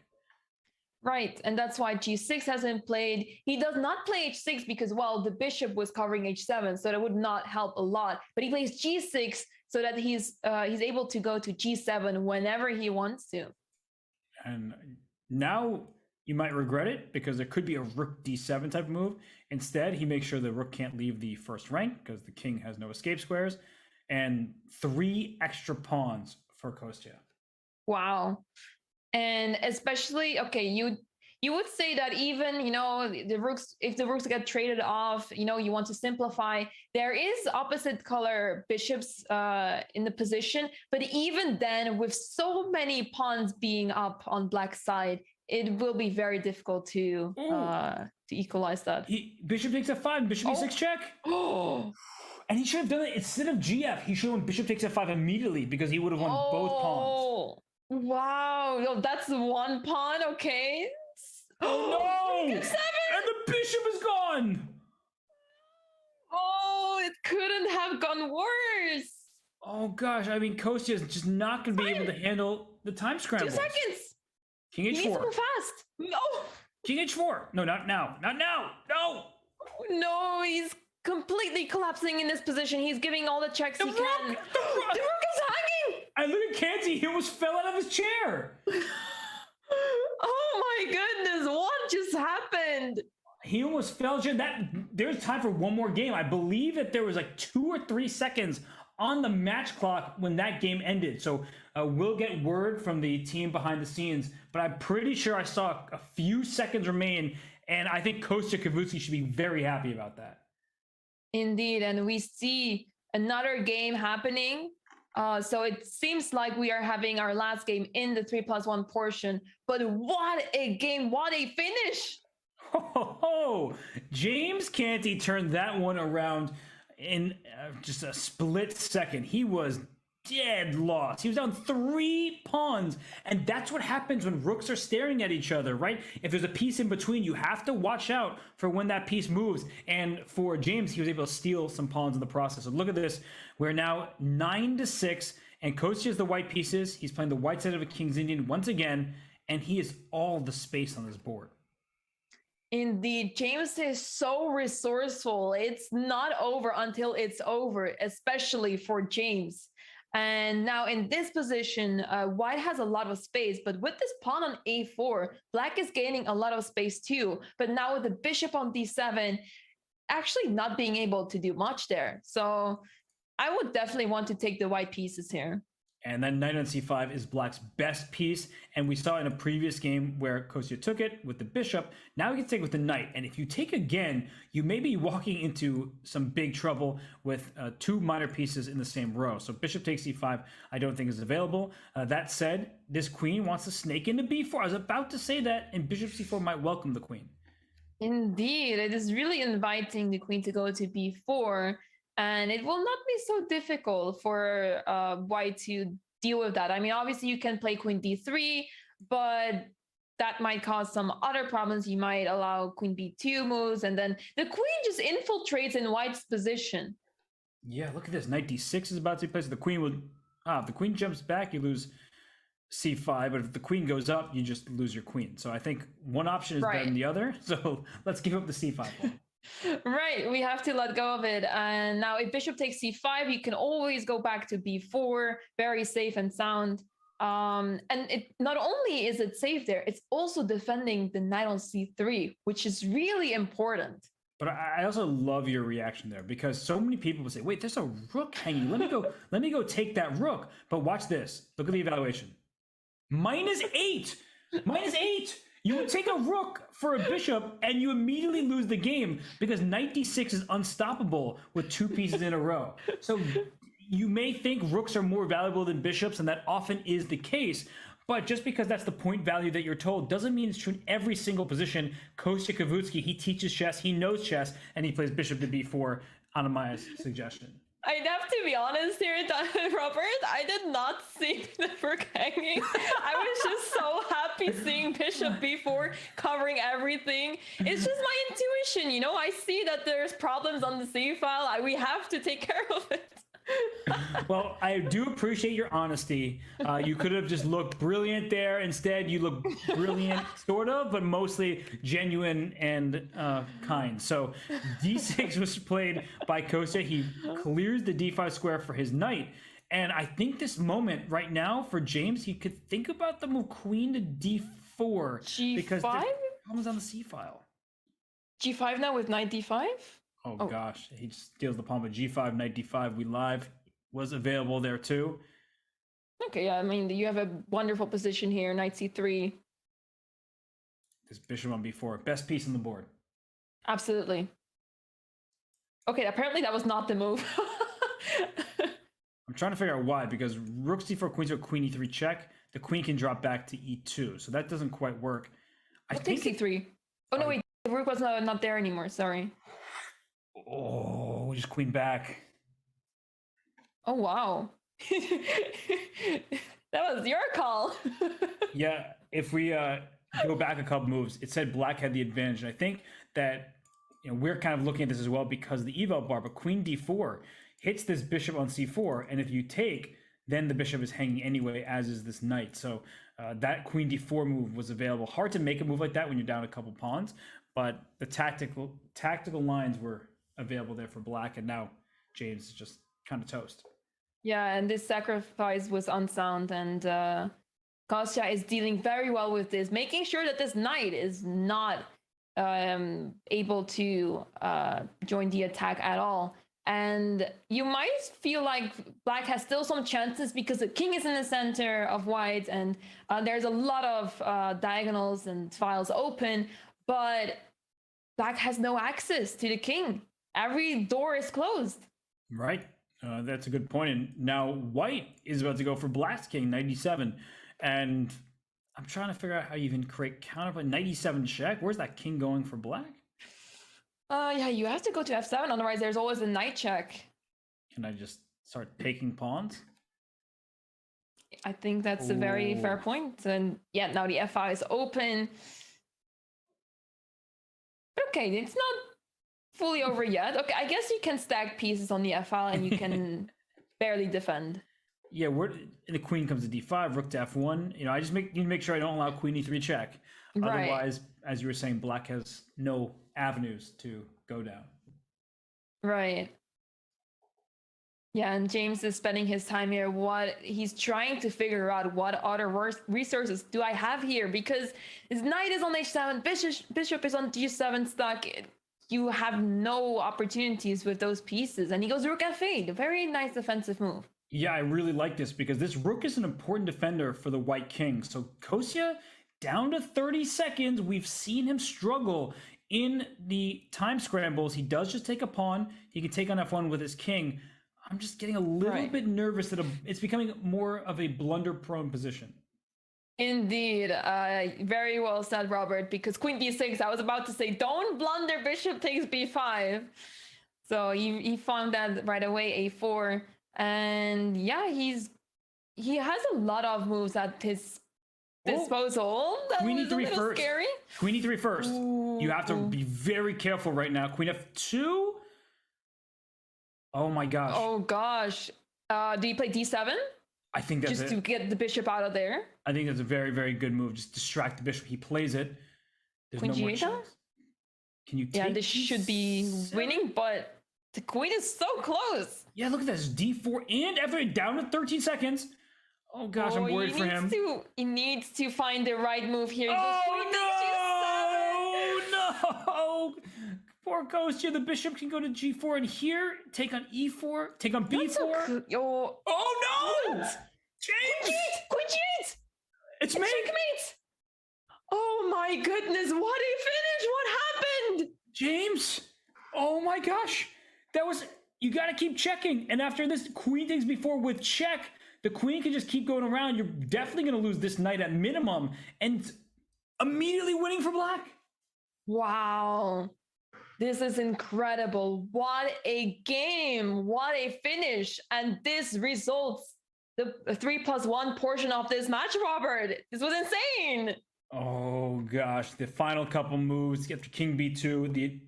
Right, and that's why g6 hasn't played. He does not play h6 because, well, the bishop was covering h7, so that would not help a lot. But he plays g6 so that he's able to go to g7 whenever he wants to. And now you might regret it, because there could be a rook d7 type of move. Instead, he makes sure the rook can't leave the first rank, because the king has no escape squares, and 3 extra pawns for Kostya. Wow. And especially, okay, you would say that even, the rooks, if the rooks get traded off, you want to simplify. There is opposite color bishops in the position, but even then, with so many pawns being up on black side, it will be very difficult to equalize that. Bishop takes f5, bishop e6 check. Oh, And he should have done it instead of gf. He should have won bishop takes f5 immediately because he would have won both pawns. Wow. No, that's one pawn. Okay. Oh no! F7! And the bishop is gone! Oh, it couldn't have gone worse. Oh gosh, I mean, Kostya is just not going to be able to handle the time 2 scrambles. seconds. King He needs to h4. go fast. No. King h4. No, not now. Not now. No! No, he's completely collapsing in this position. He's giving all the checks he can. The rook! The rook is hanging. And look at Canty, he almost fell out of his chair. Oh my goodness, what just happened? He almost fell. There's time for one more game. I believe that there was like 2 or 3 seconds on the match clock when that game ended. So we'll get word from the team behind the scenes, but I'm pretty sure I saw a few seconds remain, and I think Kostya Kavutskiy should be very happy about that. Indeed, and we see another game happening. So it seems like we are having our last game in the 3+1 portion, but what a game, what a finish. Oh, James Canty turned that one around in just a split second. He was dead lost. He was down 3 pawns, and that's what happens when rooks are staring at each other, right? If there's a piece in between, you have to watch out for when that piece moves. And for James, he was able to steal some pawns in the process. So look at this. We're now 9-6, and Kostya is the white pieces. He's playing the white side of a King's Indian once again, and he is all the space on this board. Indeed, James is so resourceful. It's not over until it's over, especially for James. And now in this position, white has a lot of space, but with this pawn on a4, black is gaining a lot of space too. But now with the bishop on d7, actually not being able to do much there. So I would definitely want to take the white pieces here. And then knight on c5 is black's best piece. And we saw in a previous game where Kostya took it with the bishop. Now we can take it with the knight. And if you take again, you may be walking into some big trouble with 2 minor pieces in the same row. So bishop takes c5, I don't think is available. That said, this queen wants to snake into b4. I was about to say that, and bishop c4 might welcome the queen. Indeed, it is really inviting the queen to go to b4. And it will not be so difficult for white to deal with that. I mean, obviously you can play queen d3, but that might cause some other problems. You might allow queen b2 moves, and then the queen just infiltrates in white's position. Yeah, look at this. Knight d6 is about to be placed. The queen will... if the queen jumps back, you lose c5, but if the queen goes up, you just lose your queen. So I think one option is better than the other. So let's give up the c5 ball. Right, we have to let go of it. And now if bishop takes c5, you can always go back to b4, very safe and sound. And it not only is it safe there, it's also defending the knight on c3, which is really important. But I also love your reaction there, because so many people will say, wait, there's a rook hanging. Let me go take that rook. But watch this. Look at the evaluation. -8. -8. You would take a rook for a bishop, and you immediately lose the game because knight d6 is unstoppable with 2 pieces in a row. So you may think rooks are more valuable than bishops, and that often is the case. But just because that's the point value that you're told doesn't mean it's true in every single position. Kostya Kavutskiy, he teaches chess, he knows chess, and he plays bishop to b4 on my suggestion. I'd have to be honest here, Robert. I did not see the rook hanging. I was just so happy seeing bishop b4 covering everything. It's just my intuition, you know? I see that there's problems on the c file. We have to take care of it. Well, I do appreciate your honesty. You could have just looked brilliant there. Instead, you look brilliant, sort of, but mostly genuine and kind. So d6 was played by Kostya. He clears the d5 square for his knight. And I think this moment right now for James, he could think about the move queen to d4. G5? Because there's problems on the c file. G5 now with knight d5? Oh gosh, he steals the pawn with g5, knight d5. We live was available there too. Okay, yeah, I mean, you have a wonderful position here, knight c3. This bishop on b4, best piece on the board. Absolutely. Okay, apparently that was not the move. I'm trying to figure out why, because rook c4, queen e3 check. The queen can drop back to e2, so that doesn't quite work. I think c3. Oh no, wait, the rook was not there anymore. Sorry. Oh, just queen back. Oh wow. That was your call. Yeah, if we go back a couple moves, it said black had the advantage. And I think that we're kind of looking at this as well because the eval bar, but queen d4 hits this bishop on c4, and if you take, then the bishop is hanging anyway, as is this knight. So that queen d4 move was available. Hard to make a move like that when you're down a couple pawns, but the tactical lines were available there for black, and now James is just kind of toast. Yeah, and this sacrifice was unsound, and Kostya is dealing very well with this, making sure that this knight is not able to join the attack at all. And you might feel like black has still some chances because the king is in the center of white, and there's a lot of diagonals and files open, but black has no access to the king. Every door is closed. Right. That's a good point. And now white is about to go for black's king, 97. And I'm trying to figure out how you even create counterplay. 97 check. Where's that king going for black? Yeah, you have to go to f7. Otherwise, there's always a knight check. Can I just start taking pawns? I think that's a very fair point. And yeah, now the f5 is open. But okay, it's not fully over yet. Okay, I guess you can stack pieces on the f file and you can barely defend. Yeah, the queen comes to d5, rook to f1. I just need to make sure I don't allow queen e3 check. Right. Otherwise, as you were saying, black has no avenues to go down. Right. Yeah, and James is spending his time here. He's trying to figure out what other resources do I have here, because his knight is on h7, bishop is on g7 stuck. You have no opportunities with those pieces, and he goes rook f8, a very nice defensive move. Yeah, I really like this because this rook is an important defender for the white king. So Kostya down to 30 seconds. We've seen him struggle in the time scrambles. He does just take a pawn. He can take on f1 with his king. I'm just getting a little bit nervous that it's becoming more of a blunder-prone position. Indeed. Very well said, Robert, because queen b6, I was about to say, don't blunder, bishop takes b5. So he found that right away, a4. And yeah, he has a lot of moves at his disposal. That Queen was a e3 little first. scary. Queen e3 first. Ooh. You have to be very careful right now. Queen f2. Oh my gosh. Oh gosh. Do you play d7? I think that's just to get the bishop out of there. I think that's a very, very good move. Just distract the bishop. He plays it. There's Queen no more g8? chance. Can you take Yeah, this should be winning, but the queen is so close. Yeah, look at this. D4 and f8 down to 13 seconds. Oh gosh, I'm worried for him. He needs to find the right move here. Oh no! Poor Kostya. The bishop can go to g4 and here take on e4, take on b4. Oh no! What? James! Queen g8! It's me! Checkmate! Oh my goodness, what a finish! What happened? James! Oh my gosh! That was... You gotta keep checking. And after this queen takes b4 with check, the queen can just keep going around. You're definitely gonna lose this knight at minimum. And immediately winning for black. Wow. This is incredible. What a game. What a finish. And this results the 3+1 portion of this match, Robert. This was insane. Oh gosh, the final couple moves after king b2,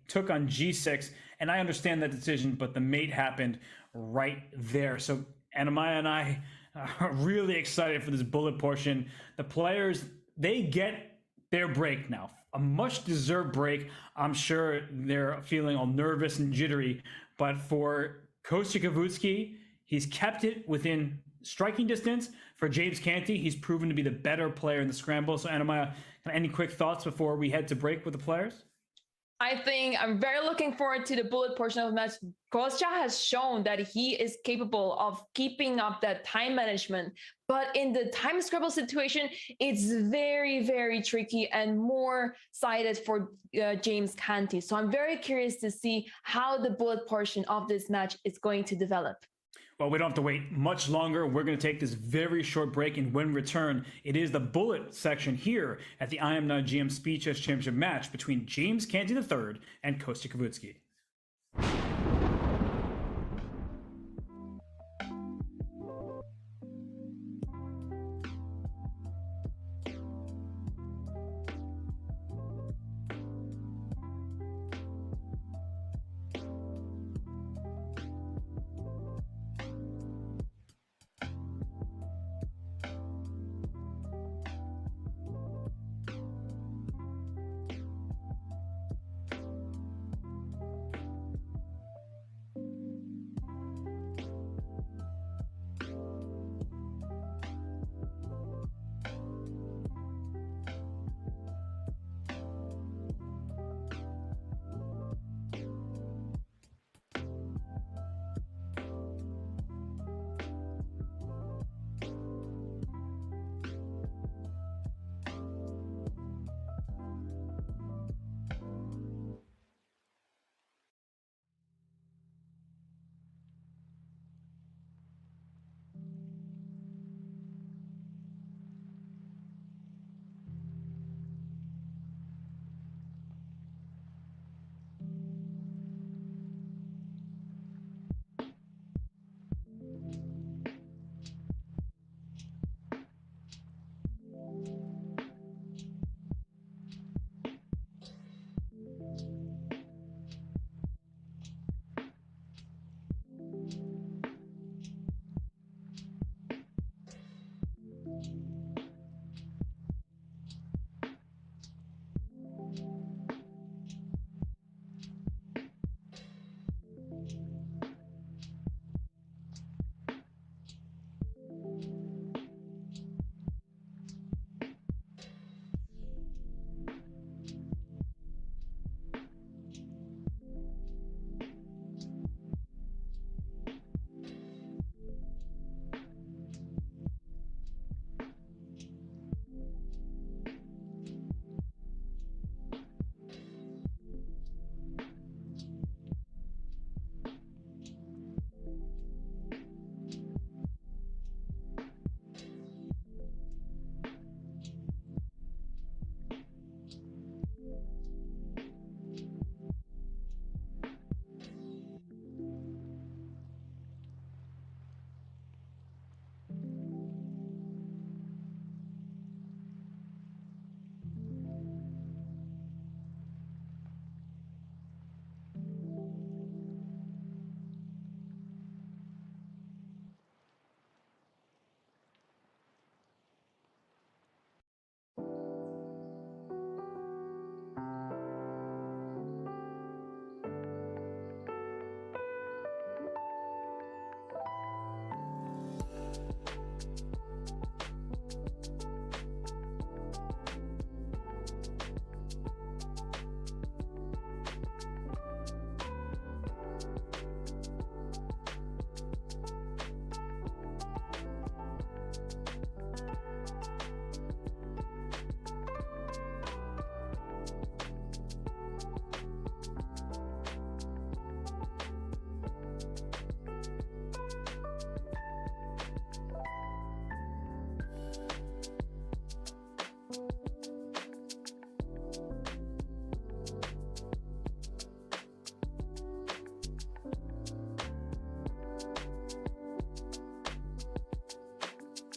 took on g6, and I understand that decision, but the mate happened right there. So Anamaya and I are really excited for this bullet portion. The players, they get their break now, a much-deserved break. I'm sure they're feeling all nervous and jittery, but for Kostya Kavutskiy, he's kept it within striking distance. For James Canty, he's proven to be the better player in the scramble. So Anamaya, any quick thoughts before we head to break with the players? I think I'm very looking forward to the bullet portion of the match. Kostya has shown that he is capable of keeping up that time management, but in the time scrabble situation, it's very, very tricky and more sided for James Canty. So I'm very curious to see how the bullet portion of this match is going to develop. Well, we don't have to wait much longer. We're going to take this very short break, and when we return, it is the bullet section here at the I Am Not GM Speed Chess Championship match between James Canty III and Kostya Kavutskiy.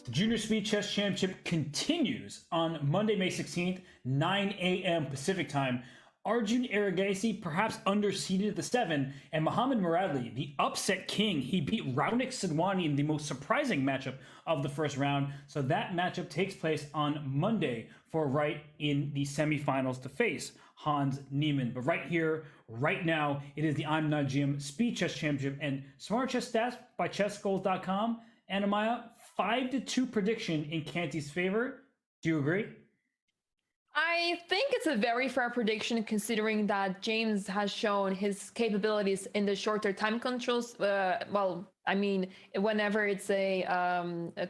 The Junior Speed Chess Championship continues on Monday, May 16th, 9 a.m. Pacific Time. Arjun Erigaisi, perhaps underseeded at the 7, and Mohammad Muradli, the upset king. He beat Raunik Sidwani in the most surprising matchup of the first round. So that matchup takes place on Monday for Wright in the semifinals to face Hans Niemann. But right here, right now, it is the I'm Not GM Speed Chess Championship and Smart Chess Stats by ChessGoals.com. And Amaya, 5-2 prediction in Canty's favor. Do you agree? I think it's a very fair prediction considering that James has shown his capabilities in the shorter time controls. Well, I mean, whenever it's a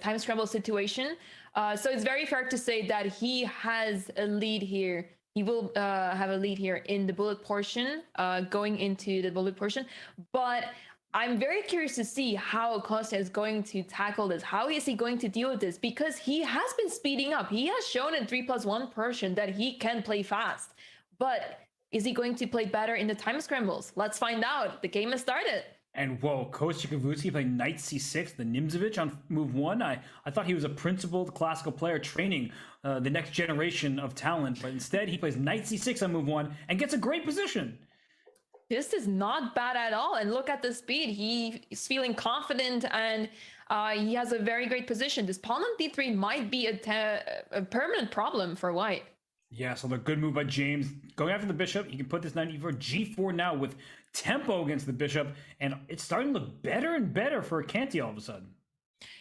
time scramble situation. So it's very fair to say that he has a lead here. He will have a lead here in the bullet portion, going into the bullet portion. But I'm very curious to see how Kostya is going to tackle this. How is he going to deal with this? Because he has been speeding up. He has shown in 3+1 Persian that he can play fast. But is he going to play better in the time scrambles? Let's find out. The game has started. And whoa, Kostya Kavutskiy playing knight c6, the Nimzovich on move 1. I thought he was a principled classical player training the next generation of talent, but instead he plays knight c6 on move 1 and gets a great position. This is not bad at all. And look at the speed. He is feeling confident and he has a very great position. This pawn on d3 might be a permanent problem for white. Yeah, so the good move by James. Going after the bishop, he can put this knight e4, g4 now with tempo against the bishop. And it's starting to look better and better for Canty all of a sudden.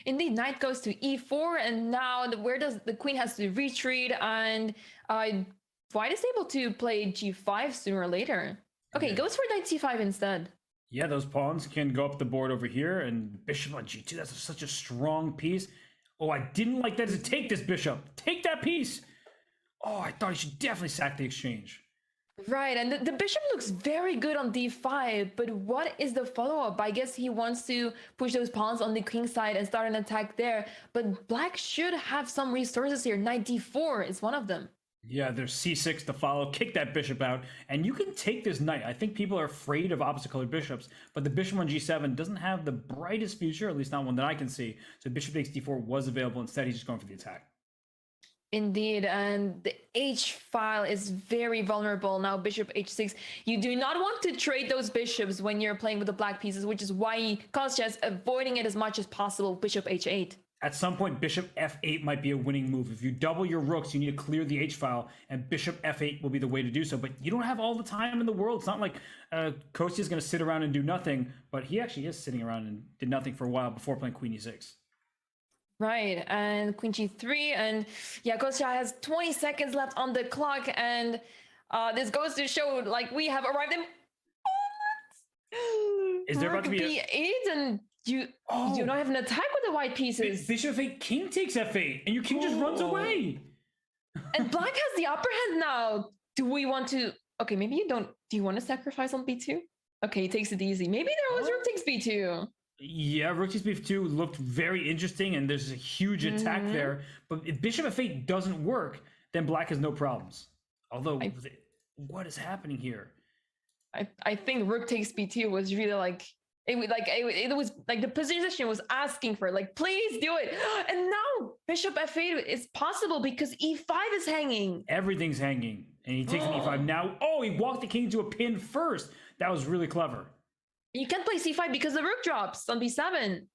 Indeed, knight goes to e4. And now the queen has to retreat. And white is able to play g5 sooner or later. Okay, goes for knight c5 instead. Yeah, those pawns can go up the board over here, and bishop on g2, that's such a strong piece. Oh, I didn't like that to take this bishop. Take that piece. Oh, I thought he should definitely sack the exchange. Right, and the bishop looks very good on d5, but what is the follow-up? I guess he wants to push those pawns on the king side and start an attack there, but black should have some resources here. Knight d4 is one of them. Yeah, there's c6 to follow, kick that bishop out, and you can take this knight. I think people are afraid of opposite colored bishops, but the bishop on g7 doesn't have the brightest future, at least not one that I can see. So bishop takes d4 was available. Instead, he's just going for the attack. Indeed, and the h file is very vulnerable now. Bishop h6. You do not want to trade those bishops when you're playing with the black pieces, which is why Kostya is avoiding it as much as possible. Bishop h8. At some point, bishop f8 might be a winning move. If you double your rooks, you need to clear the h-file, and bishop f8 will be the way to do so. But you don't have all the time in the world. It's not like Kostya is going to sit around and do nothing, but he actually is sitting around and did nothing for a while before playing queen e6. Right, and queen g3, and yeah, Kostya has 20 seconds left on the clock, and this goes to show, like, we have arrived in... Is there about to be b8, and you don't have an attack with the white pieces. Bishop f8, king takes f8, and your king just runs away. And black has the upper hand now. Do we want to... Okay, maybe you don't... Do you want to sacrifice on b2? Okay, he takes it easy. Maybe there was rook takes b2. Yeah, rook takes b2 looked very interesting, and there's a huge attack there. But if bishop f8 doesn't work, then black has no problems. Although, what is happening here? I think rook takes b2 was really like... It was like the position was asking for, like, please do it. And now bishop f8 is possible because e5 is hanging. Everything's hanging, and he takes an e5 now. Oh, he walked the king into a pin first. That was really clever. You can't play c5 because the rook drops on b7.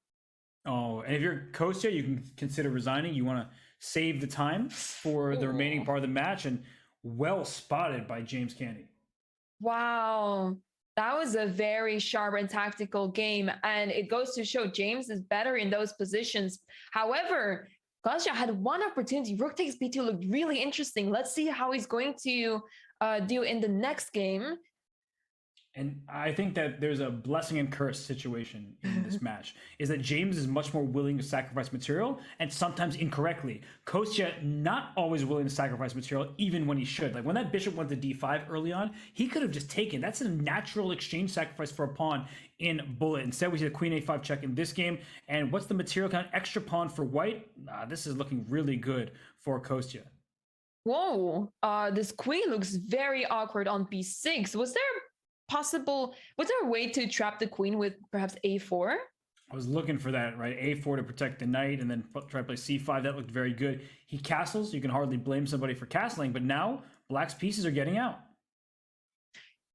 Oh, and if you're Kostya, you can consider resigning. You want to save the time for the remaining part of the match, and well spotted by James Canty. Wow. That was a very sharp and tactical game, and it goes to show James is better in those positions. However, Kostya had one opportunity. Rook takes b2 looked really interesting. Let's see how he's going to do in the next game. And I think that there's a blessing and curse situation in this match, is that James is much more willing to sacrifice material, and sometimes incorrectly. Kostya not always willing to sacrifice material, even when he should. Like when that bishop went to d5 early on, he could have just taken. That's a natural exchange sacrifice for a pawn in bullet. Instead, we see the queen a5 check in this game. And what's the material count? Extra pawn for white? This is looking really good for Kostya. Whoa, this queen looks very awkward on b6. Was there a way to trap the queen with perhaps a4? I was looking for that, right? a4 to protect the knight, and then try to play c5. That looked very good. He castles. You can hardly blame somebody for castling, but now black's pieces are getting out.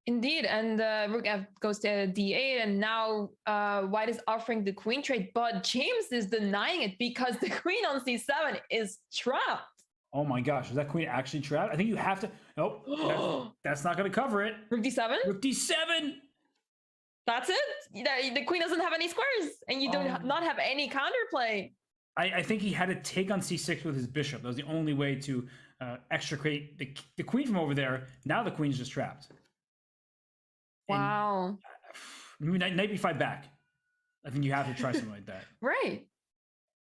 Indeed, and rook f goes to d8, and now white is offering the queen trade, but James is denying it because the queen on c7 is trapped. Oh my gosh, is that queen actually trapped? I think you have to... Nope, that's not going to cover it. Rook d7? Rook d7! That's it? The queen doesn't have any squares, and you do not have any counterplay. I think he had to take on c6 with his bishop. That was the only way to extricate the queen from over there. Now the queen's just trapped. Wow. Knight b5 back. I think you have to try something like that. Right.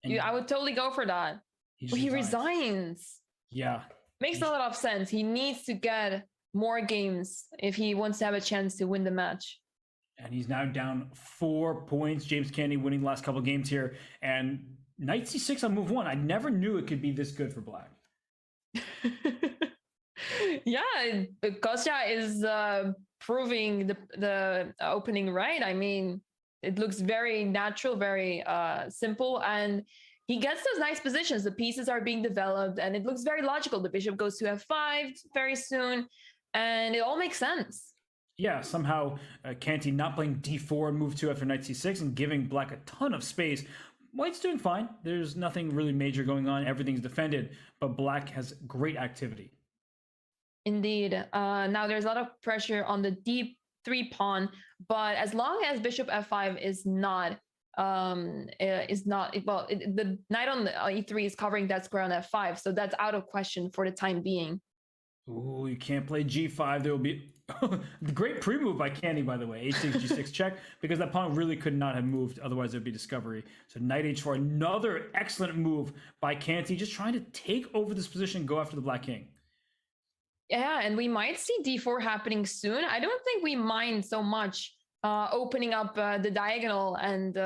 And I would totally go for that. He resigns. Yeah. Makes a lot of sense. He needs to get more games if he wants to have a chance to win the match. And he's now down 4 points. James Canty winning the last couple of games here. And Knight c6 on move 1. I never knew it could be this good for black. Yeah, Kostya is proving the opening right. I mean, it looks very natural, very simple, and he gets those nice positions. The pieces are being developed, and it looks very logical. The bishop goes to f5 very soon, and it all makes sense. Yeah, somehow Canty not playing d4 and move 2 after knight c6 and giving black a ton of space. White's doing fine. There's nothing really major going on. Everything's defended, but black has great activity. Indeed. Now there's a lot of pressure on the d3 pawn, but as long as bishop f5 is not the knight on the e3 is covering that square on f5, so that's out of question for the time being. Ooh, you can't play g5. There will be the great pre-move by Canty, by the way. h6, g6 check, because that pawn really could not have moved. Otherwise, there'd be discovery. So knight h4, another excellent move by Canty, just trying to take over this position, go after the black king. Yeah, and we might see d4 happening soon. I don't think we mind so much opening up the diagonal and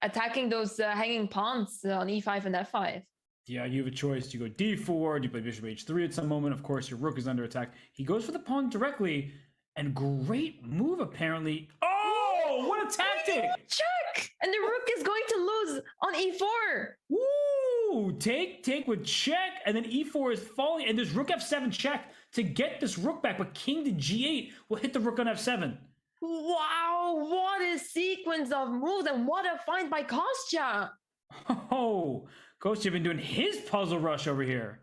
attacking those hanging pawns on e5 and f5. Yeah, you have a choice. Do you go d4? Do you play bishop h3 at some moment? Of course, your rook is under attack. He goes for the pawn directly, and great move, apparently. Oh, what a tactic! Check! And the rook is going to lose on e4. Woo! Take with check, and then e4 is falling, and there's rook f7 check to get this rook back, but king to g8 will hit the rook on f7. Wow, what a sequence of moves, and what a find by Kostya! Oh, Kostya been doing his puzzle rush over here.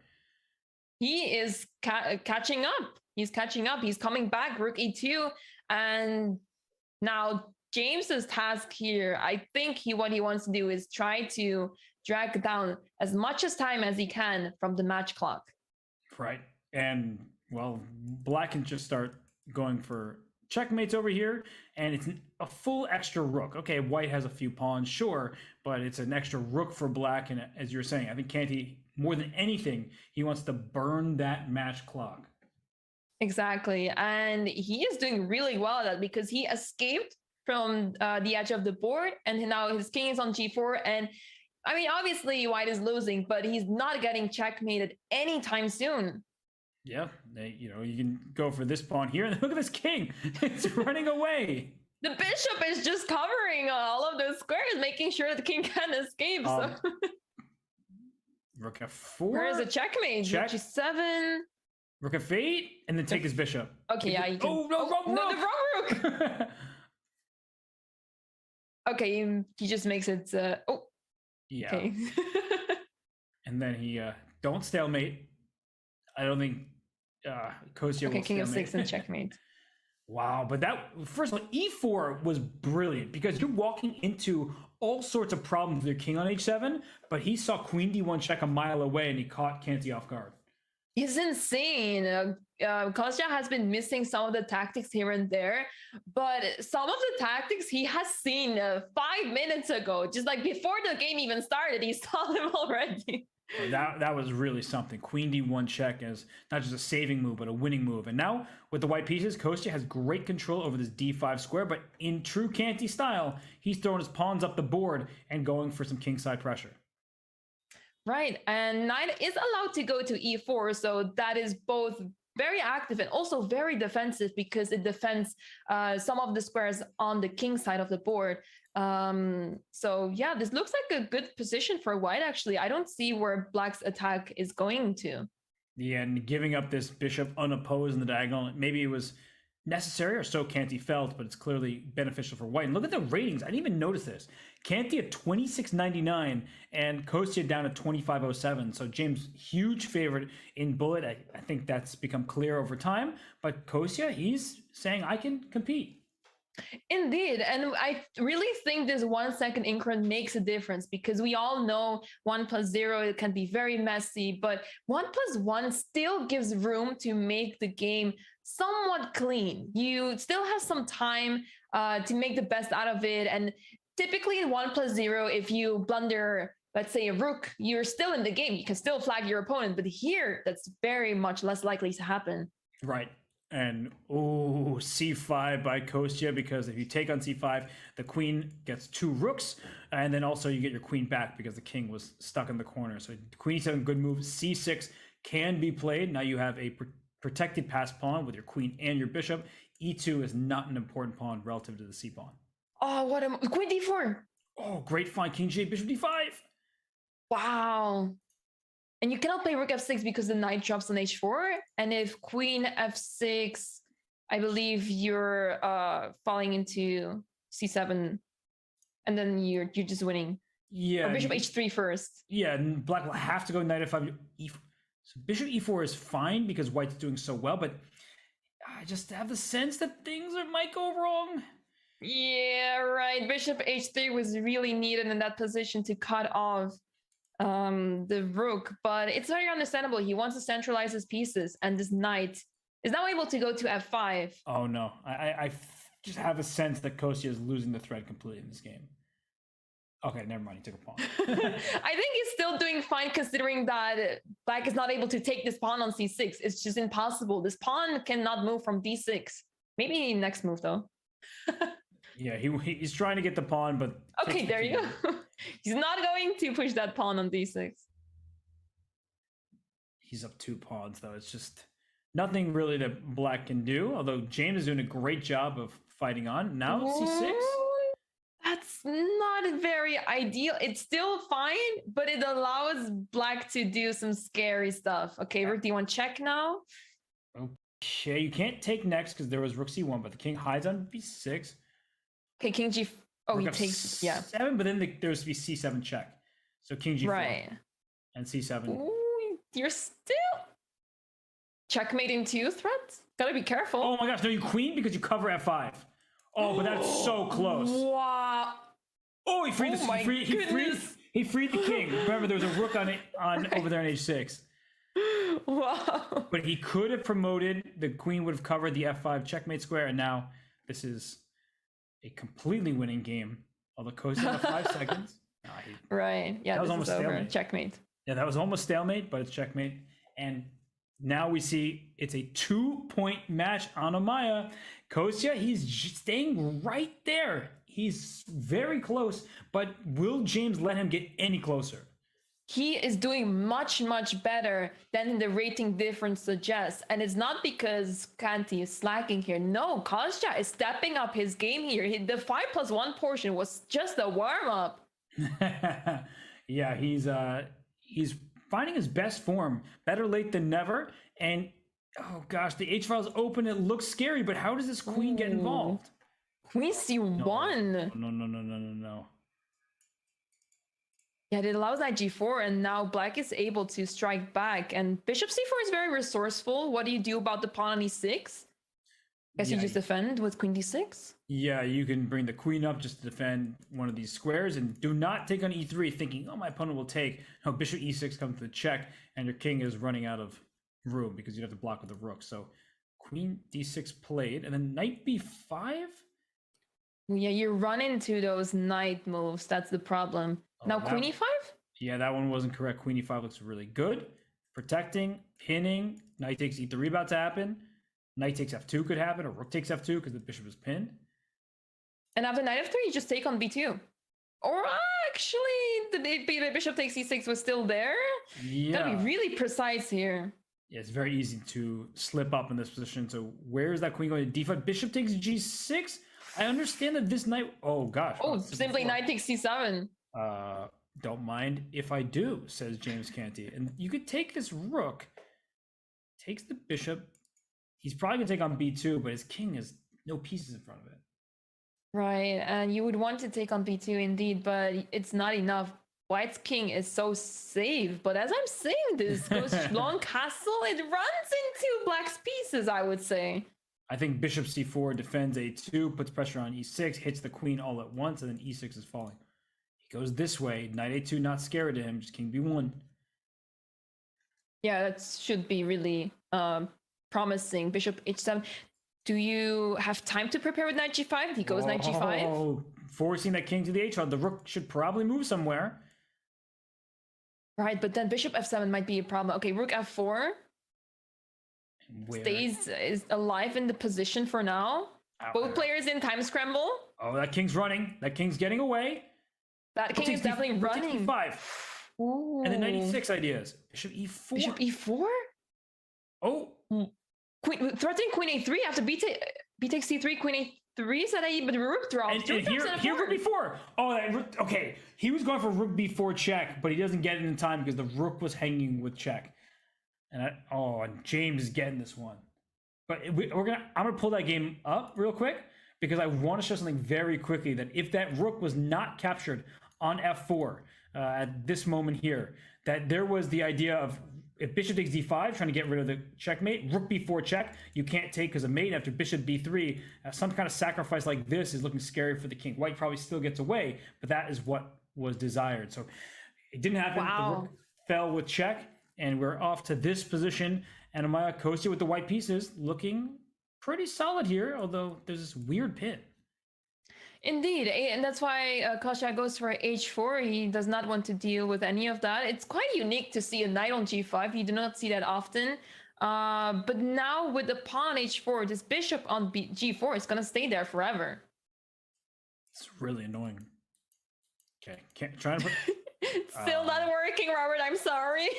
He is catching up. He's catching up. He's coming back, rook e2, and now James's task here, I think what he wants to do is try to drag down as much as time as he can from the match clock. Right. And, well, black can just start going for checkmates over here, and it's a full extra rook. Okay, white has a few pawns, sure, but it's an extra rook for black, and as you're saying, I think Canty, more than anything, he wants to burn that match clock. Exactly, and he is doing really well at that because he escaped from the edge of the board, and now his king is on g4, and I mean, obviously white is losing, but he's not getting checkmated anytime soon. Yeah, you can go for this pawn here, and look at this king. It's running away. The bishop is just covering all of those squares, making sure the king can escape. Rook f4. Where's a checkmate? Check. Rook g7. Rook f8, and then take his bishop. Okay, yeah, you can. Oh, no, wrong rook! No, the wrong rook! Okay, he just makes it... Yeah. Okay. And then he... don't stalemate. I don't think Kostya will king stalemate. of 6 and checkmate. Wow, but that, first of all, e4 was brilliant because you're walking into all sorts of problems with your king on h7, but he saw queen d1 check a mile away and he caught Canty off guard. It's insane. Kostya has been missing some of the tactics here and there, but some of the tactics he has seen 5 minutes ago, just like before the game even started, he saw them already. That was really something. Queen d1 check as not just a saving move, but a winning move. And now, with the white pieces, Kostya has great control over this d5 square, but in true Canty style, he's throwing his pawns up the board and going for some kingside pressure. Right, and knight is allowed to go to e4, so that is both very active and also very defensive because it defends some of the squares on the king side of the board. So yeah, this looks like a good position for white, actually. I don't see where black's attack is going to. Yeah, and giving up this bishop unopposed in the diagonal, maybe it was necessary, or so Canty felt, but it's clearly beneficial for white. And look at the ratings. I didn't even notice this. Canty at 26.99 and Kostya down at 25.07. So James, huge favorite in bullet. I think that's become clear over time. But Kostya, he's saying, I can compete. Indeed. And I really think this 1 second increment makes a difference because we all know 1+0, it can be very messy, but 1+1 still gives room to make the game somewhat clean. You still have some time to make the best out of it. And typically in 1+0, if you blunder, let's say a rook, you're still in the game. You can still flag your opponent. But here, that's very much less likely to happen. Right. And c5 by Kostya, because if you take on c5, the queen gets 2 rooks, and then also you get your queen back because the king was stuck in the corner. So queen e7, good move. c6 can be played. Now you have a protected pass pawn with your queen and your bishop. e2 is not an important pawn relative to the c pawn. Oh, what a queen d4. Oh, great find. King g8, bishop d5. Wow. And you cannot play rook f6 because the knight drops on h4. And if queen f6, I believe you're falling into c7, and then you're just winning. Yeah. Or bishop h3 first. Yeah, and black will have to go knight f5. So bishop e4 is fine because white's doing so well, but I just have the sense that things might go wrong. Yeah, right. Bishop h3 was really needed in that position to cut off the rook, but it's very understandable. He wants to centralize his pieces, and this knight is now able to go to f5. Oh no, I just have a sense that Kostya is losing the thread completely in this game. Okay, never mind, he took a pawn. I think he's still doing fine considering that black is not able to take this pawn on c6. It's just impossible. This pawn cannot move from d6. Maybe next move though. Yeah, he's trying to get the pawn, but okay, there you go. He's not going to push that pawn on d6. He's up 2 pawns though. It's just nothing really that black can do. Although James is doing a great job of fighting on. Now c6. That's not very ideal. It's still fine, but it allows black to do some scary stuff. Okay, rook d1 check now. Okay, you can't take next because there was rook c1, but the king hides on b6. Okay, king g. Oh, rook he takes 7, but then there's be c7 check. So king g4 right, and c7. Ooh, you're still checkmating 2 threats. Gotta be careful. Oh my gosh, no, you queen because you cover f5. Oh, but that's so close. Wow. Oh, he freed he freed the king. Remember, there was a rook on over there on h6. Wow. But he could have promoted. The queen would have covered the f5 checkmate square, and now this is a completely winning game. Although Kostya had 5 seconds. Nah, right. Yeah, that was this almost is over. stalemate. Checkmate. Yeah, that was almost stalemate, but it's checkmate. And now we see it's a 2-point match on Amaya. Kostya, he's staying right there. He's very close, but will James let him get any closer? He is doing much, much better than the rating difference suggests. And it's not because Canty is slacking here. No, Kostya is stepping up his game here. The 5+1 portion was just a warm-up. Yeah, he's finding his best form. Better late than never. And oh gosh, the H file is open. It looks scary, but how does this queen get involved? Queen c1. No. Yeah, it allows knight g4, and now black is able to strike back. And bishop c4 is very resourceful. What do you do about the pawn on e6? Guess you just defend with queen d6? Yeah, you can bring the queen up just to defend one of these squares, and do not take on e3 thinking, oh, my opponent will take. No, bishop e6 comes to the check, and your king is running out of room because you have to block with the rook. So queen d6 played, and then knight b5? Well, yeah, you run into those knight moves. That's the problem. Oh, now queen e5? Yeah, that one wasn't correct. Queen e5 looks really good. Protecting, pinning, knight takes e3 about to happen. Knight takes f2 could happen, or rook takes f2 because the bishop is pinned. And after knight f3, you just take on b2. Or actually, the bishop takes e6 was still there. Yeah. Gotta be really precise here. Yeah, it's very easy to slip up in this position. So where is that queen going to d5? Bishop takes g6? I understand that this knight... Oh, gosh. Oh, simply knight takes c7. Don't mind if I do, says James Canty. And you could take this rook. Takes the bishop. He's probably going to take on b2, but his king has no pieces in front of it. Right, and you would want to take on b2 indeed, but it's not enough. White's king is so safe, but as I'm saying this, goes long castle, it runs into black's pieces, I would say. I think bishop c4 defends a2, puts pressure on e6, hits the queen all at once, and then e6 is falling. He goes this way. Knight a2, not scary to him. Just king b1. Yeah, that should be really promising. Bishop h7. Do you have time to prepare with knight g5? He goes knight g5. Oh, forcing that king to the h file. The rook should probably move somewhere. Right, but then bishop f7 might be a problem. Okay, rook f4 Where? is alive in the position for now. Both players in time scramble. Oh, that king's running. That king's getting away. That king is definitely running. e5. Ooh. And then 96 ideas. Bishop e4. Bishop e4? Oh. Queen, threatening queen a3 after b takes c3, queen a3, is that but rook drops. And here rook b4. Oh, okay. He was going for rook b4 check, but he doesn't get it in time because the rook was hanging with check. And and James is getting this one. But I'm gonna pull that game up real quick because I want to show something very quickly, that if that rook was not captured on f4 at this moment here, that there was the idea of, if bishop takes d5, trying to get rid of the checkmate, rook b4 check, you can't take because a mate after bishop b3. Some kind of sacrifice like this is looking scary for the king. White probably still gets away, but that is what was desired. So it didn't happen. Wow. The rook fell with check, and we're off to this position. And Amaya Kostya with the white pieces looking pretty solid here, although there's this weird pin. Indeed, and that's why Kostya goes for h4. He does not want to deal with any of that. It's quite unique to see a knight on g5. You do not see that often. But now with the pawn h4, this bishop on g4 is going to stay there forever. It's really annoying. Okay, trying to put... Still not working, Robert. I'm sorry.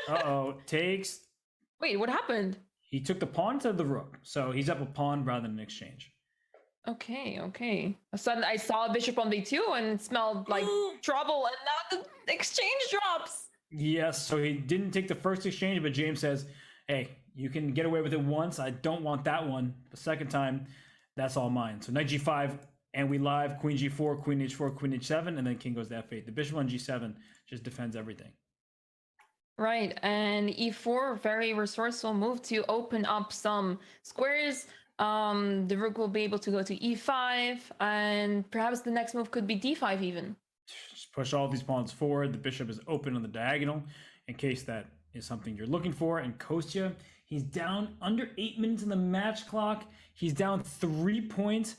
Uh-oh, takes... Wait, what happened? He took the pawn to the rook, so he's up a pawn rather than an exchange. Okay. Suddenly I saw a bishop on b2 and it smelled like trouble, and now the exchange drops. Yes, so he didn't take the first exchange, but James says, hey, you can get away with it once. I don't want that one. The second time, that's all mine. So knight g5, and we live queen g4, queen h4, queen h7, and then king goes to f8. The bishop on g7 just defends everything. Right, and e4, very resourceful move to open up some squares. The rook will be able to go to e5, and perhaps the next move could be d5 even. Just push all these pawns forward. The bishop is open on the diagonal in case that is something you're looking for. And Kostya, he's down under 8 minutes in the match clock. He's down 3 points.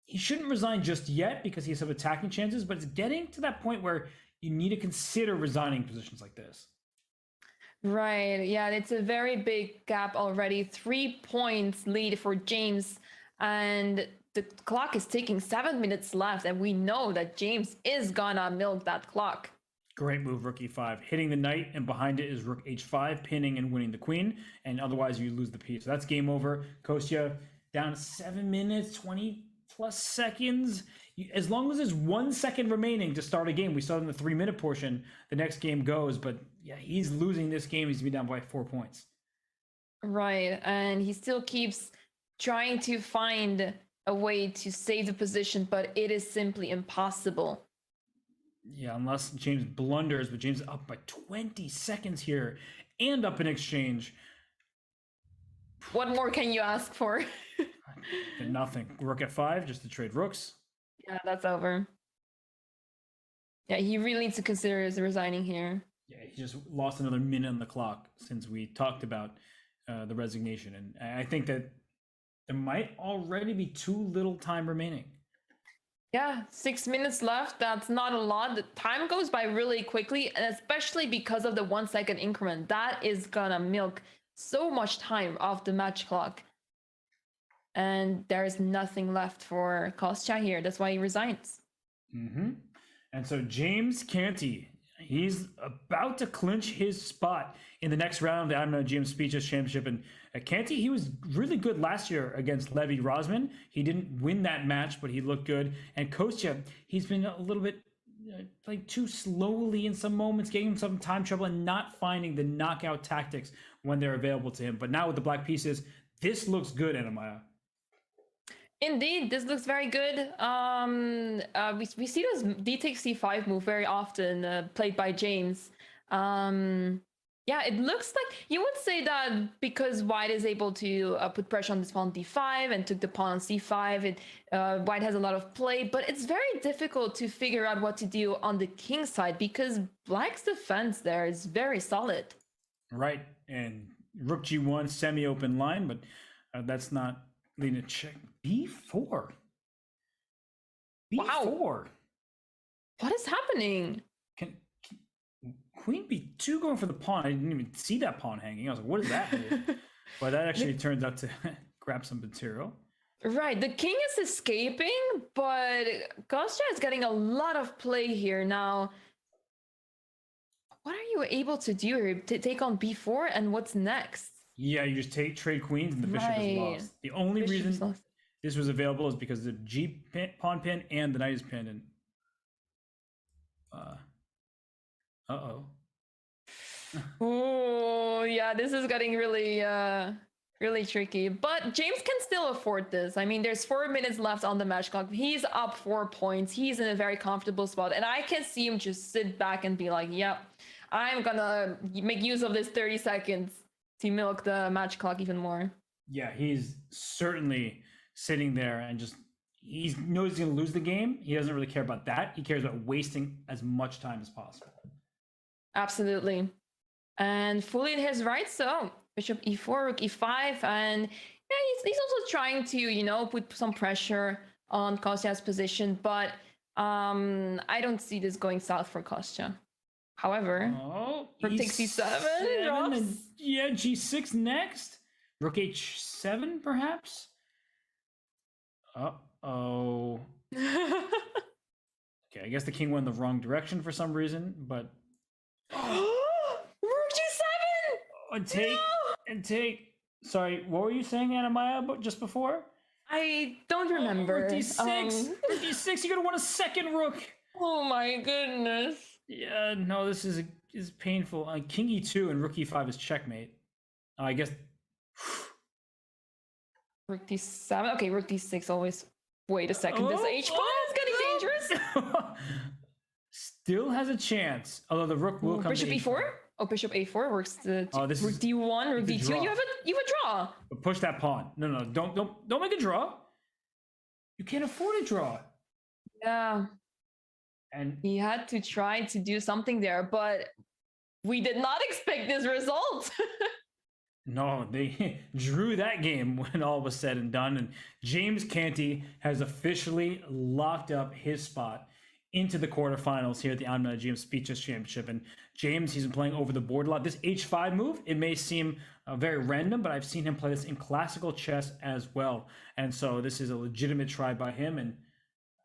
He shouldn't resign just yet because he has some attacking chances, but it's getting to that point where you need to consider resigning positions like this. Right, yeah, it's a very big gap already. 3 points lead for James, and the clock is ticking. 7 minutes left, and we know that James is gonna milk that clock. Great move, rook e5, hitting the knight, and behind it is rook h5, pinning and winning the queen, and otherwise you lose the piece. So that's game over. Kostya down 7 minutes, 20 plus seconds. As long as there's 1 second remaining to start a game, we saw in the 3-minute portion, the next game goes, but yeah, he's losing this game. He's gonna be down by 4 points. Right, and he still keeps trying to find a way to save the position, but it is simply impossible. Yeah, unless James blunders, but James is up by 20 seconds here and up in exchange. What more can you ask for? Nothing. Rook f5 just to trade rooks. Yeah, that's over. Yeah, he really needs to consider resigning here. Yeah, he just lost another minute on the clock since we talked about the resignation. And I think that there might already be too little time remaining. Yeah, 6 minutes left. That's not a lot. The time goes by really quickly, and especially because of the 1 second increment. That is gonna milk so much time off the match clock. And there's nothing left for Kostya here. That's why he resigns. Mm-hmm. And so James Canty, he's about to clinch his spot in the next round of the IMSCC Speeches Championship. And Canty, he was really good last year against Levy Rosman. He didn't win that match, but he looked good. And Kostya, he's been a little bit playing too slowly in some moments, getting him some time trouble and not finding the knockout tactics when they're available to him. But now with the black pieces, this looks good, Anamaya. Indeed, this looks very good. We see this d takes c5 move very often played by James. Yeah, it looks like you would say that because white is able to put pressure on this pawn d5 and took the pawn on c5, white has a lot of play, but it's very difficult to figure out what to do on the king side because black's defense there is very solid. Right, and rook g1, semi-open line, but that's not leading to check. b4. b4. Wow. What is happening? Can queen b2 going for the pawn? I didn't even see that pawn hanging. I was like, what is that move? But that actually turns out to grab some material. Right, the king is escaping, but Kostya is getting a lot of play here now. What are you able to do here? To take on b4, and what's next? Yeah, you just trade queens and the bishop is lost. The only reason this was available is because the pawn pin and the knight is pinned. And uh-oh. Oh, yeah, this is getting really, really tricky. But James can still afford this. I mean, there's 4 minutes left on the match clock. He's up 4 points. He's in a very comfortable spot. And I can see him just sit back and be like, yep, I'm gonna make use of this 30 seconds to milk the match clock even more. Yeah, he's certainly sitting there and just, he knows he's going to lose the game. He doesn't really care about that. He cares about wasting as much time as possible. Absolutely. And fully in his right. So bishop e4, rook e5. And yeah, he's also trying to, you know, put some pressure on Kostya's position. But I don't see this going south for Kostya. However, rook takes c7, drops. And, yeah, g6 next. Rook h7, perhaps? Uh-oh. Okay, I guess the king went in the wrong direction for some reason, but... Rook g7! And take... Sorry, what were you saying, Anamaya, just before? I don't remember. Rook d6! Rook d6, you're gonna want a second rook! Oh my goodness. Yeah, no, this is painful. King e2 and rook e5 is checkmate. I guess... Rook d7. Okay, rook d6 always. Wait a second. This h pawn is getting dangerous. Still has a chance, although the rook will come. Bishop to e4. Oh, bishop a4 works. Rook d1, rook d2. You have a draw. But push that pawn. No, don't make a draw. You can't afford a draw. Yeah. And he had to try to do something there, but we did not expect this result. No, they drew that game when all was said and done. And James Canty has officially locked up his spot into the quarterfinals here at the IMSCC Speed Chess Championship. And James, he's been playing over the board a lot. This h5 move, it may seem very random, but I've seen him play this in classical chess as well. And so this is a legitimate try by him. And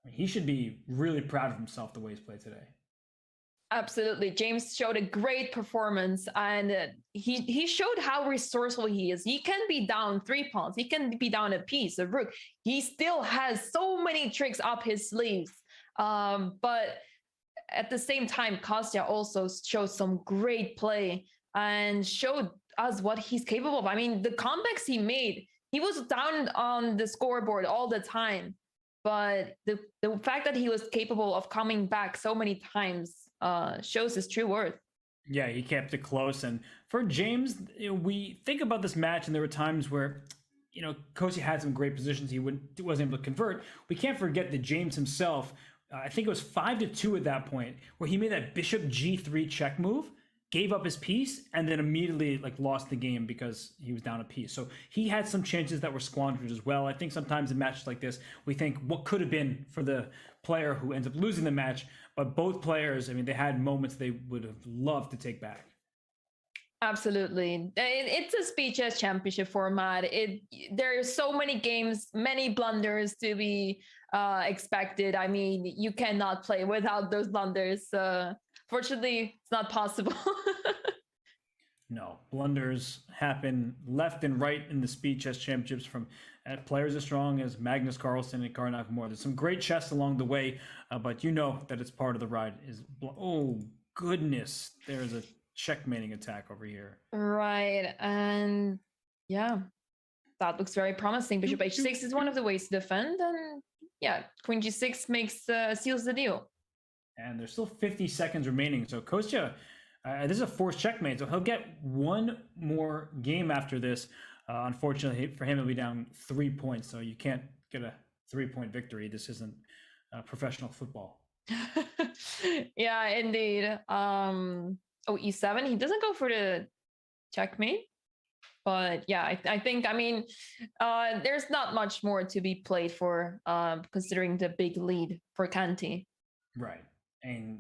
he should be really proud of himself the way he's played today. Absolutely. James showed a great performance, and he showed how resourceful he is. He can be down 3 pawns. He can be down a piece, a rook. He still has so many tricks up his sleeves. But at the same time, Kostya also showed some great play and showed us what he's capable of. I mean, the comebacks he made, he was down on the scoreboard all the time. But the fact that he was capable of coming back so many times shows his true worth. Yeah, he kept it close. And for James, we think about this match, and there were times where, Kostya had some great positions he wasn't able to convert. We can't forget that James himself, I think it was 5-2 at that point, where he made that bishop g3 check move, gave up his piece, and then immediately lost the game because he was down a piece. So he had some chances that were squandered as well. I think sometimes in matches like this, we think what could have been for the player who ends up losing the match, but both players, they had moments they would have loved to take back. Absolutely. It's a Speed Chess Championship format. There are so many games, many blunders to be expected. I mean, you cannot play without those blunders. Fortunately, it's not possible. No, blunders happen left and right in the Speed Chess Championships from players as strong as Magnus Carlsen and Kari Nakamura. There's some great chess along the way, but you know that it's part of the ride. Oh, goodness. There's a checkmating attack over here. Right. And yeah, that looks very promising. Bishop h6 is one of the ways to defend. And yeah, queen g6 seals the deal. And there's still 50 seconds remaining. So Kostya, This is a forced checkmate, so he'll get one more game after this. Unfortunately for him, he'll be down 3 points, so you can't get a 3-point victory. This isn't professional football. Yeah, indeed. Oh, e7. He doesn't go for the checkmate. But yeah, I think, I mean, there's not much more to be played for, considering the big lead for Canty. Right. And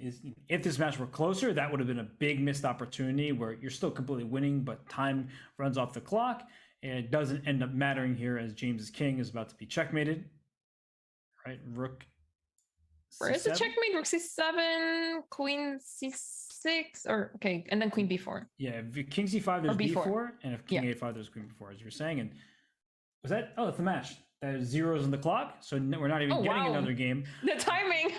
if this match were closer, that would have been a big missed opportunity where you're still completely winning, but time runs off the clock. And it doesn't end up mattering here as James's king is about to be checkmated. Right, rook. Where is the checkmate? Rook c7, queen c6, or okay, and then queen b4. Yeah, if king c5, there's b4, and if king a5, there's queen b4, as you were saying. And was that? Oh, it's the match. There's zeros on the clock, so we're not even getting another game. The timing.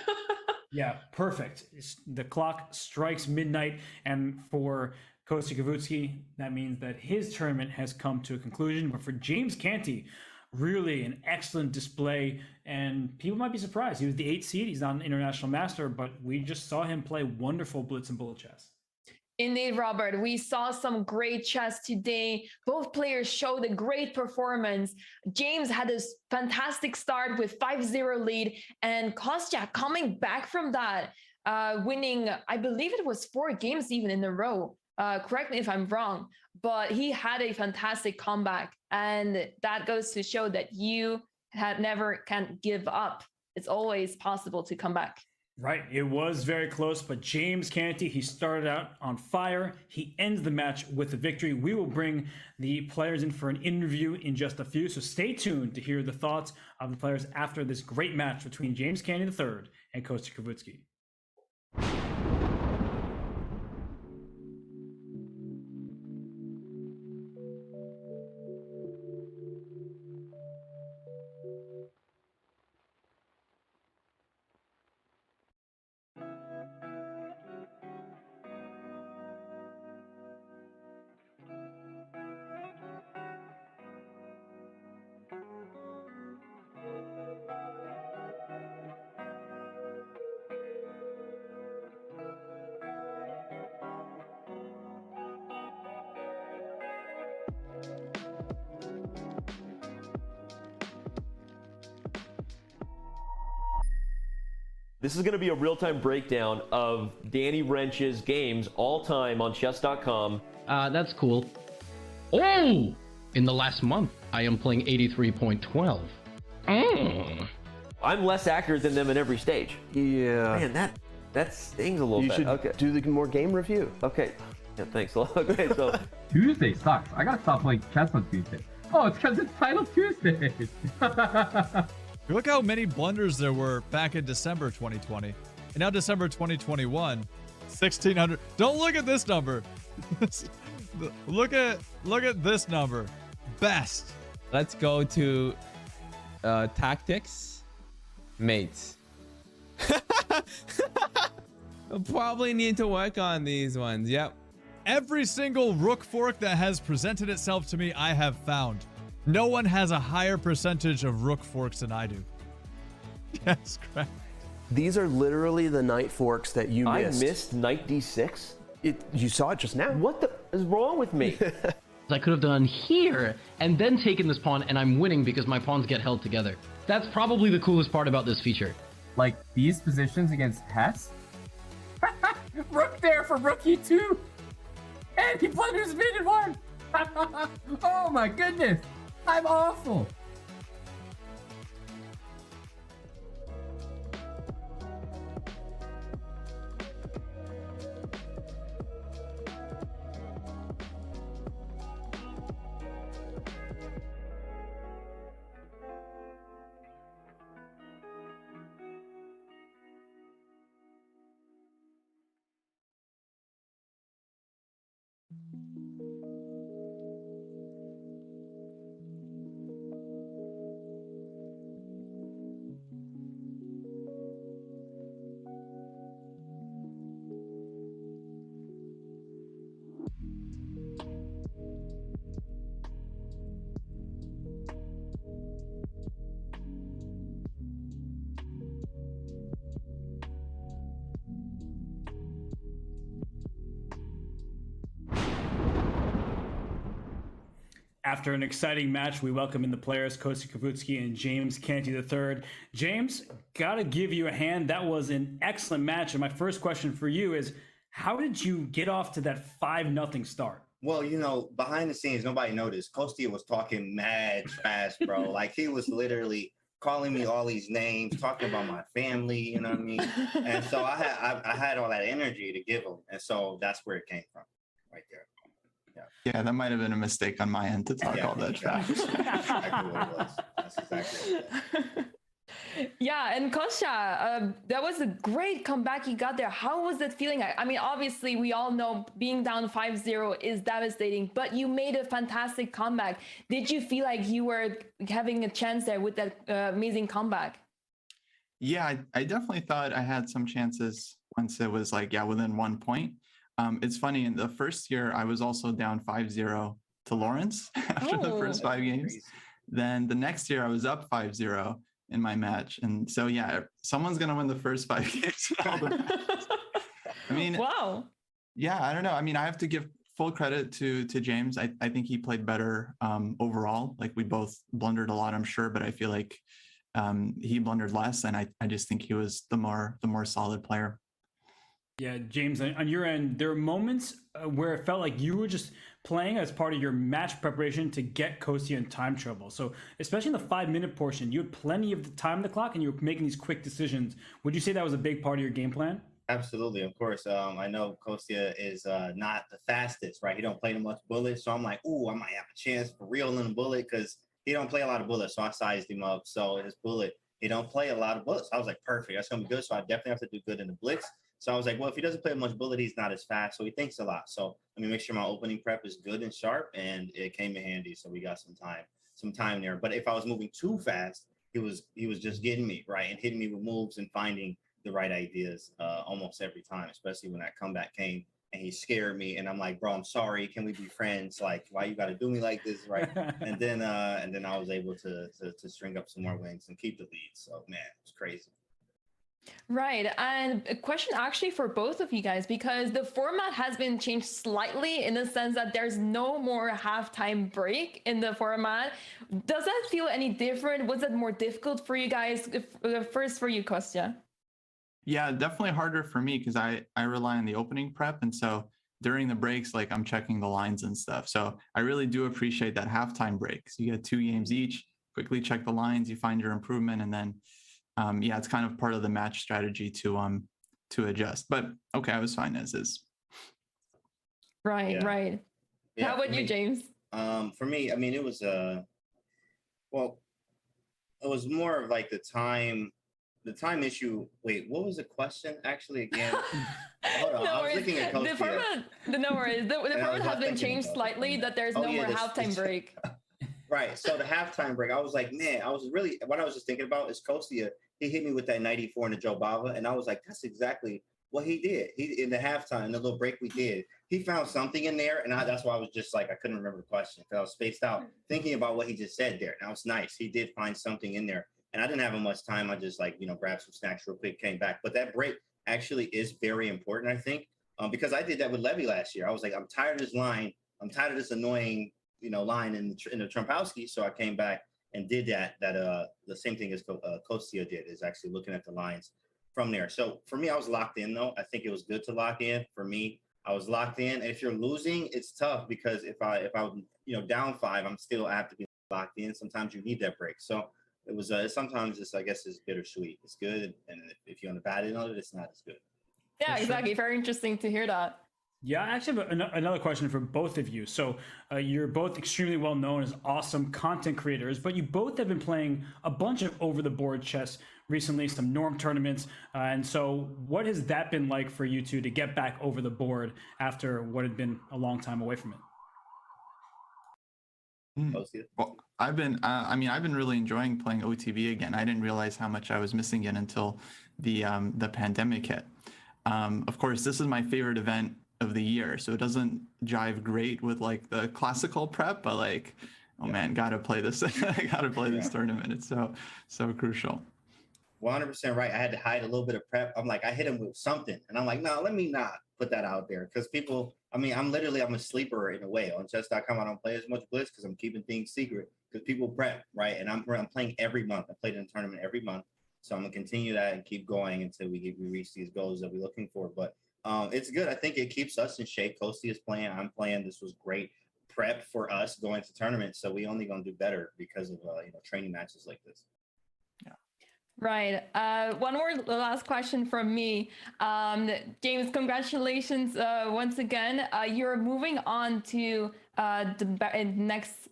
Yeah, perfect. The clock strikes midnight, and for Kostya Kavutskiy, that means that his tournament has come to a conclusion. But for James Canty, really an excellent display, and people might be surprised. He was the 8th seed. He's not an international master, but we just saw him play wonderful blitz and bullet chess. Indeed, Robert. We saw some great chess today. Both players showed a great performance. James had a fantastic start with 5-0 lead, and Kostya coming back from that, winning, I believe it was 4 games even in a row. Correct me if I'm wrong, but he had a fantastic comeback, and that goes to show that you never can give up. It's always possible to come back. Right, it was very close, but James Canty, he started out on fire. He ends the match with a victory. We will bring the players in for an interview in just a few, so stay tuned to hear the thoughts of the players after this great match between James Canty III and Kostya Kavutskiy. This is going to be a real-time breakdown of Danny Wrench's games all time on chess.com. That's cool. Oh! In the last month, I am playing 83.12. I'm less accurate than them in every stage. Yeah. Man, that stings a little You bit. should Okay. do the more game review. Okay. Yeah, thanks. Okay, so Tuesday sucks. I gotta stop playing chess on Tuesday. Oh, it's because it's Title Tuesday. Look how many blunders there were back in December 2020. And now December 2021, 1,600. Don't look at this number. look at this number. Best. Let's go to tactics. Mates. I'll probably need to work on these ones. Yep. Every single rook fork that has presented itself to me, I have found. No one has a higher percentage of rook forks than I do. Yes, correct. These are literally the knight forks that you missed. I missed knight d6? You saw it just now. What the is wrong with me? I could have done here and then taken this pawn, and I'm winning because my pawns get held together. That's probably the coolest part about this feature. Like these positions against Hess? Rook there for rook e2! And he blunders mate in one! Oh my goodness! I'm awful! After an exciting match, we welcome in the players Kostya Kavutskiy and James Canty III. James, gotta give you a hand. That was an excellent match. And my first question for you is, how did you get off to that 5-0 start? Well, you know, behind the scenes, nobody noticed. Kostya was talking mad fast, bro. Like, he was literally calling me all these names, talking about my family, you know what I mean? And so I had all that energy to give him. And so that's where it came from, right there. Yeah, that might have been a mistake on my end to talk all that fast. That's exactly what it was. That's exactly what it was. Yeah, and Kostya, that was a great comeback you got there. How was it feeling? I mean, obviously, we all know being down 5-0 is devastating, but you made a fantastic comeback. Did you feel like you were having a chance there with that amazing comeback? Yeah, I definitely thought I had some chances once it was like, within 1 point. It's funny, in the first year, I was also down 5-0 to Lawrence after the first 5 games. Crazy. Then the next year, I was up 5-0 in my match. And so, someone's going to win the first 5 games. I mean, wow. Yeah, I don't know. I mean, I have to give full credit to James. I think he played better overall. Like, we both blundered a lot, I'm sure, but I feel like he blundered less. And I just think he was the more solid player. Yeah, James, on your end, there were moments where it felt like you were just playing as part of your match preparation to get Kostya in time trouble. So especially in the 5-minute portion, you had plenty of the time on the clock and you were making these quick decisions. Would you say that was a big part of your game plan? Absolutely, of course. I know Kostya is not the fastest, right? He don't play much bullets. So I'm like, ooh, I might have a chance for real in a bullet because he don't play a lot of bullets. So I sized him up. So his bullet, he don't play a lot of bullets. I was like, perfect. That's going to be good. So I definitely have to do good in the blitz. So I was like, well, if he doesn't play much bullet, he's not as fast. So he thinks a lot. So let me make sure my opening prep is good and sharp. And it came in handy. So we got some time there. But if I was moving too fast, he was just getting me, right? And hitting me with moves and finding the right ideas almost every time, especially when that comeback came and he scared me. And I'm like, bro, I'm sorry. Can we be friends? Like, why you got to do me like this, right? and then I was able to string up some more wins and keep the lead. So, man, it was crazy. Right. And a question actually for both of you guys, because the format has been changed slightly in the sense that there's no more halftime break in the format. Does that feel any different? Was it more difficult for you guys? First for you, Kostya. Yeah, definitely harder for me because I rely on the opening prep. And so during the breaks, like I'm checking the lines and stuff. So I really do appreciate that halftime break. So you get 2 games each, quickly check the lines, you find your improvement, and then it's kind of part of the match strategy to adjust. But okay, I was fine as is. Right. Yeah, how about you, James? For me, I mean, it was it was more of like the time issue. Wait, what was the question actually again? Hold on, I was looking at Kostya. No worries. The format has been changed slightly, that there's no more halftime break. Right. So the halftime break, I was like, man, what I was just thinking about is Kostya. He hit me with that 94 in the Joe Bava, and I was like, that's exactly what he did. He in the halftime, the little break we did, he found something in there, and that's why I was just like, I couldn't remember the question because I was spaced out thinking about what he just said there. Now it's nice. He did find something in there, and I didn't have much time. I just grabbed some snacks real quick, came back. But that break actually is very important, I think, because I did that with Levy last year. I was like, I'm tired of this line. I'm tired of this annoying line in the Trumpowski. So I came back and did that the same thing as Kostya did, is actually looking at the lines from there. So for me, I was locked in though. I think it was good to lock in. For me, I was locked in. And if you're losing, it's tough because if I down 5, I have to be locked in. Sometimes you need that break. So it was sometimes I guess it's bittersweet. It's good, and if you're on the bad end of it, it's not as good. Yeah, exactly. Very interesting to hear that. Yeah, I actually have another question for both of you. So you're both extremely well known as awesome content creators, but you both have been playing a bunch of over-the-board chess recently, some norm tournaments. And so what has that been like for you two to get back over the board after what had been a long time away from it? Well, I've been really enjoying playing OTB again. I didn't realize how much I was missing it until the pandemic hit. Of course, this is my favorite event of the year, so it doesn't jive great with like the classical prep, but like, oh man, gotta play this. I gotta play this tournament. It's so crucial. 100% right. I had to hide a little bit of prep. I'm like, I hit him with something, and I'm like, no, let me not put that out there because people. I mean, I'm a sleeper in a way on chess.com. I don't play as much blitz because I'm keeping things secret because people prep, right? And I'm playing every month. I played in a tournament every month, so I'm gonna continue that and keep going until we reach these goals that we're looking for. But it's good. I think it keeps us in shape. Kostya is playing. I'm playing. This was great prep for us going to tournaments. So we only gonna do better because of training matches like this. Right. One more last question from me. James, congratulations once again. You're moving on to the next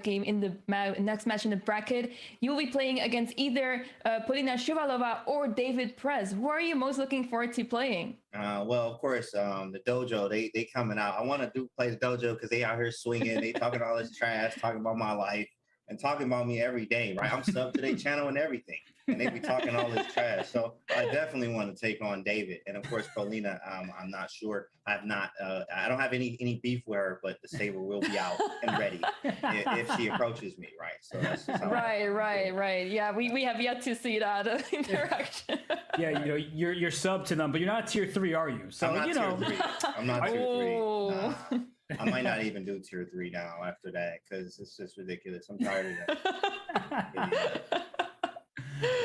game in the next match in the bracket. You'll be playing against either Polina Shuvalova or David Perez. Who are you most looking forward to playing? Well, of course, the dojo, they coming out. I want to play the dojo because they out here swinging. They talking all this trash, talking about my life and talking about me every day, right? I'm sub to their channel and everything. And they be talking all this trash. So I definitely want to take on David. And of course, Polina, I'm not sure. I don't have any beef with her, but the saber will be out and ready if she approaches me, right? So that's just how Right. Yeah, we have yet to see that interaction. Yeah, you're sub to them, but you're not tier 3, are you? So I'm not tier 3. I'm not tier 3. Oh. Nah. I might not even do tier 3 now after that because it's just ridiculous. I'm tired of that.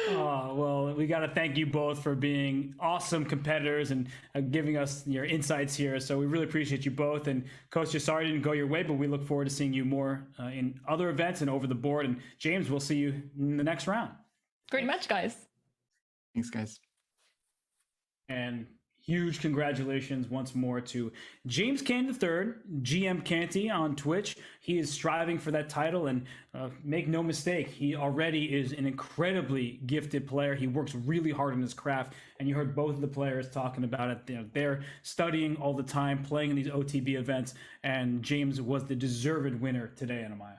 Oh, well, we got to thank you both for being awesome competitors and giving us your insights here. So we really appreciate you both. And Kostya, sorry it didn't go your way, but we look forward to seeing you more in other events and over the board. And James, we'll see you in the next round. Great match, guys. Thanks, guys. And huge congratulations once more to James Canty III, GM Canty on Twitch. He is striving for that title, and make no mistake, he already is an incredibly gifted player. He works really hard on his craft, and you heard both of the players talking about it. They're studying all the time, playing in these OTB events, and James was the deserved winner today, Anamaya.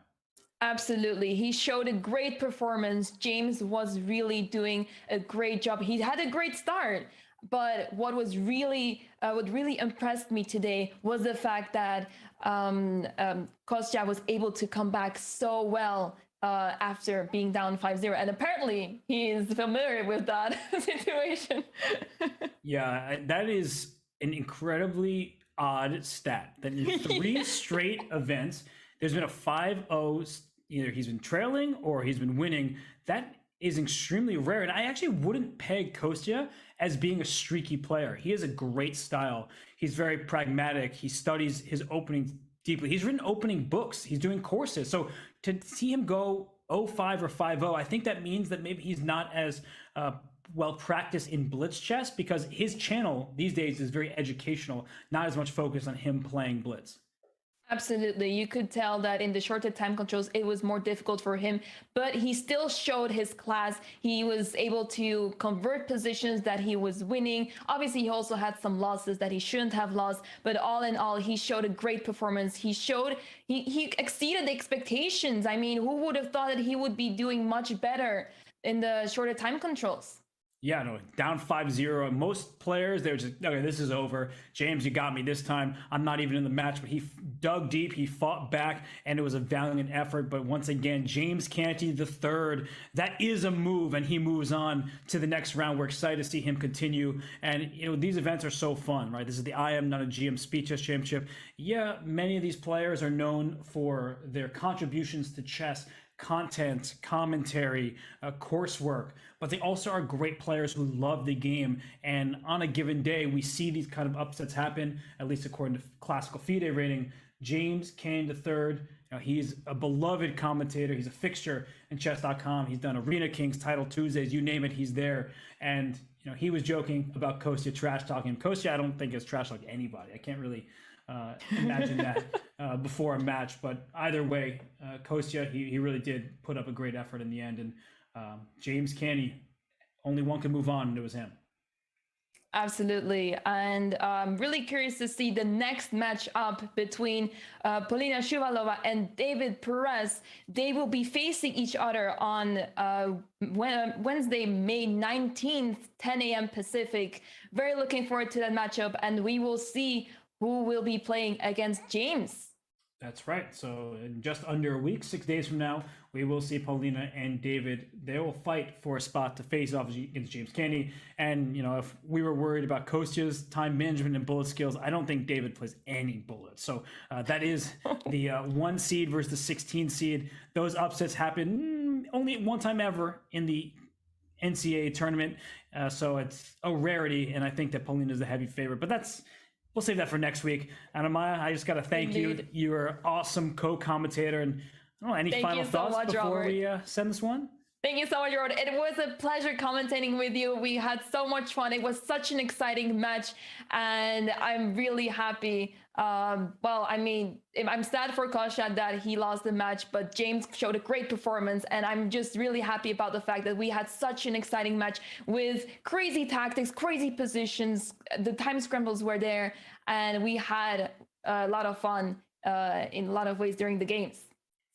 Absolutely. He showed a great performance. James was really doing a great job. He had a great start. But what really impressed me today was the fact that Kostya was able to come back so well after being down 5-0. And apparently he is familiar with that situation. Yeah, that is an incredibly odd stat. That in 3 straight events, there's been a 5-0, either he's been trailing or he's been winning. That is extremely rare. And I actually wouldn't peg Kostya as being a streaky player. He has a great style. He's very pragmatic. He studies his opening deeply. He's written opening books. He's doing courses. So to see him go 0-5 or 5-0, I think that means that maybe he's not as well practiced in blitz chess because his channel these days is very educational, not as much focused on him playing blitz. Absolutely. You could tell that in the shorter time controls, it was more difficult for him, but he still showed his class. He was able to convert positions that he was winning. Obviously, he also had some losses that he shouldn't have lost, but all in all, he showed a great performance. He exceeded the expectations. I mean, who would have thought that he would be doing much better in the shorter time controls? Yeah, no, down 5-0. Most players, they're just, okay, this is over. James, you got me this time. I'm not even in the match, but he dug deep. He fought back, and it was a valiant effort. But once again, James Canty III, that is a move, and he moves on to the next round. We're excited to see him continue. And, these events are so fun, right? This is the IM, not a GM Speed Chess Championship. Yeah, many of these players are known for their contributions to chess, content, commentary, coursework, but they also are great players who love the game. And on a given day, we see these kind of upsets happen, at least according to classical FIDE rating. James Canty III, he's a beloved commentator. He's a fixture in chess.com. He's done Arena Kings, Title Tuesdays, you name it, he's there. And he was joking about Kostya trash talking him. Kostya, I don't think is trash like anybody. I can't really imagine that before a match, but either way, Kostya, he really did put up a great effort in the end. And James Canty, only one could move on, and it was him. Absolutely. And I'm really curious to see the next match up between Polina Shuvalova and David Perez. They will be facing each other on Wednesday, May 19th, 10 a.m. Pacific. Very looking forward to that matchup, and we will see who will be playing against James. That's right. So in just under a week, 6 days from now, we will see Paulina and David. They will fight for a spot to face off against James Canty. And, if we were worried about Kostya's time management and bullet skills, I don't think David plays any bullets. So that is the 1 seed versus the 16 seed. Those upsets happen only one time ever in the NCAA tournament. So it's a rarity. And I think that Paulina is the heavy favorite. But we'll save that for next week. And Amaya, I just got to thank you. You're an awesome co-commentator. And I don't know, any final thoughts before we send this one? Thank you so much, Robert. It was a pleasure commentating with you. We had so much fun. It was such an exciting match, and I'm really happy. I'm sad for Kostya that he lost the match, but James showed a great performance, and I'm just really happy about the fact that we had such an exciting match with crazy tactics, crazy positions. The time scrambles were there, and we had a lot of fun in a lot of ways during the games.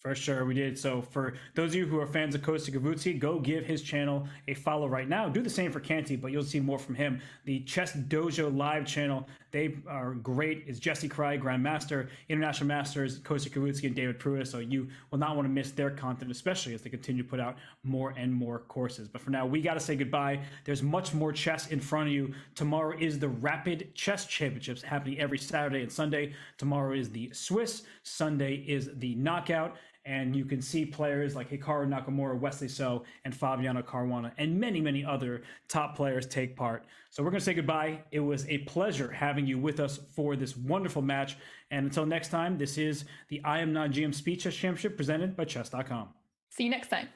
For sure, we did. So for those of you who are fans of Kostya Kavutskiy, go give his channel a follow right now. Do the same for Canty, but you'll see more from him. The Chess Dojo live channel, they are great. It's Jesse Cry, Grandmaster, International Masters, Kostya Kavutskiy, and David Pruitt. So you will not want to miss their content, especially as they continue to put out more and more courses. But for now, we got to say goodbye. There's much more chess in front of you. Tomorrow is the Rapid Chess Championships happening every Saturday and Sunday. Tomorrow is the Swiss. Sunday is the Knockout. And you can see players like Hikaru Nakamura, Wesley So, and Fabiano Caruana, and many, many other top players take part. So we're going to say goodbye. It was a pleasure having you with us for this wonderful match. And until next time, this is the I Am Not GM Speed Chess Championship presented by Chess.com. See you next time.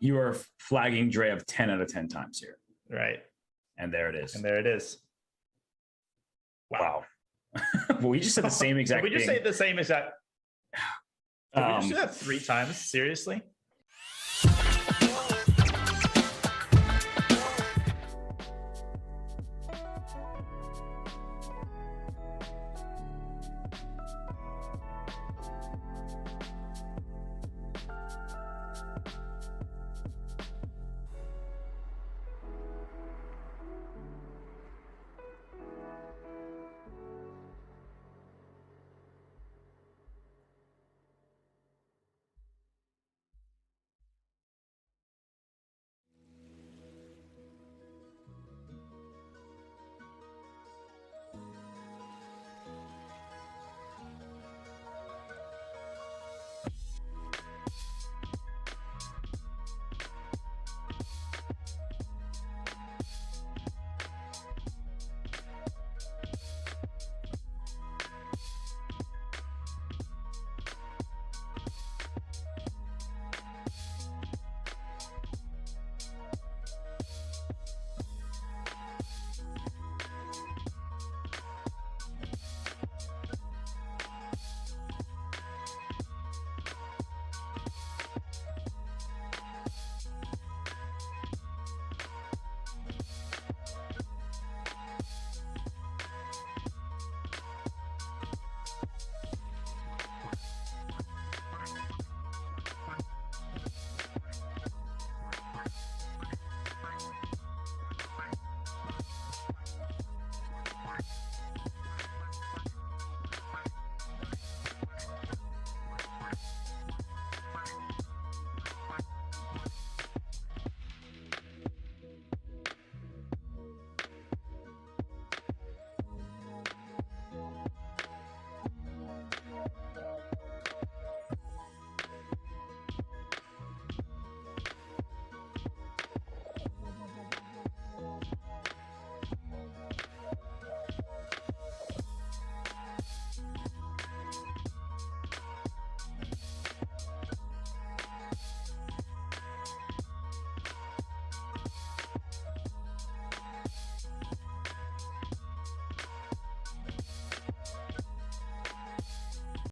You are flagging Drev 10 out of 10 times here. Right. And there it is. And there it is. Wow. Well, we just said the same exact thing. Did we just say the same exact... Did we just do Um, that 3 times? Seriously?